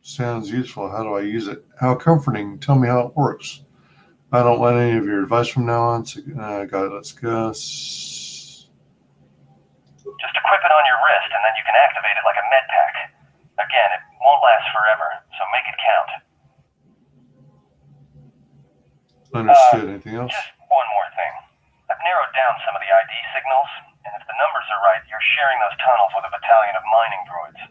Sounds useful. How do I use it? How comforting. Tell me how it works. I don't want any of your advice from now on. So, got it. Let's go. Just equip it on your wrist, and then you can activate it like a med pack. Again, it won't last forever, so make it count. Understood. Anything else? Just one more thing. I've narrowed down some of the ID signals, and if the numbers are right, you're sharing those tunnels with a battalion of mining droids.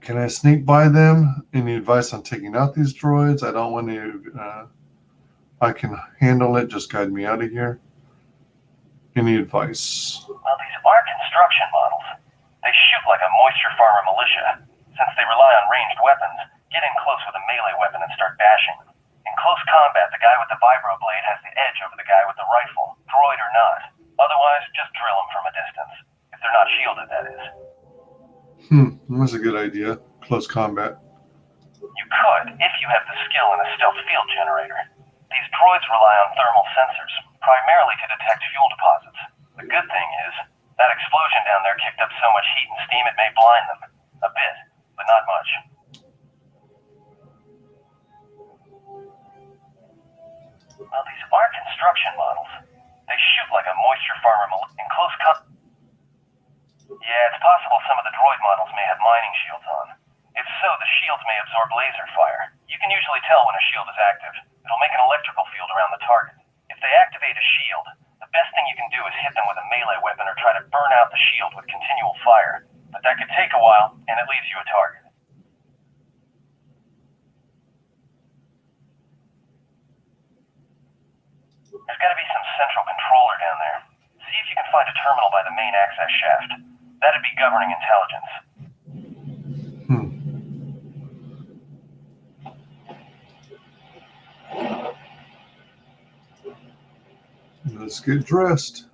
Can I sneak by them? Any advice on taking out these droids? I don't want to. I can handle it. Just guide me out of here. Any advice? Well, these are construction models. They shoot like a moisture farmer militia. Since they rely on ranged weapons, get in close with a melee weapon and start bashing them. In close combat, the guy with the vibroblade has the edge over the guy with the rifle, droid or not. Otherwise, just drill them from a distance. If they're not shielded, that is. That's a good idea. Close combat. You could, if you have the skill in a stealth field generator. These droids rely on thermal sensors, primarily to detect fuel deposits. The good thing is, that explosion down there kicked up so much heat and steam it may blind them. A bit, but not much. Well, these are construction models. They shoot like a moisture farmer in close combat. Yeah, it's possible some of the droid models may have mining shields on. If so, the shields may absorb laser fire. You can usually tell when a shield is active. It'll make an electrical field around the target. If they activate a shield, the best thing you can do is hit them with a melee weapon or try to burn out the shield with continual fire. But that could take a while, and it leaves you a target. There's got to be some central controller down there. See if you can find a terminal by the main access shaft. That'd be governing intelligence. Let's get dressed.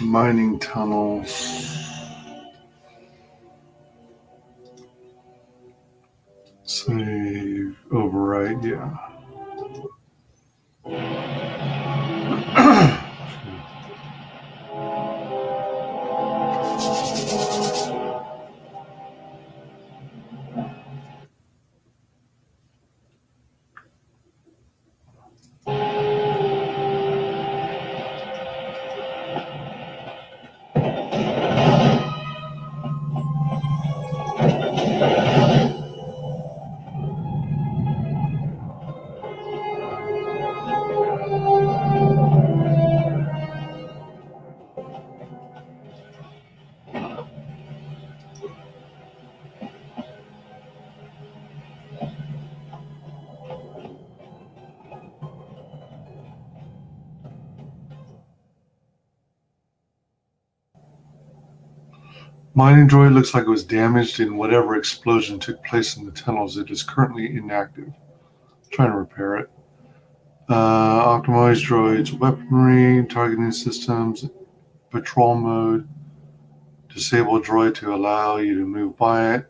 Mining tunnels. Save, overwrite, yeah. Mining droid looks like it was damaged in whatever explosion took place in the tunnels. It is currently inactive. Trying to repair it. Optimize droids, weaponry, targeting systems, patrol mode. Disable droid to allow you to move by it.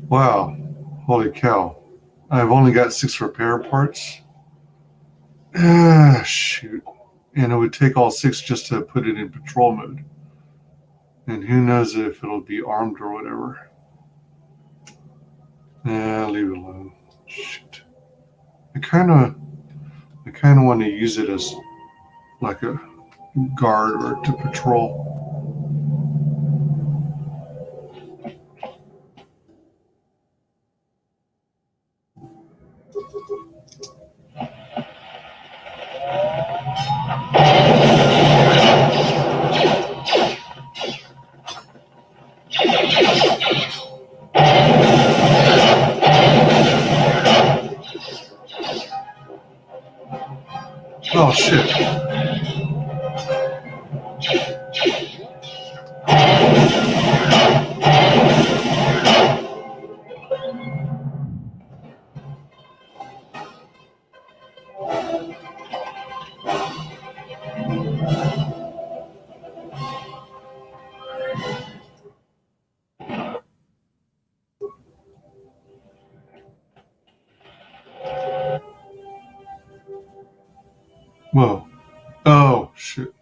Wow. Holy cow. I've only got 6 repair parts. Shoot. And it would take all 6 just to put it in patrol mode. And who knows if it'll be armed or whatever. Leave it alone. Shit. I kind of want to use it as like a guard or to patrol. Oh shit. Whoa. Oh, shit.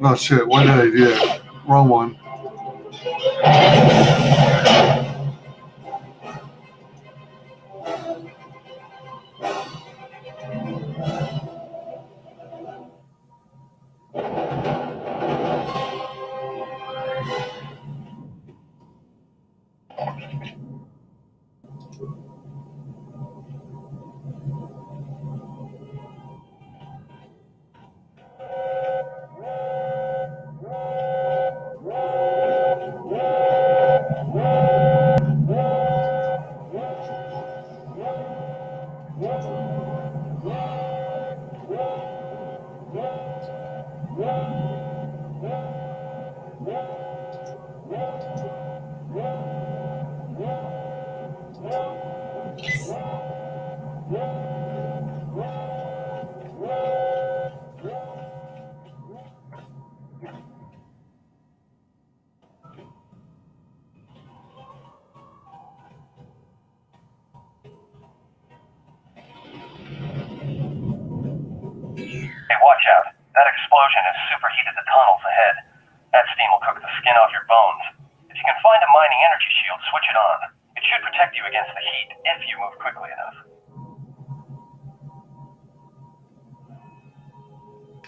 Oh shit, why did I do that? Wrong one. Hey, watch out. That explosion has superheated the tunnels ahead. That steam will cook the skin off your bones. If you can find a mining energy shield, switch it on. It should protect you against the heat if you move quickly enough.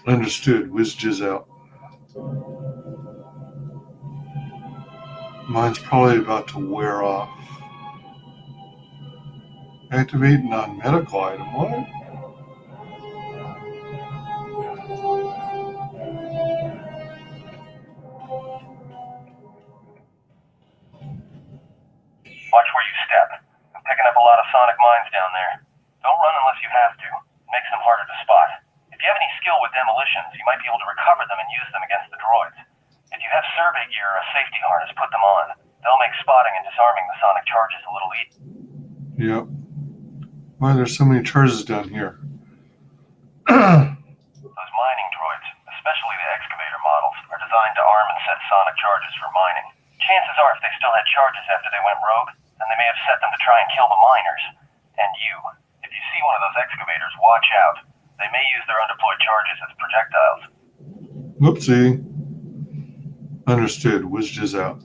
Understood. WyzGames out. Mine's probably about to wear off. Activate non-medical item. What? Watch where you step. I'm picking up a lot of sonic mines down there. Don't run unless you have to. It makes them harder to spot. If you have any skill with demolitions, you might be able to recover them and use them against the droids. If you have survey gear or a safety harness, put them on. They'll make spotting and disarming the sonic charges a little easier. Yep. Why are there so many charges down here? Those mining droids, especially the excavator models, are designed to arm and set sonic charges for mining. Chances are if they still had charges after they went rogue, then they may have set them to try and kill the miners. And you. If you see one of those excavators, watch out. They may use their undeployed charges as projectiles. Whoopsie. Understood. WyzGames out.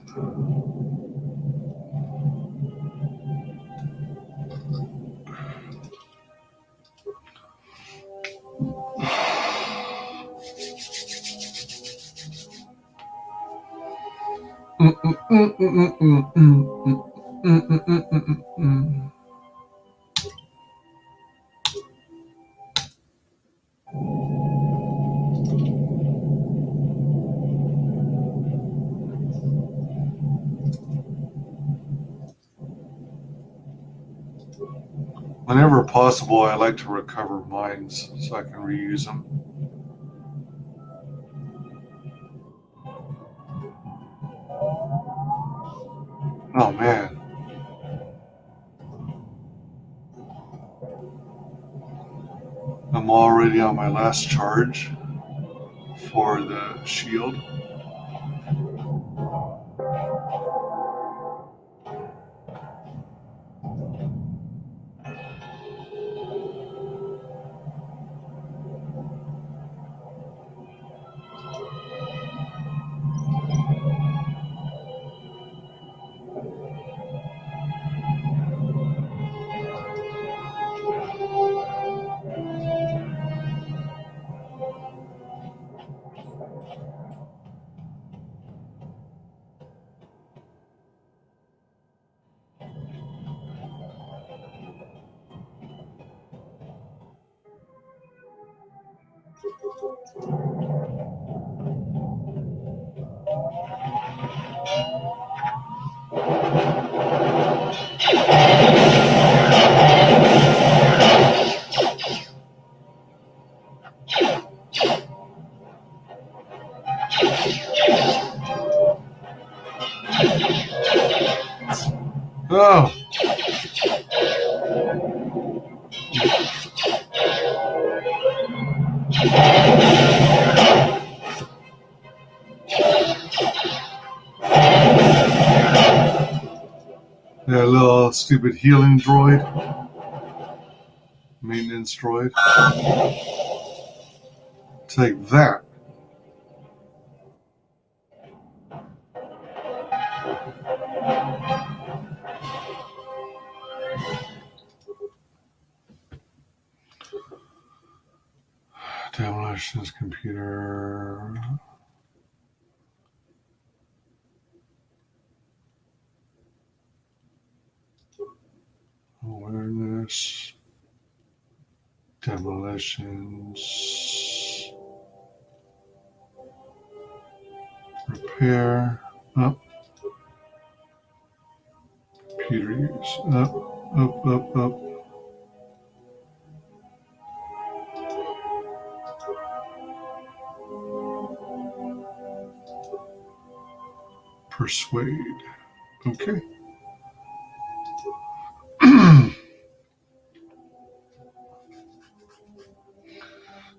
Whenever possible, I like to recover mines so I can reuse them. Oh man. I'm already on my last charge for the shield. Oh! That little stupid healing droid. Maintenance droid. Take that. Demolitions computer. Awareness. Demolitions. Repair. Up. Computer use. Up, up, up, up. Persuade. Okay.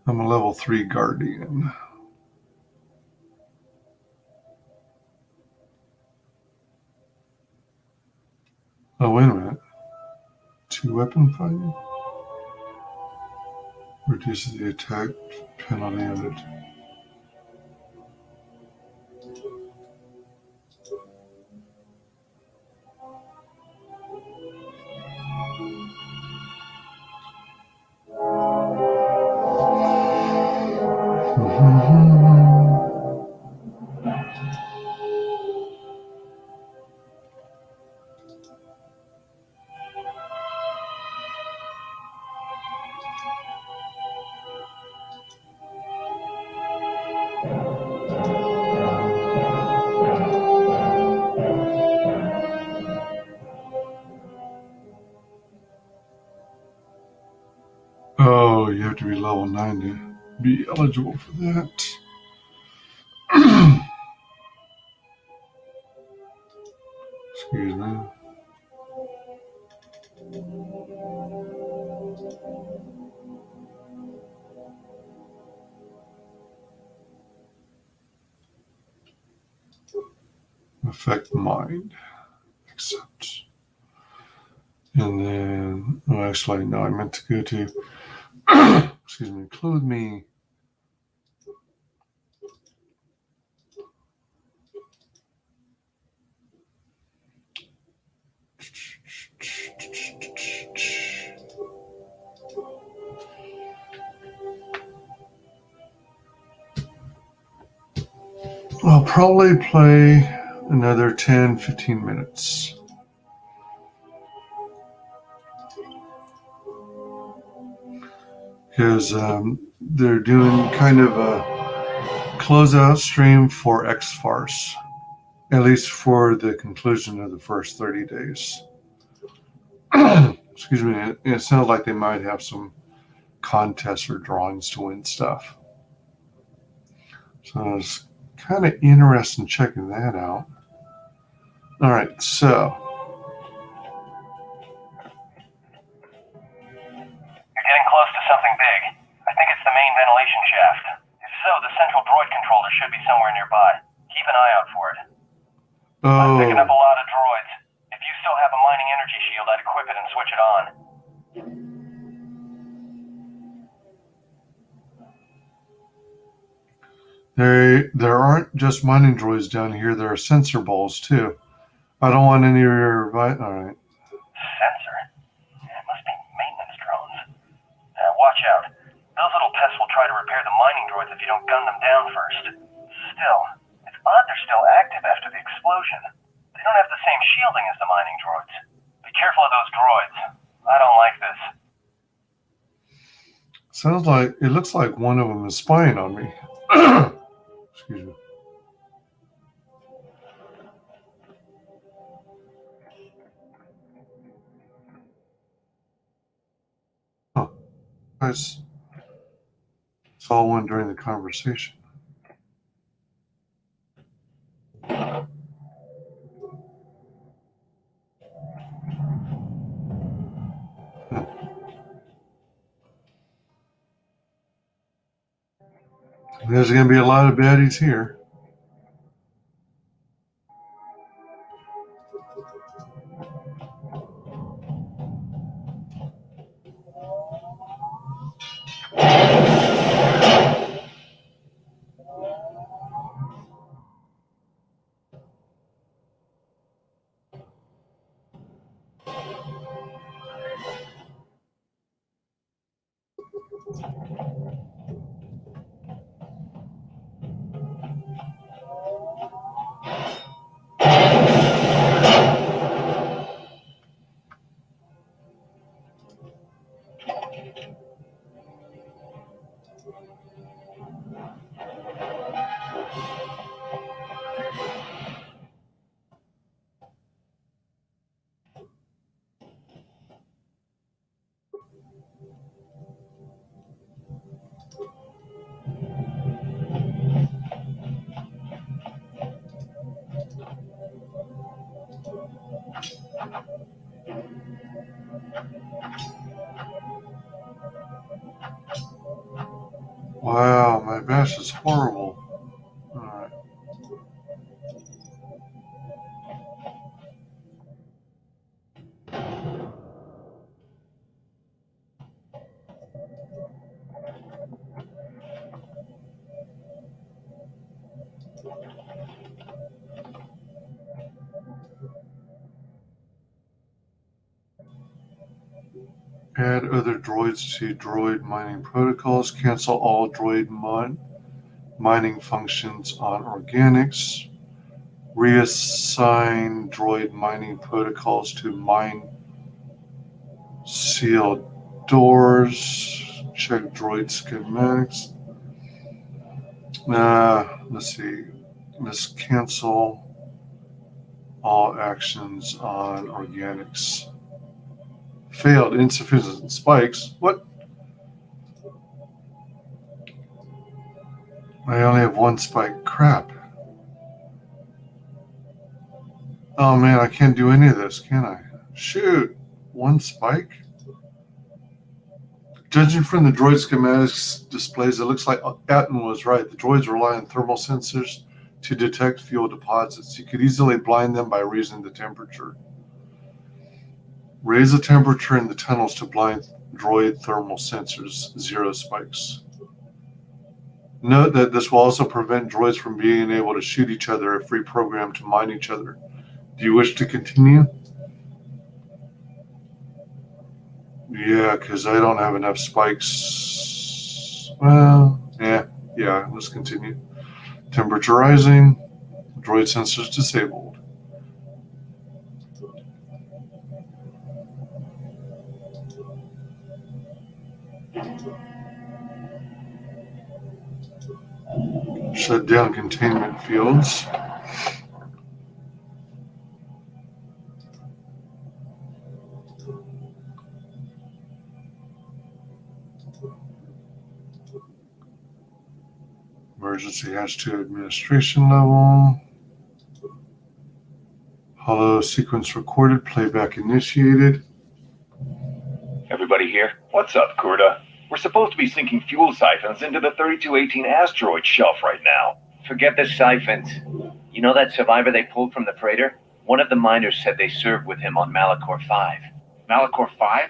I'm a level 3 Guardian. Oh, wait a minute. 2 weapon fighting? Reduces the attack penalty of it. have to be level 9 to be eligible for that. Excuse me. Affect mind. Accept. And then, oh, actually, no, I meant to go to, excuse me, include me. I'll probably play another 10-15 minutes. Because they're doing kind of a closeout stream for X-Farce, at least for the conclusion of the first 30 days. Excuse me, it sounds like they might have some contests or drawings to win stuff. So I was kind of interested in checking that out. All right, so. You're getting close to something big. I think it's the main ventilation shaft. If so, the central droid controller should be somewhere nearby. Keep an eye out for it. I'm picking up a lot of droids. If you still have a mining energy shield, I'd equip it and switch it on. There aren't just mining droids down here. There are sensor balls too. I don't want any of your all right. Sensor? It must be maintenance drones. Watch out. Those little pests will try to repair the mining droids if you don't gun them down first. Still, it's odd they're still active after the explosion. They don't have the same shielding as the mining droids. Be careful of those droids. I don't like this. Sounds like it looks like one of them is spying on me. Excuse me. Huh. I saw one during the conversation. There's going to be a lot of baddies here. Wow, my bash is horrible. All right. Add other droids to droid mining protocols. Cancel all droid mining functions on organics. Reassign droid mining protocols to mine sealed doors. Check droid schematics. Let's see. Let's cancel all actions on organics. Failed, insufficient spikes. What? I only have one spike. Crap. Oh man, I can't do any of this, can I? Shoot. One spike? Judging from the droid schematics displays, it looks like Atton was right. The droids rely on thermal sensors to detect fuel deposits. You could easily blind them by raising the temperature. Raise the temperature in the tunnels to blind droid thermal sensors. 0 spikes. Note that this will also prevent droids from being able to shoot each other if reprogrammed to mine each other. Do you wish to continue? Yeah, because I don't have enough spikes. Well, yeah, let's continue. Temperature rising. Droid sensors disabled. Shut down containment fields. Emergency hatch to administration level. Hollow sequence recorded. Playback initiated. Everybody here? What's up, Kurta? We're supposed to be sinking fuel siphons into the 3218 asteroid shelf right now. Forget the siphons. You know that survivor they pulled from the freighter? One of the miners said they served with him on Malachor 5. Malachor 5?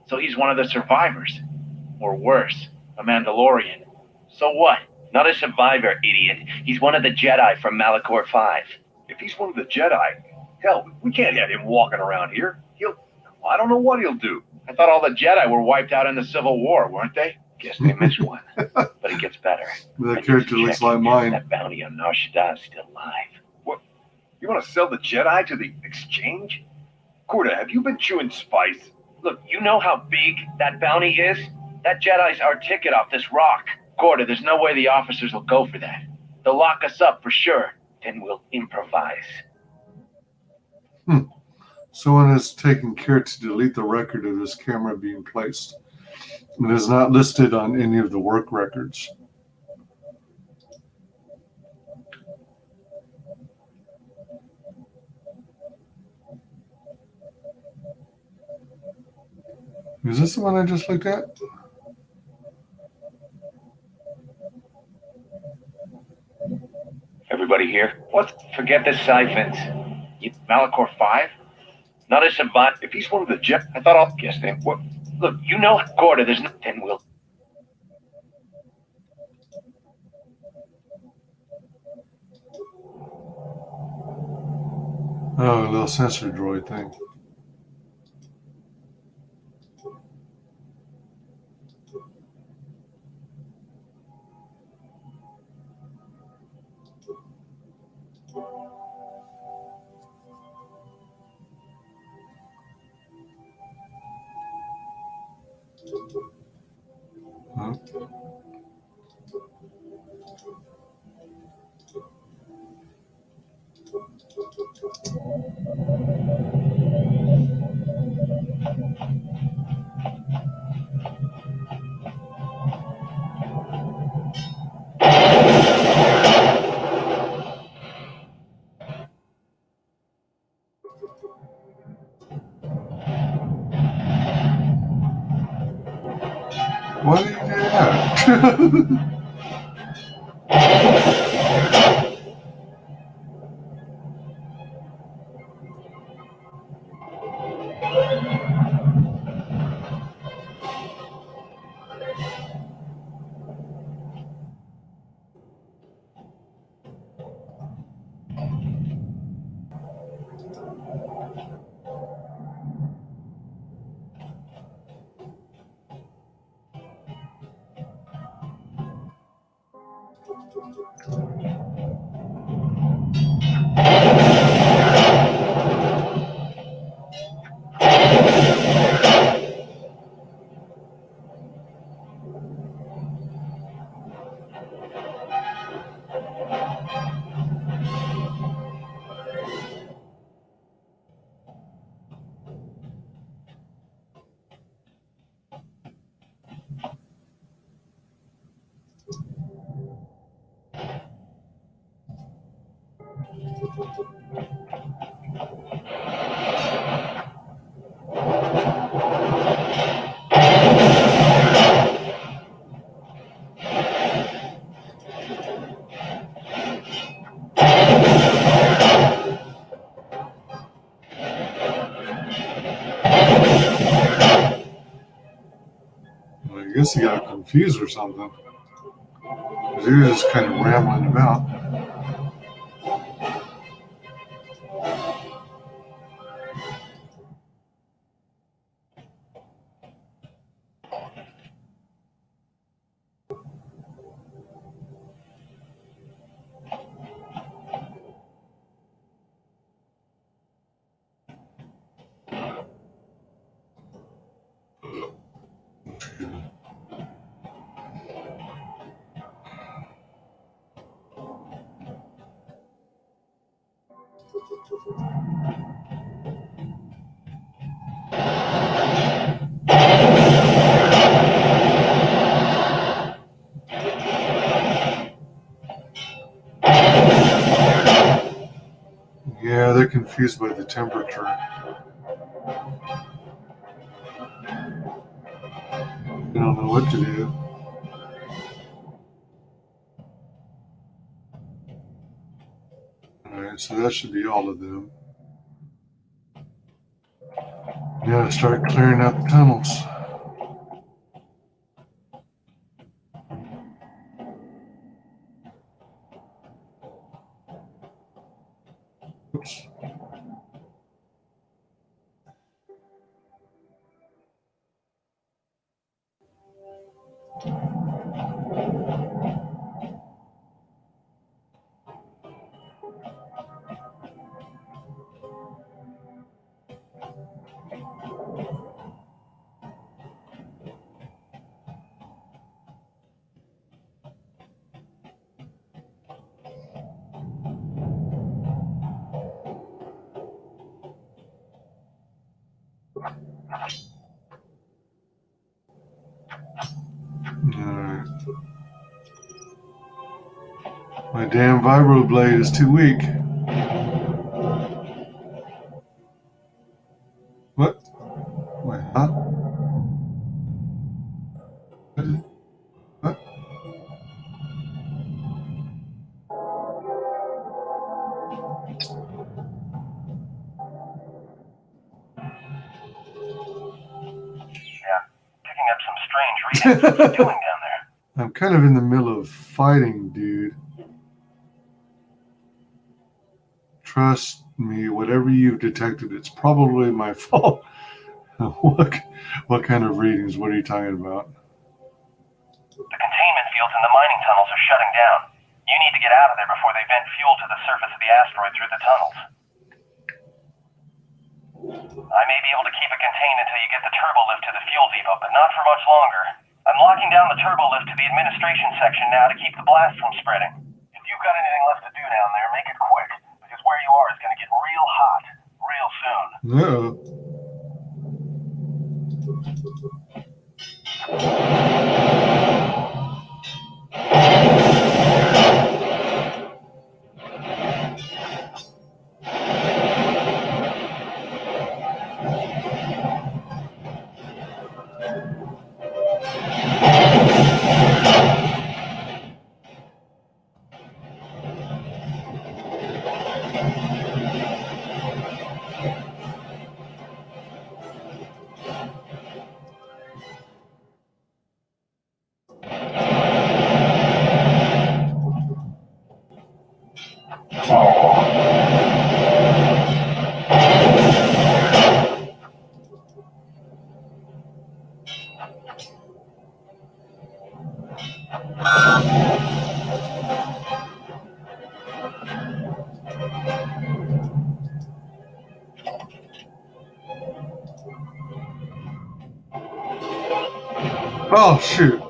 So he's one of the survivors. Or worse, a Mandalorian. So what? Not a survivor, idiot. He's one of the Jedi from Malachor 5. If he's one of the Jedi, hell, we can't have him walking around here. I don't know what he'll do. I thought all the Jedi were wiped out in the Civil War, weren't they? Guess they missed one. But it gets better. That character looks like mine. That bounty on Nar Shaddaa is still alive. What? You want to sell the Jedi to the exchange? Kurta, have you been chewing spice? Look, you know how big that bounty is? That Jedi's our ticket off this rock. Gorda, there's no way the officers will go for that. They'll lock us up for sure. Then we'll improvise. Someone has taken care to delete the record of this camera being placed. It is not listed on any of the work records. Is this the one I just looked at? Everybody here? What? Forget the siphons. Malachor 5? Not a survivor. If he's one of the Jedi, I thought I'll guess them. What? Look, you know Gorda, there's no... Then we'll... Oh, a little sensor droid thing. Huh? Why did you do that? I guess he got confused or something. He was just kind of rambling about. Yeah, they're confused by the temperature. They don't know what to do. Alright, so that should be all of them. Now start clearing out the tunnels. Oops. Alright. My damn vibroblade is too weak. What? Wait, huh? What? Picking up some strange readings. What are you doing down there? I'm kind of in the middle of fighting, dude. Trust me, whatever you've detected, it's probably my fault. What kind of readings? What are you talking about? The containment fields in the mining tunnels are shutting down. You need to get out of there before they vent fuel to the surface of the asteroid through the tunnels. I may be able to keep it contained until you get the turbo lift to the fuel depot, but not for much longer. I'm locking down the turbo lift to the administration section now to keep the blast from spreading. If you've got anything left to do down there, make it quick, because where you are is going to get real hot real soon. No. Oh, shoot.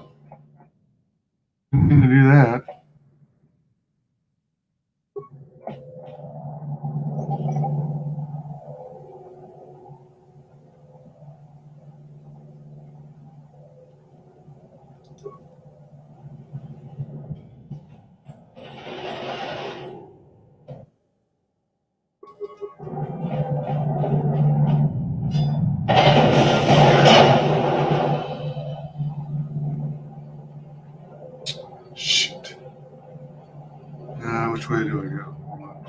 Didn't mean to do that. Which way do I go? Hold on.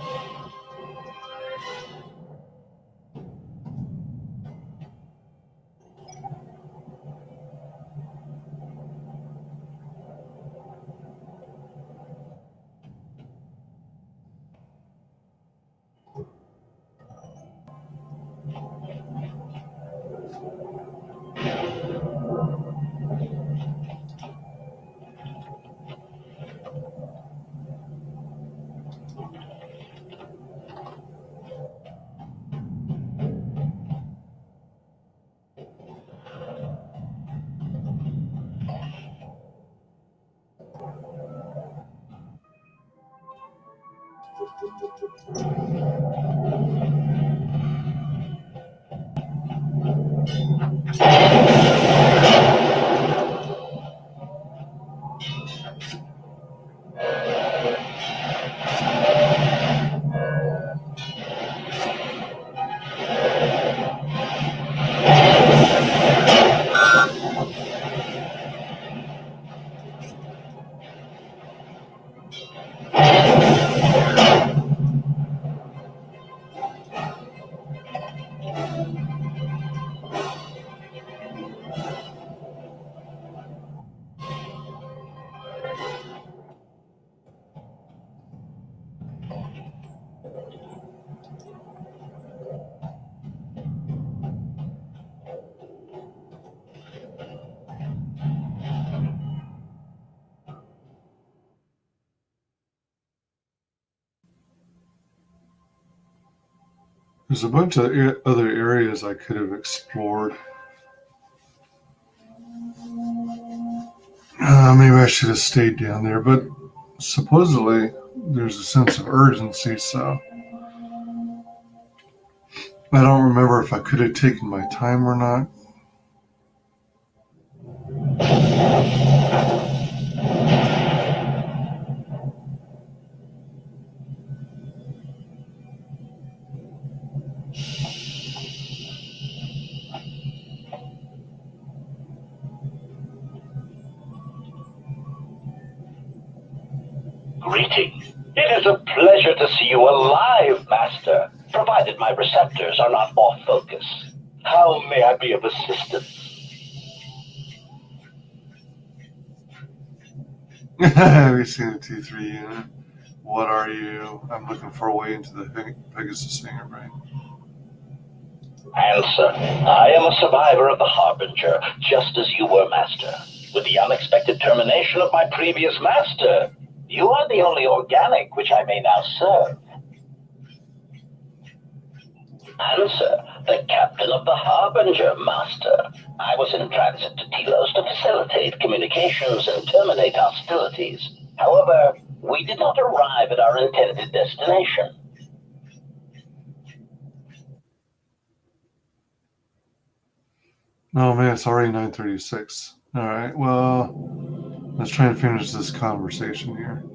There's a bunch of other areas I could have explored. Maybe I should have stayed down there, but supposedly there's a sense of urgency, so I don't remember if I could have taken my time or not. Greetings. It is a pleasure to see you alive, Master, provided my receptors are not off focus. How may I be of assistance? Have you seen the T3 unit? What are you? I'm looking for a way into the Pegasus hangar brain. Answer. I am a survivor of the Harbinger, just as you were, Master. With the unexpected termination of my previous Master, you are the only organic which I may now serve. Answer. The captain of the Harbinger, Master. I was in transit to Telos to facilitate communications and terminate hostilities. However, we did not arrive at our intended destination. Oh man, it's already 9:36. All right, well, let's try and finish this conversation here.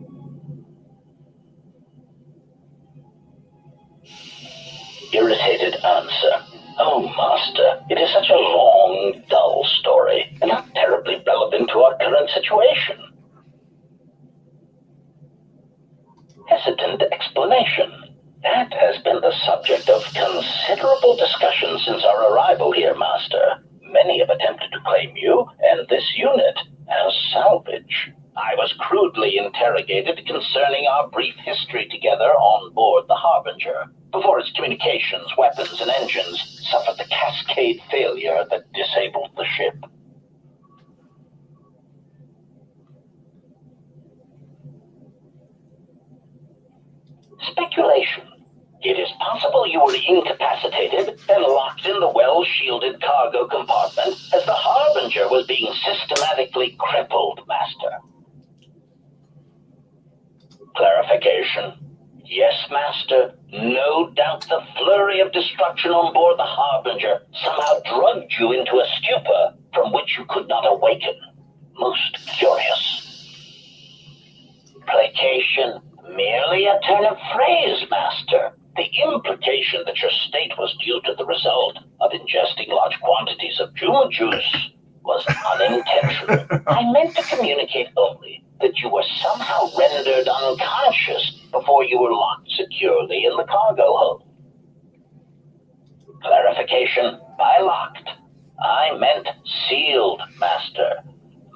Irritated answer. Oh, Master, it is such a long, dull story, and not terribly relevant to our current situation. Hesitant explanation. That has been the subject of considerable discussion since our arrival here, Master. Many have attempted to claim you and this unit as salvage. I was crudely interrogated concerning our brief history together on board the Harbinger, before its communications, weapons, and engines suffered the cascade failure that disabled the ship. Speculation. It is possible you were incapacitated and locked in the well-shielded cargo compartment as the Harbinger was being systematically crippled, Master. Clarification. Yes, Master. No doubt the flurry of destruction on board the Harbinger somehow drugged you into a stupor from which you could not awaken. Most curious. Placation. Merely a turn of phrase, Master. The implication that your state was due to the result of ingesting large quantities of Juma juice was unintentional. I meant to communicate only that you were somehow rendered unconscious before you were locked securely in the cargo hold. Clarification, by locked, I meant sealed, Master.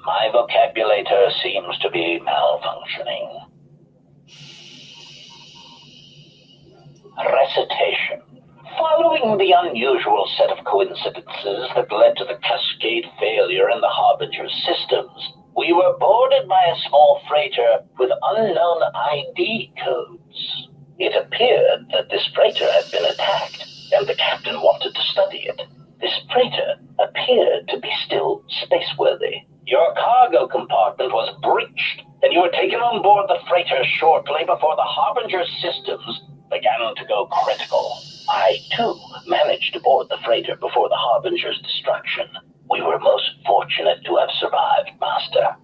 My vocabulator seems to be malfunctioning. Recitation. Following the unusual set of coincidences that led to the cascade failure in the Harbinger systems, we were boarded by a small freighter with unknown ID codes. It appeared that this freighter had been attacked, and the captain wanted to study it. This freighter appeared to be still spaceworthy. Your cargo compartment was breached, and you were taken on board the freighter shortly before the Harbinger systems began to go critical. I, too, managed to board the freighter before the Harbinger's destruction. We were most fortunate to have survived, Master.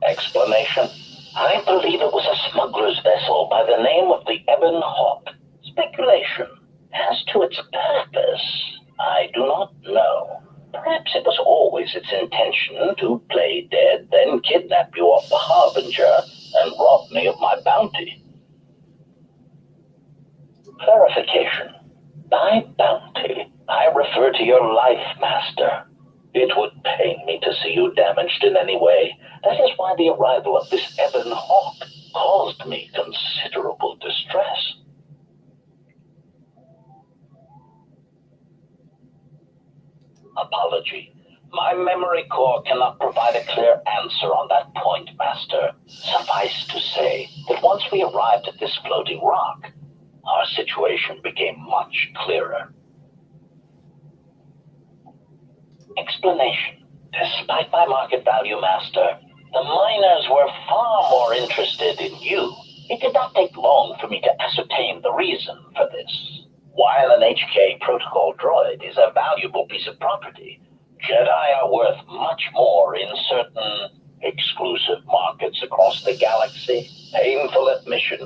Explanation. I believe it was a smuggler's vessel by the name of the Ebon Hawk. Speculation. As to its purpose, I do not know. Perhaps it was always its intention to play dead, then kidnap you off the Harbinger and rob me of my bounty. Clarification. By bounty, I refer to your life, Master. It would pain me to see you damaged in any way. That is why the arrival of this Ebon Hawk caused me considerable distress. Apology. My memory core cannot provide a clear answer on that point, Master. Suffice to say that once we arrived at this floating rock, our situation became much clearer. Explanation. Despite my market value, Master, the miners were far more interested in you. It did not take long for me to ascertain the reason for this. While an HK protocol droid is a valuable piece of property, Jedi are worth much more in certain exclusive markets across the galaxy. Painful admission.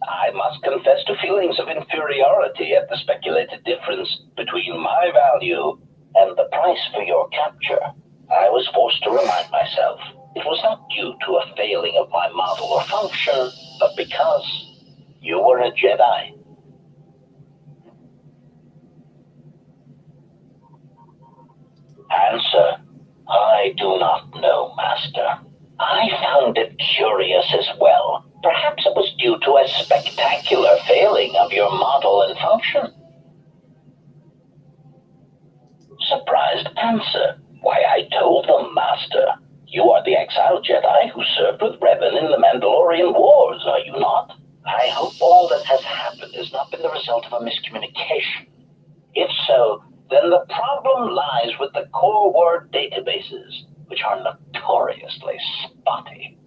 I must confess to feelings of inferiority at the speculated difference between my value and the price for your capture. I was forced to remind myself it was not due to a failing of my model or function, but because you were a Jedi. Answer. I do not know, Master. I found it curious as well. Perhaps it was due to a spectacular failing of your model and function. Surprised answer. Why, I told them, Master. You are the exiled Jedi who served with Revan in the Mandalorian Wars, are you not? I hope all that has happened has not been the result of a miscommunication. If so, then the problem lies with the core word databases, which are notoriously spotty.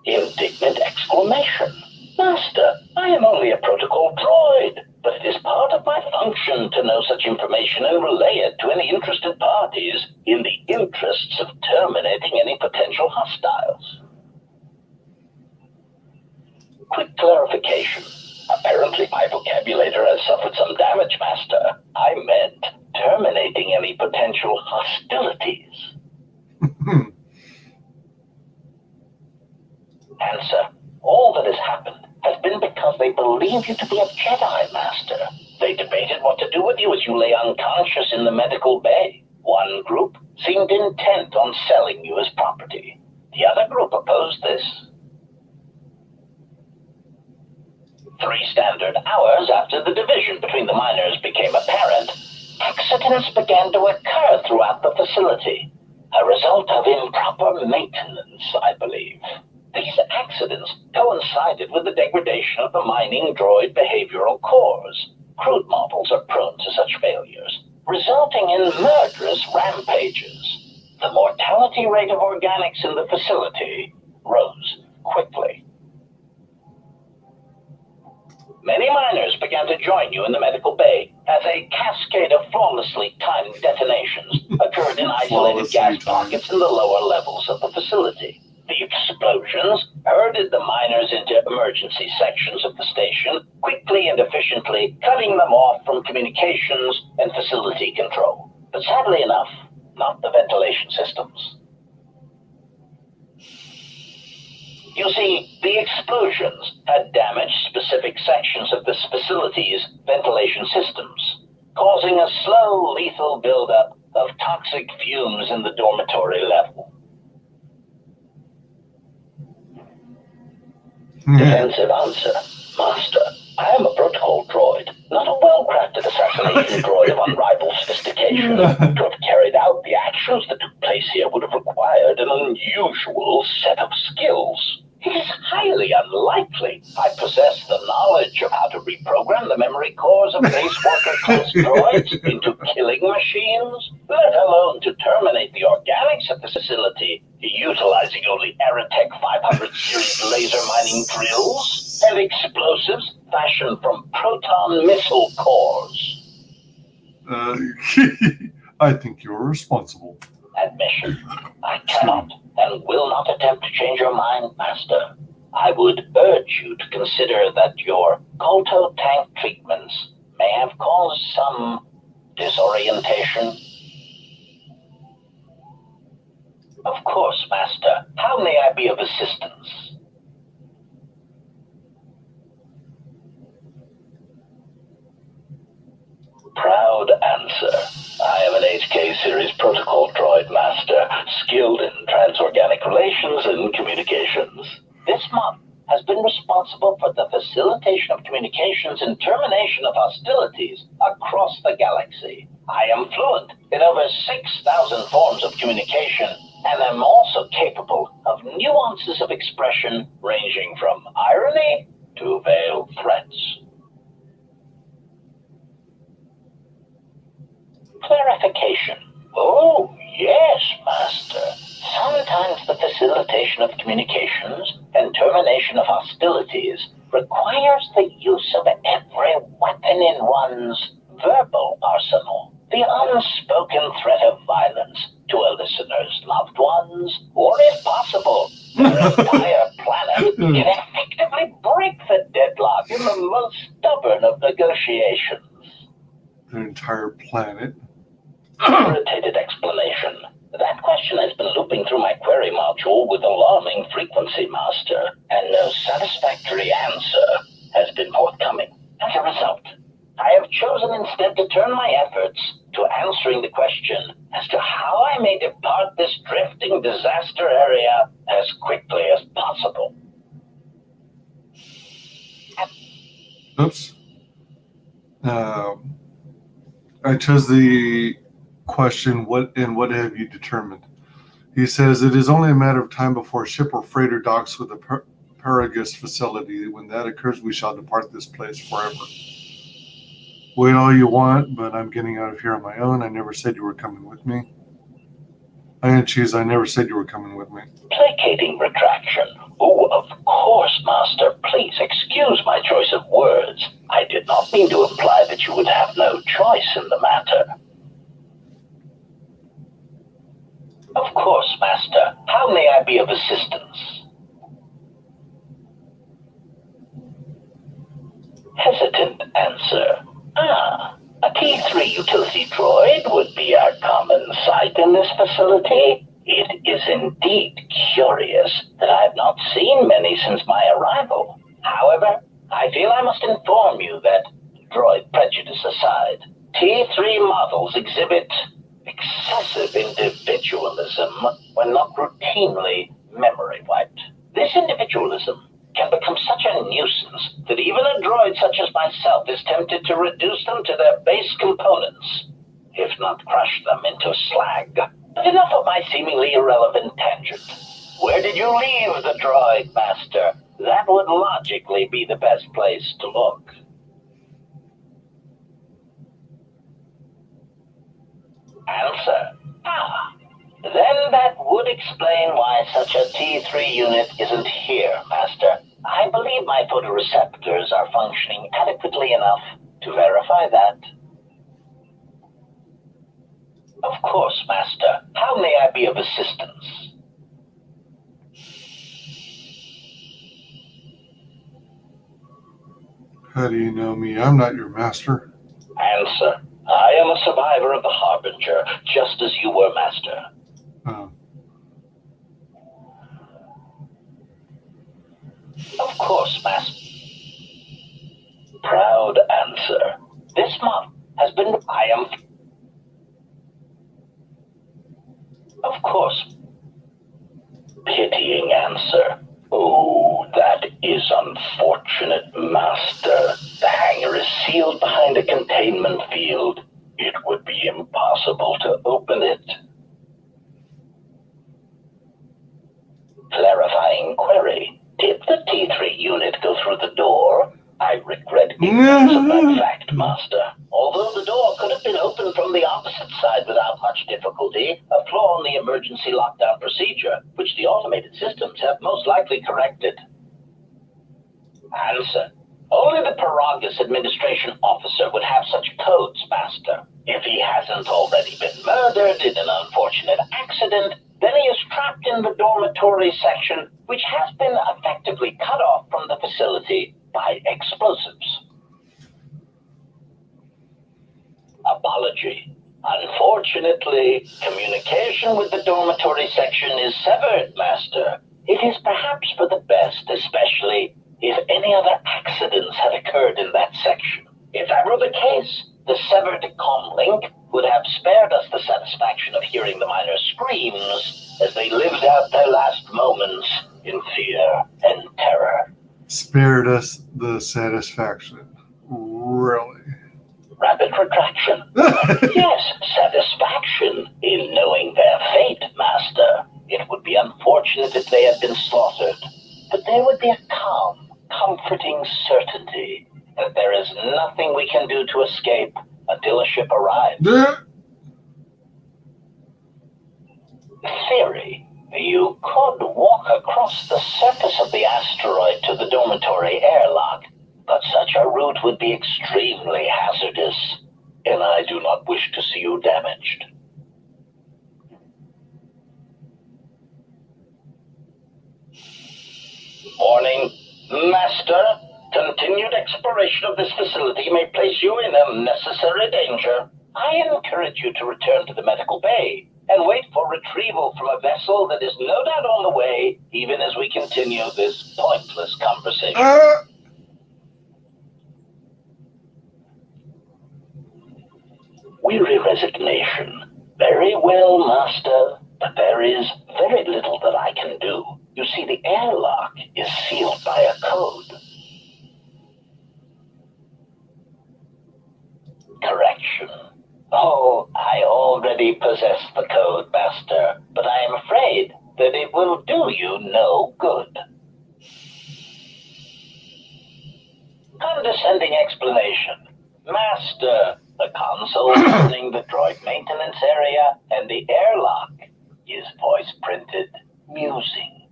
Indignant exclamation. Master, I am only a protocol droid, but it is part of my function to know such information and relay it to any interested parties in the interests of terminating any potential hostiles. Quick clarification. Apparently my vocabulator has suffered some damage, Master. I meant terminating any potential hostilities. Answer. All that has happened has been because they believe you to be a Jedi, Master. They debated what to do with you as you lay unconscious in the medical bay. One group seemed intent on selling you as property. The other group opposed this. 3 standard hours after the division between the miners became apparent, accidents began to occur throughout the facility. A result of improper maintenance, I believe. These accidents coincided with the degradation of the mining droid behavioral cores. Crude models are prone to such failures, resulting in murderous rampages. The mortality rate of organics in the facility rose quickly. Many miners began to join you in the medical bay as a cascade of flawlessly timed detonations occurred in isolated gas pockets in the lower levels of the facility. The explosions herded the miners into emergency sections of the station, quickly and efficiently cutting them off from communications and facility control. But sadly enough, not the ventilation systems. You see, the explosions had damaged specific sections of this facility's ventilation systems, causing a slow, lethal buildup of toxic fumes in the dormitory level. Defensive answer. Master, I am a protocol droid, not a well-crafted assassination droid of unrivaled sophistication. To have carried out the actions that took place here would have required an unusual set of skills. It is highly unlikely I possess the knowledge of how to reprogram the memory cores of base worker-class droids into killing machines, let alone to terminate the organics of the facility utilizing only Aerotech 500 series laser mining drills and explosives fashioned from proton missile cores. I think you're responsible. Admission. I cannot and will not attempt to change your mind, Master. I would urge you to consider that your KOTOR tank treatments may have caused some disorientation. Of course, Master. How may I be of assistance? Proud answer. I am an HK series protocol droid master, skilled in transorganic relations and communications. This month has been responsible for the facilitation of communications and termination of hostilities across the galaxy. I am fluent in over 6,000 forms of communication and am also capable of nuances of expression ranging from irony to veiled threats. Clarification. Oh, yes, Master. Sometimes the facilitation of communications and termination of hostilities requires the use of every weapon in one's verbal arsenal. The unspoken threat of violence to a listener's loved ones, or if possible, their entire planet, can effectively break the deadlock in the most stubborn of negotiations. Their entire planet. Irritated explanation. That question has been looping through my query module with alarming frequency, Master, and no satisfactory answer has been forthcoming. As a result, I have chosen instead to turn my efforts to answering the question as to how I may depart this drifting disaster area as quickly as possible. Oops. I chose the question, what have you determined? He says, it is only a matter of time before a ship or freighter docks with the Paragus facility. When that occurs, we shall depart this place forever. Wait all you want, but I'm getting out of here on my own. I never said you were coming with me. I'm going to choose, I never said you were coming with me. Placating retraction. Oh, of course, Master. Please excuse my choice of words. I did not mean to imply that you would have no choice in the matter. Of course, Master. How may I be of assistance? Hesitant answer. A T3 utility droid would be our common sight in this facility. It is indeed curious that I have not seen many since my arrival. However, I feel I must inform you that, droid prejudice aside, T3 models exhibit excessive individualism when not routinely memory wiped. This individualism can become such a nuisance that even a droid such as myself is tempted to reduce them to their base components, if not crush them into slag. But enough of my seemingly irrelevant tangent. Where did you leave the droid, Master? That would logically be the best place to look. Answer. Then that would explain why such a T3 unit isn't here, Master. I believe my photoreceptors are functioning adequately enough to verify that. Of course, Master. How may I be of assistance? How do you know me? I'm not your master. Answer. I am a survivor of the Harbinger, just as you were, Master. Oh. Of course, Master. Proud answer. This month has been... I am... Of course. Pitying answer. Oh, that is unfortunate, Master. The hangar is sealed behind a containment field. It would be impossible to open it. Clarifying query. Did the T3 unit go through the door? I regret ignorance of that fact, Master. Although the door could have been opened from the opposite side without much difficulty, a flaw in the emergency lockdown procedure, which the automated systems have most likely corrected. Answer. Only the Paragus administration officer would have such codes, Master. If he hasn't already been murdered in an unfortunate accident, then he is trapped in the dormitory section, which has been effectively cut off from the facility by explosives. Apology. Unfortunately, communication with the dormitory section is severed, Master. It is perhaps for the best, especially if any other accidents had occurred in that section. If that were the case, the severed comm link would have spared us the satisfaction of hearing the miners' screams as they lived out their last moments in fear and terror. Spared us the satisfaction. Really? Rapid retraction. Yes, satisfaction in knowing their fate, Master. It would be unfortunate if they had been slaughtered, but there would be a calm, comforting certainty that there is nothing we can do to escape until a ship arrives. Theory. You could walk across the surface of the asteroid to the dormitory airlock, but such a route would be extremely hazardous, and I do not wish to see you damaged. Warning, Master. Continued exploration of this facility may place you in unnecessary danger. I encourage you to return to the medical bay and wait for retrieval from a vessel that is no doubt on the way, even as we continue this pointless conversation. Weary resignation. Very well, Master, but there is very little that I can do. You see, the airlock is sealed by a code. Correction. Oh, I already possess the code, Master, but I am afraid that it will do you no good. Condescending explanation. Master, the console opening the droid maintenance area and the airlock is voice printed, musing.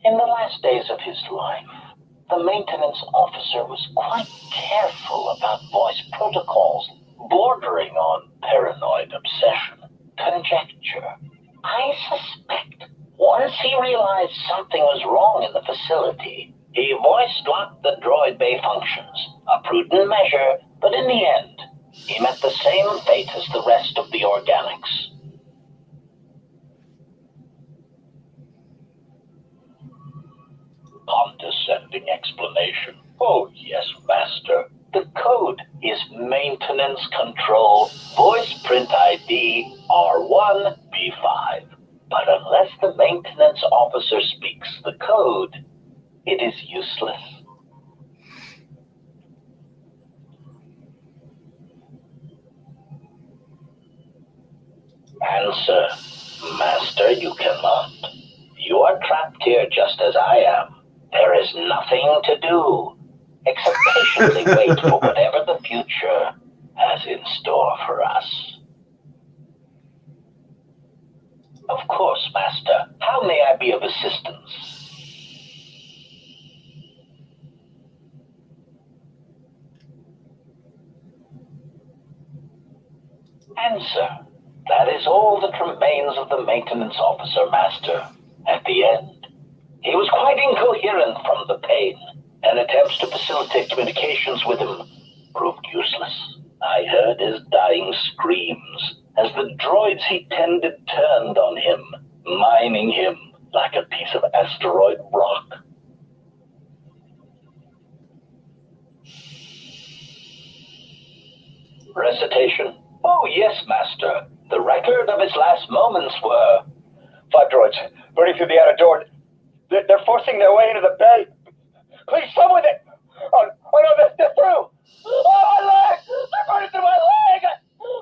In the last days of his life, the maintenance officer was quite careful about voice protocols, bordering on paranoid obsession. Conjecture. I suspect once he realized something was wrong in the facility, he voice locked the droid bay functions. A prudent measure, but in the end, he met the same fate as the rest of the organics. Condescending explanation. Oh, yes, Master. The code is maintenance control, voice print ID R1B5. But unless the maintenance officer speaks the code, it is useless. Answer. Master, you cannot. You are trapped here just as I am. There is nothing to do except patiently wait for whatever the future has in store for us. Of course, Master. How may I be of assistance? Answer. That is all that remains of the maintenance officer, Master. At the end, he was quite incoherent from the pain and attempts to facilitate communications with him proved useless. I heard his dying screams as the droids he tended turned on him, mining him like a piece of asteroid rock. Recitation? Oh, yes, Master. The record of his last moments were... 5 droids, burning through the outer door. They're forcing their way into the bay. Please, someone... Oh no, they're through! Oh, my leg! They're burning through my leg! Oh,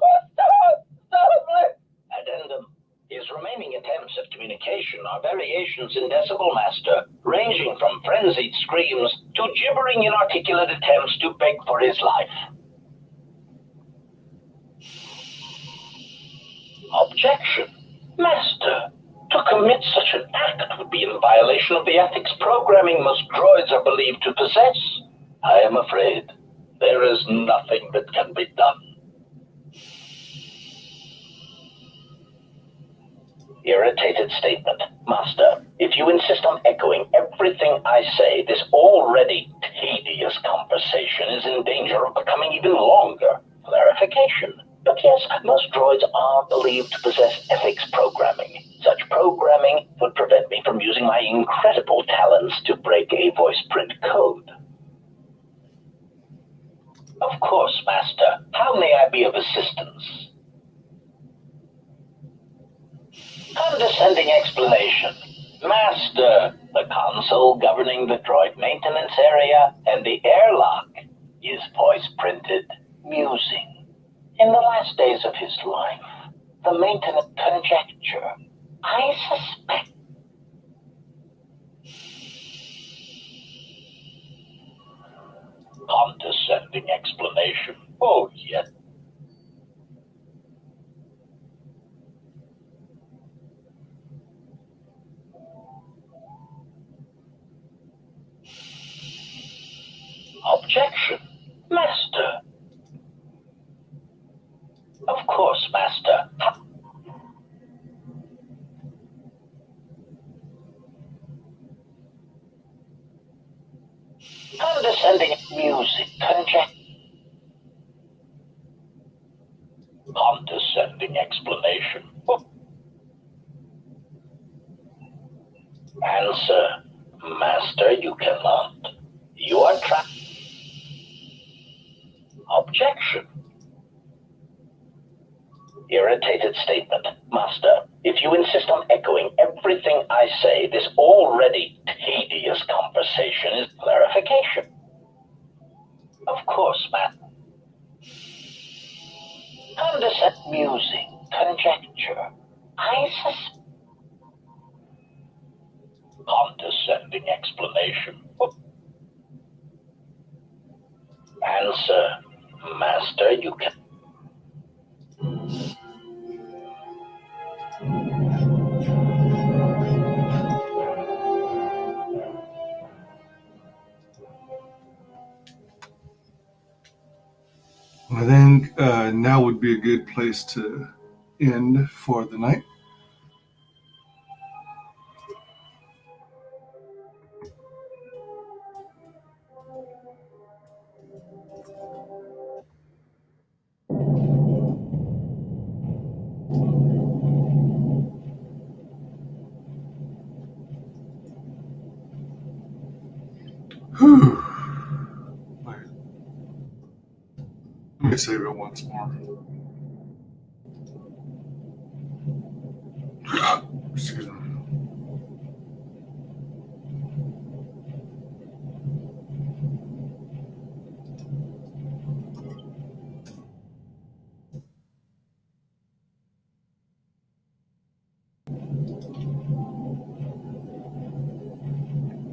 stop, please! Addendum. His remaining attempts at communication are variations in Decibel Master, ranging from frenzied screams to gibbering inarticulate attempts to beg for his life. Objection. Master, to commit such an act would be in violation of the ethics programming most droids are believed to possess. I am afraid there is nothing that can be done. Irritated statement. Master, if you insist on echoing everything I say, this already tedious conversation is in danger of becoming even longer. Clarification. But yes, most droids are believed to possess ethics programming. Such programming would prevent me from using my incredible talents to break a voice print code. Of course, Master. How may I be of assistance? Condescending explanation. Master, the console governing the droid maintenance area and the airlock is voice printed musing. In the last days of his life, the maintenance conjecture, I suspect. Condescending explanation. Oh, yes. Objection. Master. Of course, Master. Condescending music conjecture. Condescending explanation. Answer. Master, you cannot. You are trapped. Objection. Irritated statement. Master, if you insist on echoing everything I say, this already tedious conversation is clarification. Of course, Master. Condescend musing, conjecture. I suspect. Condescending explanation. Answer. Master, you can. I think now would be a good place to end for the night. Whew. Wait. Let me save it once more. Excuse me.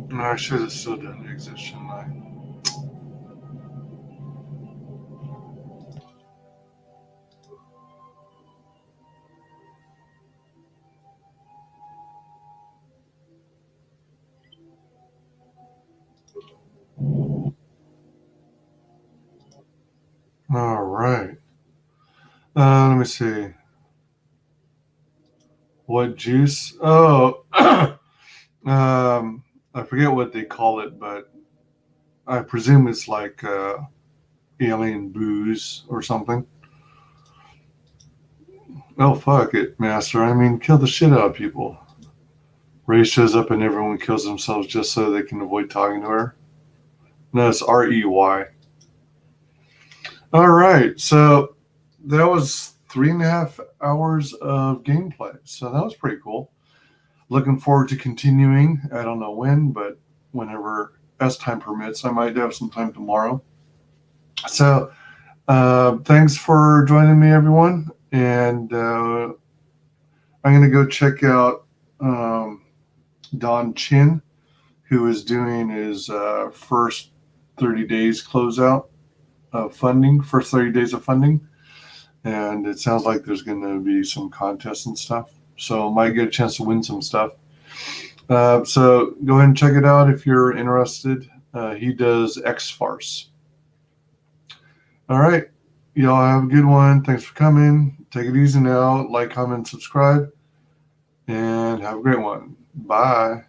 No, I should have still done exit, shouldn't I? All right. Let me see. What juice? Oh, I forget what they call it, but I presume it's like alien booze or something. Oh, fuck it, Master. I mean, kill the shit out of people. Ray shows up and everyone kills themselves just so they can avoid talking to her. No, it's REY. All right, so that was 3.5 hours of gameplay. So that was pretty cool. Looking forward to continuing. I don't know when, but whenever as time permits, I might have some time tomorrow. So thanks for joining me, everyone. And I'm going to go check out Don Chin, who is doing his first 30 days closeout of funding, first 30 days of funding. And it sounds like there's going to be some contests and stuff. So might get a chance to win some stuff. So go ahead and check it out if you're interested. He does X-Farce. All right. Y'all have a good one. Thanks for coming. Take it easy now. Like, comment, subscribe. And have a great one. Bye.